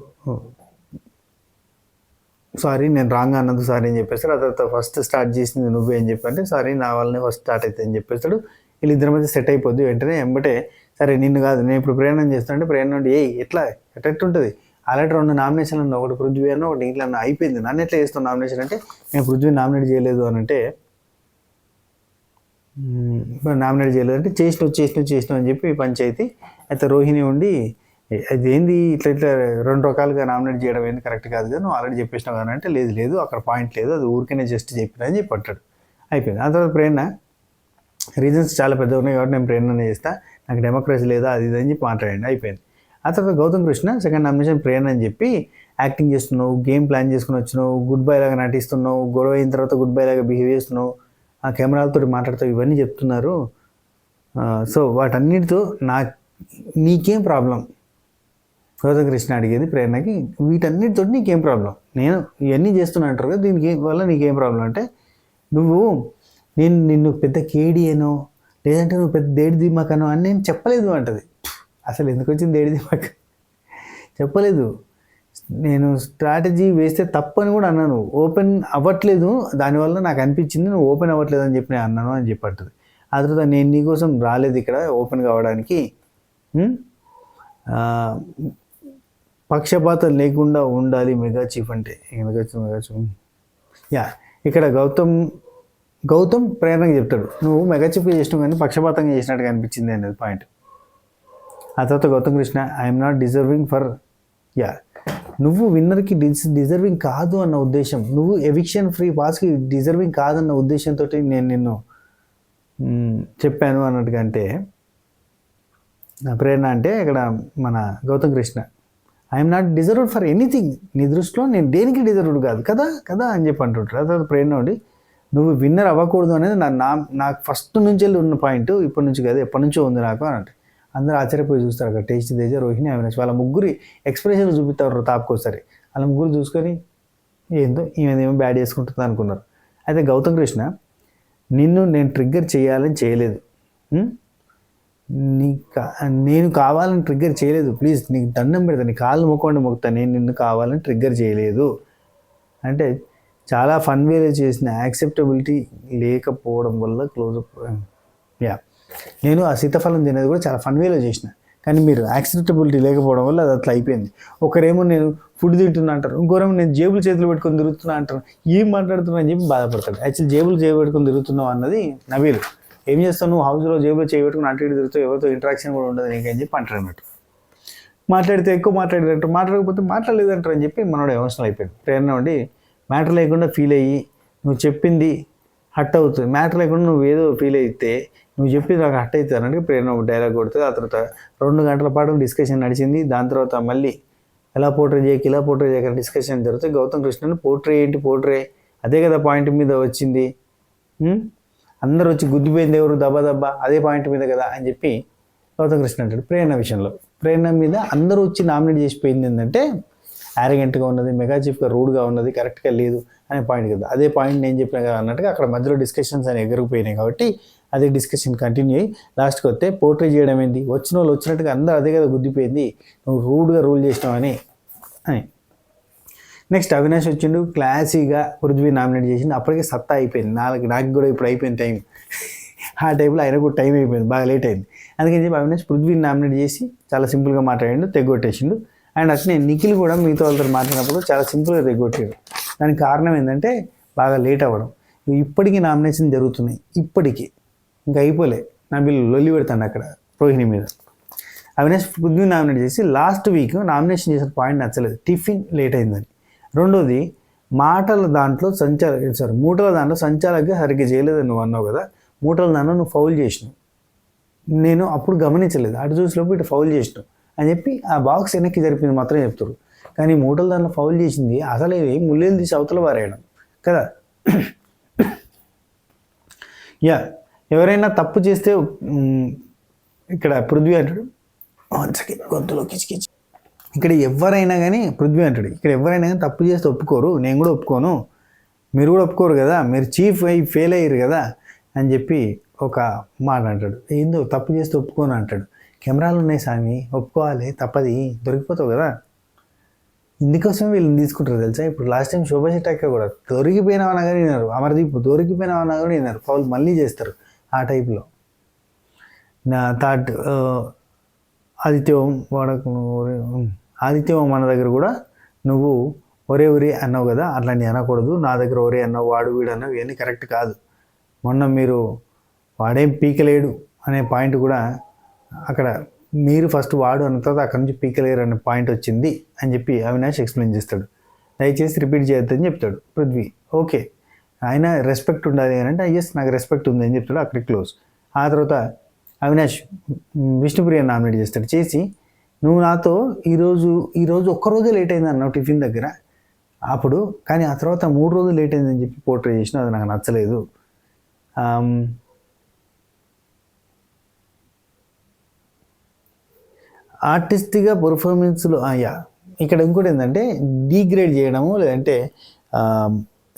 సారీ నేను రాంగ్ అన్నది సారీ అని చెప్పేస్తాడు. ఆ తర్వాత ఫస్ట్ స్టార్ట్ చేసింది నువ్వే అని చెప్పి అంటే, సారీ నా వల్లనే ఫస్ట్ స్టార్ట్ అవుతుంది అని చెప్పేస్తాడు. వీళ్ళిద్దరి మధ్య సెట్ అయిపోద్ది. వెంటనే ఎంబటే సరే నిన్ను కాదు నేను ఇప్పుడు ప్రయాణం చేస్తానంటే ప్రయాణం అంటే ఎట్లా ఉంటుంది, ఆల్రెడీ 2 నామినేషన్లు అన్న, ఒకటి పృథ్వీ అన్న ఒకటి ఇంట్లో అన్న, అయిపోయింది. నన్ను ఎట్లా చేస్తాను నామినేషన్ అంటే, నేను పృథ్వీ నామినేట్ చేయలేదు అని అంటే, నామినేట్ చేయలేదు అంటే చేసినావు అని చెప్పి పంచాయతీ. అయితే రోహిణి ఉండి అది ఏంది ఇట్లా 2 రకాలుగా నామినేట్ చేయడం ఏంది కరెక్ట్ కాదు కదా, నువ్వు ఆల్రెడీ చెప్పేసినావు కానీ అంటే, లేదు అక్కడ పాయింట్ లేదు, అది ఊరికనే జస్ట్ చెప్పినా అని చెప్పి అంటాడు. అయిపోయింది. ఆ తర్వాత ప్రేరణ రీజన్స్ చాలా పెద్ద ఉన్నాయి కాబట్టి నేను ప్రేరణనే చేస్తా, నాకు డెమోక్రసీ లేదా అది ఇది అని చెప్పి మాట్లాడండి. అయిపోయింది. ఆ తర్వాత గౌతమ్ కృష్ణ సెకండ్ నామినేషన్ ప్రేరణ అని చెప్పి యాక్టింగ్ చేస్తున్నావు, గేమ్ ప్లాన్ చేసుకుని వచ్చినావు, గుడ్ బై లాగా నటిస్తున్నావు, గొడవ అయిన తర్వాత గుడ్ బై లాగా బిహేవ్ చేస్తున్నావు, ఆ కెమెరాలతో మాట్లాడుతావు, ఇవన్నీ చెప్తున్నారు. సో వాటన్నిటితో నీకేం ప్రాబ్లం? గౌతమ్ కృష్ణ అడిగేది ప్రేరణకి, వీటన్నిటితో నీకేం ప్రాబ్లం? నేను ఇవన్నీ చేస్తున్నా అంటారు కదా, దీనికి వల్ల నీకేం ప్రాబ్లం అంటే, నిన్ను పెద్ద కేడియనో లేదంటే నువ్వు పెద్ద దేడి దిమాకనో అని నేను చెప్పలేదు అంటది. అసలు ఎందుకు వచ్చింది దేడి దిమాక? చెప్పలేదు. నేను స్ట్రాటజీ వేస్తే తప్పని కూడా అన్నాను, ఓపెన్ అవ్వట్లేదు, దానివల్ల నాకు అనిపించింది నువ్వు ఓపెన్ అవ్వట్లేదు అని చెప్పి నేను అన్నాను అని చెప్పంటుంది. ఆ తర్వాత నేను నీకోసం రాలేదు ఇక్కడ ఓపెన్ కావడానికి, పక్షపాతం లేకుండా ఉండాలి మెగా చీఫ్ అంటే. మెగా చీఫ్ ఇక్కడ గౌతమ్ ప్రేరణగా చెప్తాడు, నువ్వు మెగా చీఫ్గా చేసినావు కానీ పక్షపాతంగా చేసినట్టుగా అనిపించింది అనేది పాయింట్. ఆ తర్వాత Gautam Krishna I'm not deserving for నువ్వు విన్నర్కి డిజర్వింగ్ కాదు అన్న ఉద్దేశం, నువ్వు ఎవిక్షన్ ఫ్రీ పాస్కి డిజర్వింగ్ కాదన్న ఉద్దేశంతో నేను నిన్ను చెప్పాను అన్నట్టుగా. అంటే ప్రేరణ అంటే ఇక్కడ మన Gautam Krishna I'm not deserved for anything, నీ దృష్టిలో నేను దేనికి డిజర్వ్డ్ కాదు కదా అని చెప్పి అంటుంటారు. ఆ తర్వాత ప్రేరణ ఉండి నువ్వు విన్నర్ అవ్వకూడదు అనేది నాకు ఫస్ట్ నుంచి ఉన్న పాయింట్, ఇప్పటి నుంచి కాదు ఎప్పటి నుంచో ఉంది నాకు అని అంటే అందరూ ఆశ్చర్యపోయి చూస్తారు. అక్కడ టేస్ట్ తేజ, రోహిణి, అవినాష్ వాళ్ళ ముగ్గురి ఎక్స్ప్రెషన్లు చూపిస్తారు తాపుకోసారి. వాళ్ళ ముగ్గురు చూసుకొని ఏందో ఈమెదేమో బ్యాడ్ చేసుకుంటుంది అనుకున్నారు. అయితే గౌతమ్ కృష్ణ నిన్ను నేను ట్రిగ్గర్ చేయాలని చేయలేదు, నేను కావాలని ట్రిగ్గర్ చేయలేదు, ప్లీజ్ నీకు దండం పెడతా, నీ కాళ్ళు మొక్కుతా, నేను నిన్ను కావాలని ట్రిగ్గర్ చేయలేదు అంటే చాలా ఫన్ వేలో చేసిన యాక్సెప్టబిలిటీ లేకపోవడం వల్ల క్లోజప్. నేను ఆ సీతాఫలం తినేది కూడా చాలా ఫన్ వేలో చేసిన, కానీ మీరు యాక్సెప్టబిలిటీ లేకపోవడం వల్ల అది అట్లా అయిపోయింది. ఒకరేమో నేను ఫుడ్ తింటున్నా అంటారు, ఇంకోరేమో నేను జేబులు చేతులు పెట్టుకొని తిరుగుతున్నా అంటారు, ఏం మాట్లాడుతున్నా అని చెప్పి బాధపడతాడు. యాక్చువల్లీ జేబులు పెట్టుకొని తిరుగుతున్నావు అన్నది నవీలు, ఏం చేస్తావు నువ్వు హౌస్లో జేబులో చేయబెట్టుకుని అటు ఇటు తిరుగుతావు, ఎవరితో ఇంటరాక్షన్ కూడా ఉండదు నీకని చెప్పి అంటారు అన్నట్టు. మాట్లాడితే ఎక్కువ మాట్లాడేదంటారు, మాట్లాడకపోతే మాట్లాడలేదంటారు అని చెప్పి మనోడు ఎమోషనల్ అయిపోయాడు. ప్రేరణ ఉండి మ్యాటర్ లేకుండా ఫీల్ అయ్యి నువ్వు చెప్పింది హట్ అవుతుంది, మ్యాటర్ లేకుండా నువ్వు ఏదో ఫీల్ అయితే నువ్వు చెప్పింది నాకు హట్ అవుతుంది అన్నట్టు ప్రేరణ డైలాగ్ కొడుతుంది. ఆ తర్వాత 2 గంటల పాటు డిస్కషన్ నడిచింది. దాని తర్వాత మళ్ళీ ఎలా పోర్ట్రే చేయక డిస్కషన్ జరుగుతుంది. గౌతమ్ కృష్ణని పోర్ట్రే అదే కదా పాయింట్ మీద వచ్చింది, అందరూ వచ్చి గుద్దిపోయింది ఎవరు దబ్బా అదే పాయింట్ మీద కదా అని చెప్పి గౌతమ్ కృష్ణ అంటాడు. ప్రేరణ విషయంలో ప్రేరణ మీద అందరూ వచ్చి నామినేట్ చేసిపోయింది ఏంటంటే యారగెంట్గా ఉన్నది, మెగా చీఫ్గా రూడ్గా ఉన్నది, కరెక్ట్గా లేదు అనే పాయింట్ కదా. అదే పాయింట్ నేను చెప్పిన కదా అన్నట్టుగా అక్కడ మధ్యలో డిస్కషన్స్ అని ఎగిరిపోయినాయి కాబట్టి అదే డిస్కషన్ కంటిన్యూ అయ్యి లాస్ట్కి వస్తే పోర్ట్రే చేయడం ఏంది, వచ్చిన వాళ్ళు వచ్చినట్టుగా అందరూ అదే కదా గుద్దిపోయింది, నువ్వు రూడ్గా రూల్ చేసినావని అని. నెక్స్ట్ అవినాష్ వచ్చిండు, క్లాసీగా పృథ్వీ నామినేట్ చేసిండు. అప్పటికే సత్తా అయిపోయింది, నాకు కూడా ఇప్పుడు అయిపోయింది టైం. ఆ టైంలో ఆయన కూడా టైం అయిపోయింది, బాగా లేట్ అయింది. అందుకని చెప్పి అవినాష్ పృథ్వీని నామినేట్ చేసి చాలా సింపుల్గా మాట్లాడిండు, తెగొట్టేసిండు. అండ్ అట్లనే నిఖిల్ కూడా మిగతా వాళ్ళతో మాట్లాడినప్పుడు చాలా సింపుల్గా తెగొట్టాడు. దానికి కారణం ఏంటంటే బాగా లేట్ అవ్వడం. ఇప్పటికీ నామినేషన్ జరుగుతున్నాయి, ఇప్పటికీ ఇంకా అయిపోలే. నబిల్ లొల్లి పెడతాను అక్కడ రోహిణి మీద. అవినాష్ పృథ్వీ నామినేట్ చేసి లాస్ట్ వీక్ నామినేషన్ చేసిన పాయింట్ నచ్చలేదు, టిఫిన్ లేట్ అయిందని. రెండోది మూటల దాంట్లో సంచాలకుగా సరిగ్గా చేయలేదని నువ్వు అన్నావు కదా, మూటల దాంట్లో నువ్వు ఫౌల్ చేసినావు, నేను అప్పుడు గమనించలేదు, అటు చూసినప్పుడు ఇటు ఫౌల్ చేసినావు అని చెప్పి ఆ బాక్స్ వెనక్కి జరిపింది మాత్రం చెప్తారు. కానీ మూటల దాంట్లో ఫౌల్ చేసింది అసలు ముళ్ళేలు తీసి అవతల వారేయడం కదా. ఎవరైనా తప్పు చేస్తే ఇక్కడ పృథ్వీ అంటాడు గొంతులో కిచికిచి, ఇక్కడ ఎవరైనా కానీ పృథ్వీ అంటాడు, ఇక్కడ ఎవరైనా కానీ తప్పు చేస్తే ఒప్పుకోరు, నేను కూడా ఒప్పుకోను, మీరు కూడా ఒప్పుకోరు కదా, మీరు చీఫ్ అయి ఫెయిల్ అయ్యారు కదా అని చెప్పి ఒక మాట అంటాడు. ఏందో తప్పు చేస్తే ఒప్పుకోను అంటాడు. కెమెరాలు ఉన్నాయి స్వామి, ఒప్పుకోవాలి, తప్పది, దొరికిపోతావు కదా. ఇందుకోసం వీళ్ళని తీసుకుంటారు తెలుసా. ఇప్పుడు లాస్ట్ టైం శోభా శెట్టి కూడా దొరికిపోయినామన్నా కానీ విన్నారు, అమర్దీప్ దొరికిపోయినామన్నా కూడా విన్నారు, ఫౌల్ మళ్ళీ చేస్తారు ఆ టైప్లో. నా థర్డ్ ఆదిత్యవం మన దగ్గర కూడా నువ్వు ఒరే అన్నావు కదా, అట్లాంటివి అనకూడదు, నా దగ్గర ఒరే అన్నావు, వాడు వీడు అన్నావు, ఇవన్నీ కరెక్ట్ కాదు. మొన్న మీరు వాడేం పీకలేడు అనే పాయింట్ కూడా అక్కడ మీరు ఫస్ట్ వాడు అన్న తర్వాత అక్కడి నుంచి పీకలేరు అనే పాయింట్ వచ్చింది అని చెప్పి అవినాష్ ఎక్స్ప్లెయిన్ చేస్తాడు. దయచేసి రిపీట్ చేయొద్దని చెప్తాడు పృథ్వీ. ఓకే, ఆయన రెస్పెక్ట్ ఉండాలి అని అంటే ఎస్ నాకు రెస్పెక్ట్ ఉంది అని చెప్తాడు, అక్కడికి క్లోజ్. ఆ తర్వాత అవినాష్ విష్ణుప్రియ నామినేట్ చేస్తాడు. చేసి నువ్వు నాతో ఈరోజు ఒక్కరోజే లేట్ అయింది అన్నావు టిఫిన్ దగ్గర, అప్పుడు కానీ ఆ తర్వాత 3 రోజులు లేట్ అయిందని చెప్పి పోర్ట్రే చేసినా అది నాకు నచ్చలేదు. ఆర్టిస్ట్గా పర్ఫార్మెన్స్లో ఇక్కడ ఇంకోటి ఏంటంటే డీగ్రేడ్ చేయడము లేదంటే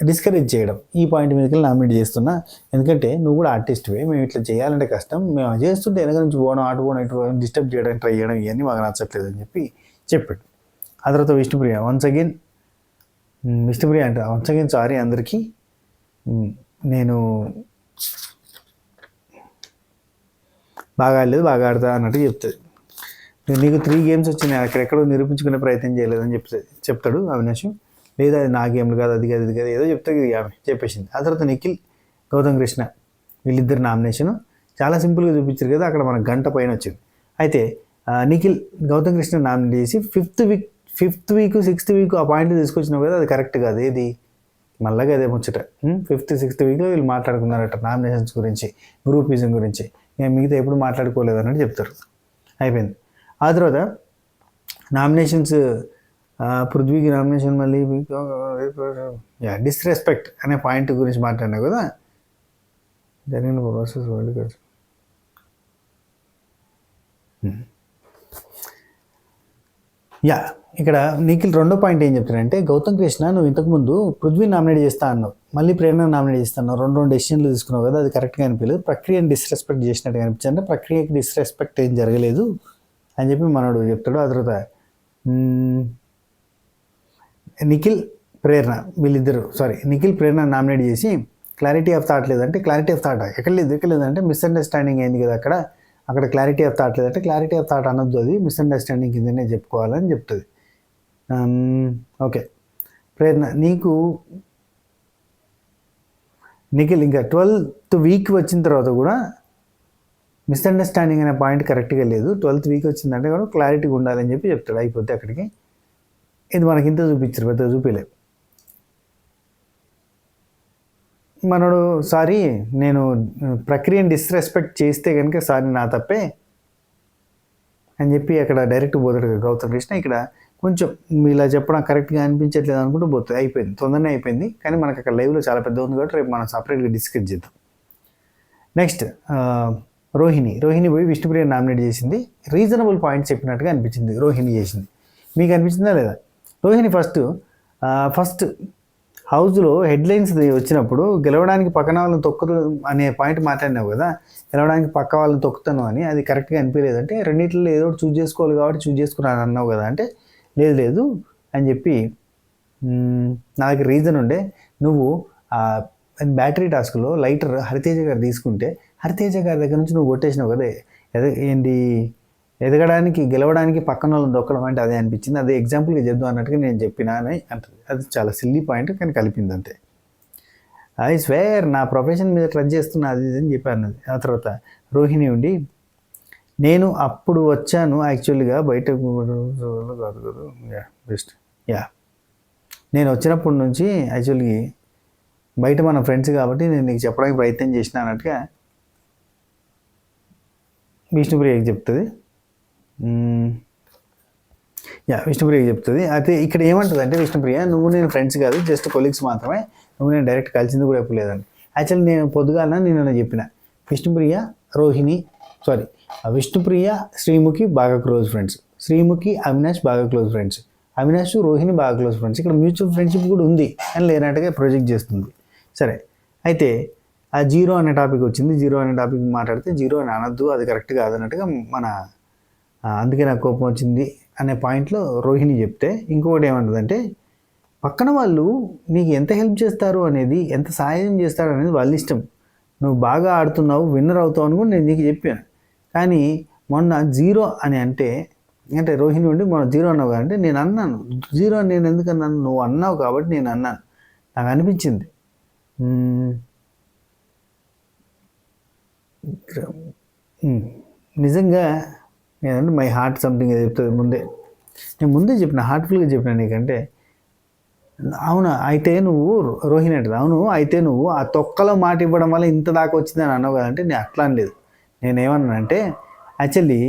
డిస్కరేజ్ చేయడం, ఈ పాయింట్ మీదకి నామినేట్ చేస్తున్నా. ఎందుకంటే నువ్వు కూడా ఆర్టిస్ట్వే, మేము ఇట్లా చేయాలంటే కష్టం, మేము చేస్తుంటే వెనక నుంచి పోవడం అటు పోవడం ఇటు డిస్టర్బ్ చేయడానికి ట్రై చేయడం ఇవన్నీ మాకు నచ్చట్లేదు అని చెప్పి చెప్పాడు. ఆ తర్వాత విష్ణుప్రియ వన్స్ అగైన్ సారీ అందరికీ, నేను బాగా ఆడలేదు, బాగా ఆడతా అన్నట్టు చెప్తుంది. నీకు 3 గేమ్స్ వచ్చినాయి, అక్కడెక్కడో నిరూపించుకునే ప్రయత్నం చేయలేదని చెప్తాడు అవినాష్. లేదా అది నా గేమ్లు కాదు, అది కాదు, ఇది కాదు, ఏదో చెప్తాడు, ఆమె చెప్పేసింది. ఆ తర్వాత నిఖిల్ గౌతమ్ కృష్ణ వీళ్ళిద్దరు నామినేషన్ చాలా సింపుల్గా చూపించారు కదా, అక్కడ మనకు గంట పైన వచ్చింది. అయితే నిఖిల్ గౌతమ్ కృష్ణ నామినేట్ చేసి 5th వీక్ 6th వీక్ ఆ పాయింట్ తీసుకొచ్చినావు కదా, అది కరెక్ట్ కాదు, ఏది మళ్ళీ అదే ముచ్చట. 5th 6th వీక్లో వీళ్ళు మాట్లాడుకున్నారట నామినేషన్స్ గురించి, గ్రూపిజం గురించి, నేను మిగతా ఎప్పుడు మాట్లాడుకోలేదు అన్నట్టు చెప్తారు. అయిపోయింది. ఆ తర్వాత నామినేషన్స్ పృథ్వీకి నామినేషన్ మళ్ళీ డిస్రెస్పెక్ట్ అనే పాయింట్ గురించి మాట్లాడినావు కదా, జరిగిన ప్రాసెస్ వరల్డ్ కప్. ఇక్కడ నిఖిల్ రెండో పాయింట్ ఏం చెప్తాడంటే, గౌతమ్ కృష్ణ నువ్వు ఇంతకుముందు పృథ్వీ నామినేట్ చేస్తా అన్నావు, మళ్ళీ ప్రేరణ నామినేట్ చేస్తా అన్నావు, 2 డెసిషన్లు తీసుకున్నావు కదా, అది కరెక్ట్గా అనిపించలేదు, ప్రక్రియను డిస్రెస్పెక్ట్ చేసినట్టుగా అనిపించింది, అంటే ప్రక్రియకి డిస్రెస్పెక్ట్ ఏం జరగలేదు అని చెప్పి మనోడు చెప్తాడు. ఆ తర్వాత నిఖిల్ ప్రేరణ నామినేట్ చేసి క్లారిటీ ఆఫ్ థాట్ లేదంటే, క్లారిటీ ఆఫ్ థాట్ ఎక్కడ లేదంటే మిస్అండర్స్టాండింగ్ అయింది కదా అక్కడ క్లారిటీ ఆఫ్ థాట్ లేదంటే, క్లారిటీ ఆఫ్ థాట్ అనొద్దు, అది మిస్అండర్స్టాండింగ్ కిందనే చెప్పుకోవాలని చెప్తుంది. ఓకే, ప్రేరణ నిఖిల్ ఇంకా 12th వీక్ వచ్చిన తర్వాత కూడా మిస్అండర్స్టాండింగ్ అనే పాయింట్ కరెక్ట్గా లేదు, 12th వీక్ వచ్చిందంటే కూడా క్లారిటీగా ఉండాలని చెప్పి చెప్తాడు. అయిపోతే అక్కడికి ఇది మనకి ఇంత చూపించారు, పెద్ద చూపించలేదు. మనోడు సారీ నేను ప్రక్రియను డిస్రెస్పెక్ట్ చేస్తే కనుక సారీ నా తప్పే అని చెప్పి అక్కడ డైరెక్ట్ పోతాడు గౌతమ్ కృష్ణ. ఇక్కడ కొంచెం ఇలా చెప్పడం కరెక్ట్గా అనిపించట్లేదు అనుకుంటూ పోతుంది. అయిపోయింది, తొందరనే అయిపోయింది. కానీ మనకు అక్కడ లైవ్లో చాలా పెద్ద ఉంది కాబట్టి రేపు మనం సపరేట్గా డిస్కస్ చేద్దాం. నెక్స్ట్ రోహిణి పోయి విష్ణుప్రియ నామినేట్ చేసింది. రీజనబుల్ పాయింట్స్ చెప్పినట్టుగా అనిపించింది రోహిణి చేసింది. మీకు అనిపించిందా లేదా? రోహిణి ఫస్ట్ హౌస్లో హెడ్లైన్స్ వచ్చినప్పుడు గెలవడానికి పక్కన వాళ్ళని తొక్కుతు అనే పాయింట్ మాట్లాడినావు కదా, గెలవడానికి పక్క వాళ్ళని తొక్కుతాను అని, అది కరెక్ట్గా అనిపించలేదంటే రెండింటిలో ఏదో చూస్ చేసుకోవాలి కాబట్టి చూస్ చేసుకున్నాను అన్నావు కదా అంటే లేదు అని చెప్పి నా దగ్గర రీజన్ ఉండే. నువ్వు బ్యాటరీ టాస్క్లో లైటర్ హరితేజ గారు తీసుకుంటే హరితేజ గారి దగ్గర నుంచి నువ్వు కొట్టేసినావు కదా, ఏంటి గెలవడానికి పక్కన వాళ్ళని దొక్కడం అంటే అదే అనిపించింది, అదే ఎగ్జాంపుల్గా చెప్దాం అన్నట్టుగా నేను చెప్పినా అని అంటుంది. అది చాలా సిల్లీ పాయింట్ కానీ కలిపింది అంతే. ఐ స్వేర్ నా ప్రొఫెషన్ మీద ట్రస్ట్ చేస్తున్నా అది అని చెప్పాను. ఆ తర్వాత రోహిణి ఉండి నేను అప్పుడు వచ్చాను యాక్చువల్గా బయటకు బెస్ట్ నేను వచ్చినప్పటి నుంచి యాక్చువల్గా బయట మన ఫ్రెండ్స్ కాబట్టి నేను నీకు చెప్పడానికి ప్రయత్నం చేసిన అన్నట్టుగా విష్ణుప్రియకి చెప్తుంది. విష్ణుప్రియకి చెప్తుంది. అయితే ఇక్కడ ఏమంటుంది అంటే విష్ణుప్రియ నువ్వు నేను ఫ్రెండ్స్ కాదు, జస్ట్ కొలీగ్స్ మాత్రమే, నువ్వు నేను డైరెక్ట్ కలిసింది కూడా ఎప్పుడు లేదని. యాక్చువల్లీ నేను పొద్దుగాల నేను చెప్పిన విష్ణుప్రియ శ్రీముఖి బాగా క్లోజ్ ఫ్రెండ్స్, శ్రీముఖి అవినాష్ బాగా క్లోజ్ ఫ్రెండ్స్, అవినాష్ రోహిణి బాగా క్లోజ్ ఫ్రెండ్స్, ఇక్కడ మ్యూచువల్ ఫ్రెండ్షిప్ కూడా ఉంది అని లేనట్టుగా ప్రొజెక్ట్ చేస్తుంది. సరే, అయితే ఆ జీరో అనే టాపిక్ వచ్చింది. జీరో అనే టాపిక్ మాట్లాడితే జీరో అని అనద్దు, అది కరెక్ట్ కాదన్నట్టుగా అందుకే నాకు కోపం వచ్చింది అనే పాయింట్లో రోహిణి చెప్తే, ఇంకొకటి ఏమంటుందంటే పక్కన వాళ్ళు నీకు ఎంత హెల్ప్ చేస్తారు అనేది, ఎంత సహాయం చేస్తారు అనేది వాళ్ళ ఇష్టం. నువ్వు బాగా ఆడుతున్నావు, విన్నర్ అవుతావు అని కూడా నేను నీకు చెప్పాను. కానీ మొన్న జీరో అని అంటే రోహిణి ఉండి మొన్న జీరో అన్నావు అంటే నేను అన్నాను జీరో అని. నేను ఎందుకు అన్నాను? నువ్వు అన్నావు కాబట్టి నేను అన్నాను. నాకు అనిపించింది నిజంగా నేనంటే మై హార్ట్ సంథింగ్ చెప్తుంది. నేను ముందే చెప్పిన, హార్ట్ఫుల్గా చెప్పిన నీకంటే. అవునా, అయితే నువ్వు రోహిణి అంటది, అవును అయితే నువ్వు ఆ తొక్కలో మాట ఇవ్వడం వల్ల ఇంత దాకా వచ్చిందని అన్నావు కదంటే నేను అట్లా అనలేదు. నేనేమన్నానంటే యాక్చువల్లీ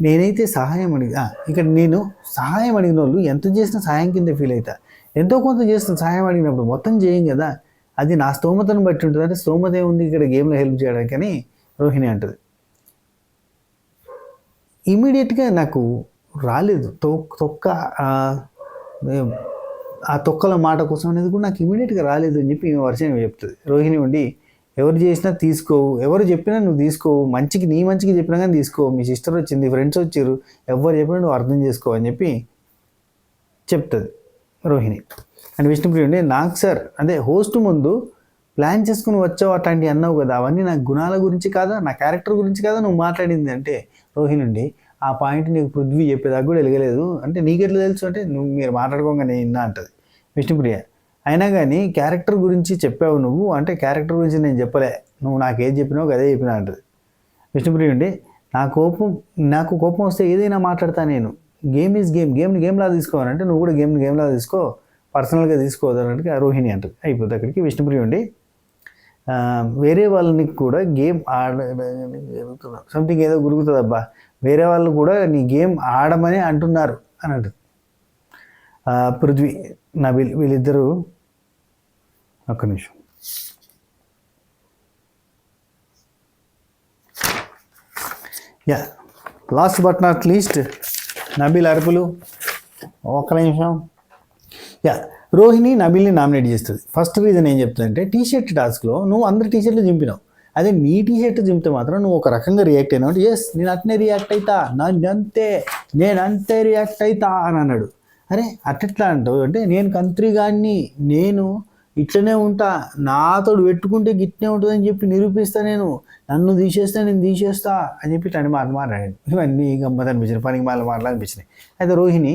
నేనైతే సహాయం ఇక్కడ నేను సహాయం అడిగిన వాళ్ళు ఎంత చేసిన సహాయం కింద ఫీల్ అవుతా. ఎంతో కొంత చేసిన సహాయం అడిగినప్పుడు మొత్తం చేయం కదా, అది నా స్తోమతను బట్టి ఉంటుంది. అంటే స్తోమత ఏముంది ఇక్కడ గేమ్లో హెల్ప్ చేయడానికి అని రోహిణి అంటది. ఇమీడియట్గా నాకు రాలేదు ఆ తొక్కల మాట కోసం అనేది కూడా నాకు ఇమీడియట్గా రాలేదు అని చెప్పి వర్షం చెప్తుంది. రోహిణి ఉండి ఎవరు చేసినా తీసుకోవు, ఎవరు చెప్పినా నువ్వు తీసుకోవు, నీ మంచికి చెప్పినా కానీ తీసుకోవు, మీ సిస్టర్ వచ్చింది, ఫ్రెండ్స్ వచ్చారు, ఎవరు చెప్పినా నువ్వు అర్థం చేసుకో అని చెప్పి చెప్తుంది రోహిణి. అండ్ విష్ణుప్రియ ఉండి నాకు సార్ అంటే హోస్ట్ ముందు ప్లాన్ చేసుకుని వచ్చావు అట్లాంటివి అన్నావు కదా, అవన్నీ నా గుణాల గురించి కాదా, నా క్యారెక్టర్ గురించి కాదా నువ్వు మాట్లాడింది అంటే రోహిణి ఉండి ఆ పాయింట్ నీకు పృథ్వీ చెప్పేదాకా కూడా వెలగలేదు అంటే నీకెట్లా తెలుసు అంటే మీరు మాట్లాడుకోగా నేను విన్నా అంటది విష్ణుప్రియ. అయినా కానీ క్యారెక్టర్ గురించి చెప్పావు నువ్వు అంటే క్యారెక్టర్ గురించి నేను చెప్పలే, నువ్వు నాకేం చెప్పినావు అదే చెప్పినా అంటది విష్ణుప్రియ ఉండి. నాకు కోపం వస్తే ఏదైనా మాట్లాడతా నేను, గేమ్ ఈజ్ గేమ్ని గేమ్లా తీసుకోవాలంటే నువ్వు కూడా గేమ్లా తీసుకో, పర్సనల్గా తీసుకోవద్దన్నట్టుగా రోహిణి అంటది. అయిపోతుంది అక్కడికి. విష్ణుప్రియ ఉండి వేరే వాళ్ళని కూడా గేమ్ సంథింగ్ ఏదో గురుగుతుంది అబ్బా, వేరే వాళ్ళు కూడా నీ గేమ్ ఆడమని అంటున్నారు అని అంటుంది. పృథ్వీ నబిల్ వీళ్ళిద్దరూ ఒక్క నిమిషం last but not least Nabeel అరుపులు. ఒక్క నిమిషం. రోహిణి నబిల్ని నామినేట్ చేస్తుంది. ఫస్ట్ రీజన్ ఏం చెప్తుందంటే టీషర్ట్ టాస్క్లో నువ్వు అందరి టీషర్ట్లు చింపినావు, అదే నీ టీషర్ట్ చింపితే మాత్రం నువ్వు ఒక రకంగా రియాక్ట్ అయినావు. ఎస్ నేను అట్నే రియాక్ట్ అవుతా, నేను అంతే రియాక్ట్ అవుతా అని అన్నాడు. అరే అట్లా అంటావు అంటే నేను కంత్రిగాన్ని, నేను ఇట్లనే ఉంటా, నాతోడు పెట్టుకుంటే గిట్నే ఉంటుందని చెప్పి నిరూపిస్తా, నన్ను నేను తీసేస్తా అని చెప్పి ఇట్లాంటి మాట్లాడాడు. ఇవన్నీ గమ్మత్ అనిపించినాయి, పనికి మాటలు అనిపించినాయి. అయితే రోహిణి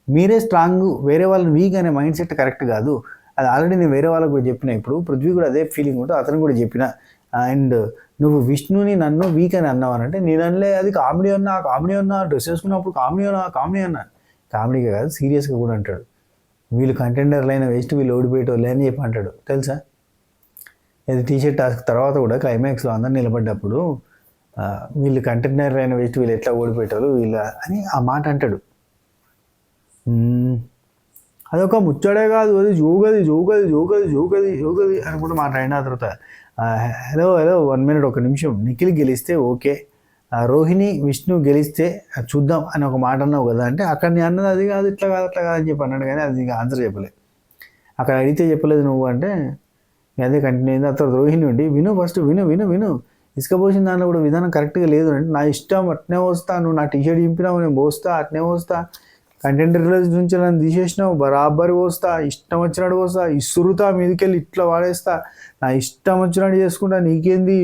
మీరే స్ట్రాంగ్, వేరే వాళ్ళని వీక్ అనే మైండ్ సెట్ కరెక్ట్ కాదు, అది ఆల్రెడీ నేను వేరే వాళ్ళకు కూడా చెప్పిన, ఇప్పుడు పృథ్వీ కూడా అదే ఫీలింగ్ ఉంటుంది, అతను కూడా చెప్పిన. అండ్ నువ్వు విష్ణుని నన్ను వీక్ అని అన్నావు అని అంటే నేను అనలే, అది కామెడీ అన్నా డ్రెస్ వేసుకున్నప్పుడు కామెడీ అన్నా కామెడీగా కాదు సీరియస్గా కూడా అంటాడు. వీళ్ళు కంటెండర్లు అయిన వేస్ట్, వీళ్ళు ఓడిపోయేటోళ్ళే అని చెప్పి అంటాడు తెలుసా. ఇది టీషర్ట్ టాస్క్ తర్వాత కూడా క్లైమాక్స్లో అందరు నిలబడ్డప్పుడు వీళ్ళు కంటెండర్ అయిన వేస్ట్, వీళ్ళు ఎట్లా ఓడిపోయేటోళ్ళు వీళ్ళు అని ఆ మాట అంటాడు. అదొక ముచ్చడే కాదు, అది జోగది అని కూడా మాట్లాడిన తర్వాత హలో 1 minute ఒక నిమిషం, నిఖిల్ గెలిస్తే ఓకే, రోహిణి విష్ణు గెలిస్తే చూద్దాం అని ఒక మాట అన్నావు కదా అంటే అక్కడ నేను అన్నది అది కాదు ఇట్లా కాదు అని చెప్పి అన్నాడు. కానీ అది ఇంకా ఆన్సర్ చెప్పలేదు. అక్కడ అడిగితే చెప్పలేదు నువ్వు అంటే అదే కంటిన్యూ అయింది. ఆ తర్వాత రోహిణి ఉండి ఫస్ట్ విను ఇసుక పోసిన దాంట్లో కూడా విధానం కరెక్ట్గా లేదు అంటే నా ఇష్టం అట్నే వస్తా, నువ్వు నా టీషర్ట్ చింపినావు నేను పోస్తా అట్నే వస్తా, కంటెండర్ నుంచి నన్ను తీసేసినావు బరాబరి పోస్తా, ఇష్టం వచ్చినట్టు పోస్తా, ఇసురుతా మీదకెళ్ళి ఇట్లా వాడేస్తా, నా ఇష్టం వచ్చినట్టు చేసుకుంటా, నీకేంది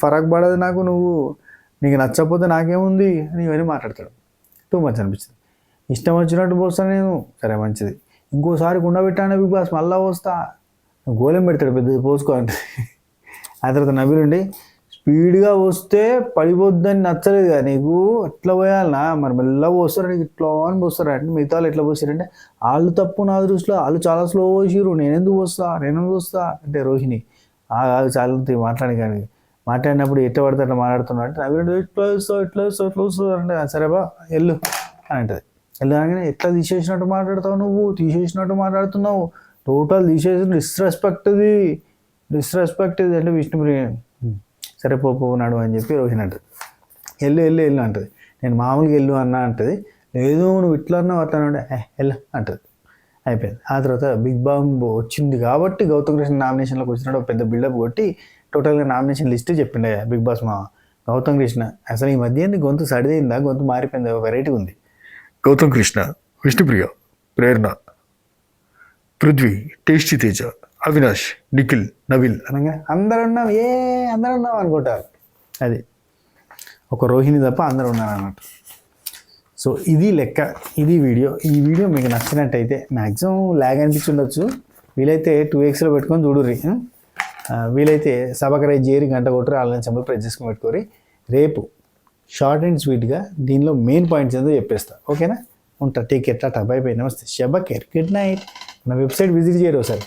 ఫరక్ పడదు నాకు, నీకు నచ్చకపోతే నాకేముంది అని ఇవన్నీ మాట్లాడతాడు. టూ మచ్ అనిపించింది. ఇష్టం వచ్చినట్టు పోస్తాను నేను, సరే మంచిది, ఇంకోసారి కుండ పెట్టాను బిగ్ బాస్ మళ్ళా పోస్తా, గోళం పెడతాడు పెద్దది పోసుకో అంటే. ఆ తర్వాత నవ్వులుండి స్పీడ్గా వస్తే పడిపోద్దని నచ్చలేదు కదా నీకు, ఎట్లా పోయాలనా మరి మెల్లగా పోస్తారు నీకు ఇట్లా అని పోస్తారు అంటే మిగతా వాళ్ళు ఎట్లా పోస్తారంటే వాళ్ళు తప్పు నా దృష్టిలో, వాళ్ళు చాలా స్లో పోసిరు, నేనెందుకు వస్తా అంటే రోహిణి చాలా మాట్లాడి కానీ మాట్లాడినప్పుడు ఎట్లా పడితే అట్లా మాట్లాడుతున్నాడు అంటే నవ్వులు ఇట్లా వస్తావు అంటే సరే బా వెళ్ళు అని అంటది. వెళ్ళగానే ఎట్లా తీసేసినట్టు మాట్లాడతావు, నువ్వు తీసేసినట్టు మాట్లాడుతున్నావు, టోటల్ తీసేసిన డిస్రెస్పెక్ట్ ఇది అంటే విష్ణుప్రియ సరే పోనాడు అని చెప్పి రోహిణి అంటది. వెళ్ళు అంటది. నేను మామూలుగా వెళ్ళు అన్నా అంటది. లేదు నువ్వు ఇట్లా అన్నావు అట్లా అంటే వెళ్ళు అంటది. అయిపోయింది. ఆ తర్వాత బిగ్ బాంబ్ వచ్చింది కాబట్టి గౌతమ్ కృష్ణ నామినేషన్లోకి వచ్చినాడు, పెద్ద బిల్డప్ కొట్టి టోటల్గా నామినేషన్ లిస్ట్ చెప్పిండే బిగ్ బాస్ మా గౌతమ్ కృష్ణ. అసలు ఈ మధ్య గొంతు సడిదైందా, గొంతు మారిపోయింది, వెరైటీ ఉంది. గౌతమ్ కృష్ణ, విష్ణుప్రియ, ప్రేరణ, పృథ్వీ, టేస్టీ తేజ, అవినాష్, నిఖిల్, నవిల్ అనగా అందరూ ఉన్నాం అనుకుంటారు. అది ఒక రోహిణి తప్ప అందరూ ఉన్నారు అన్నట్టు. సో ఇది లెక్క, ఇది వీడియో. ఈ వీడియో మీకు నచ్చినట్టయితే మ్యాక్సిమం ల్యాగ్ అనిపించుండొచ్చు, వీలైతే 2xలో పెట్టుకొని చూడుర్రి, వీలైతే సబ్స్క్రైబ్ చేయరి, గంట కొట్టురు, ఆన్లైన్ సింబల్ ప్రెస్ చేసుకొని పెట్టుకోరి. రేపు షార్ట్ అండ్ స్వీట్గా దీనిలో మెయిన్ పాయింట్స్ ఏందో చెప్పేస్తా. ఓకేనా? ఉంటా. Take care, Tata, by by, నమస్తే, శబా కేర్, గుడ్ నైట్. నా వెబ్సైట్ విజిట్ చేయరు ఒకసారి.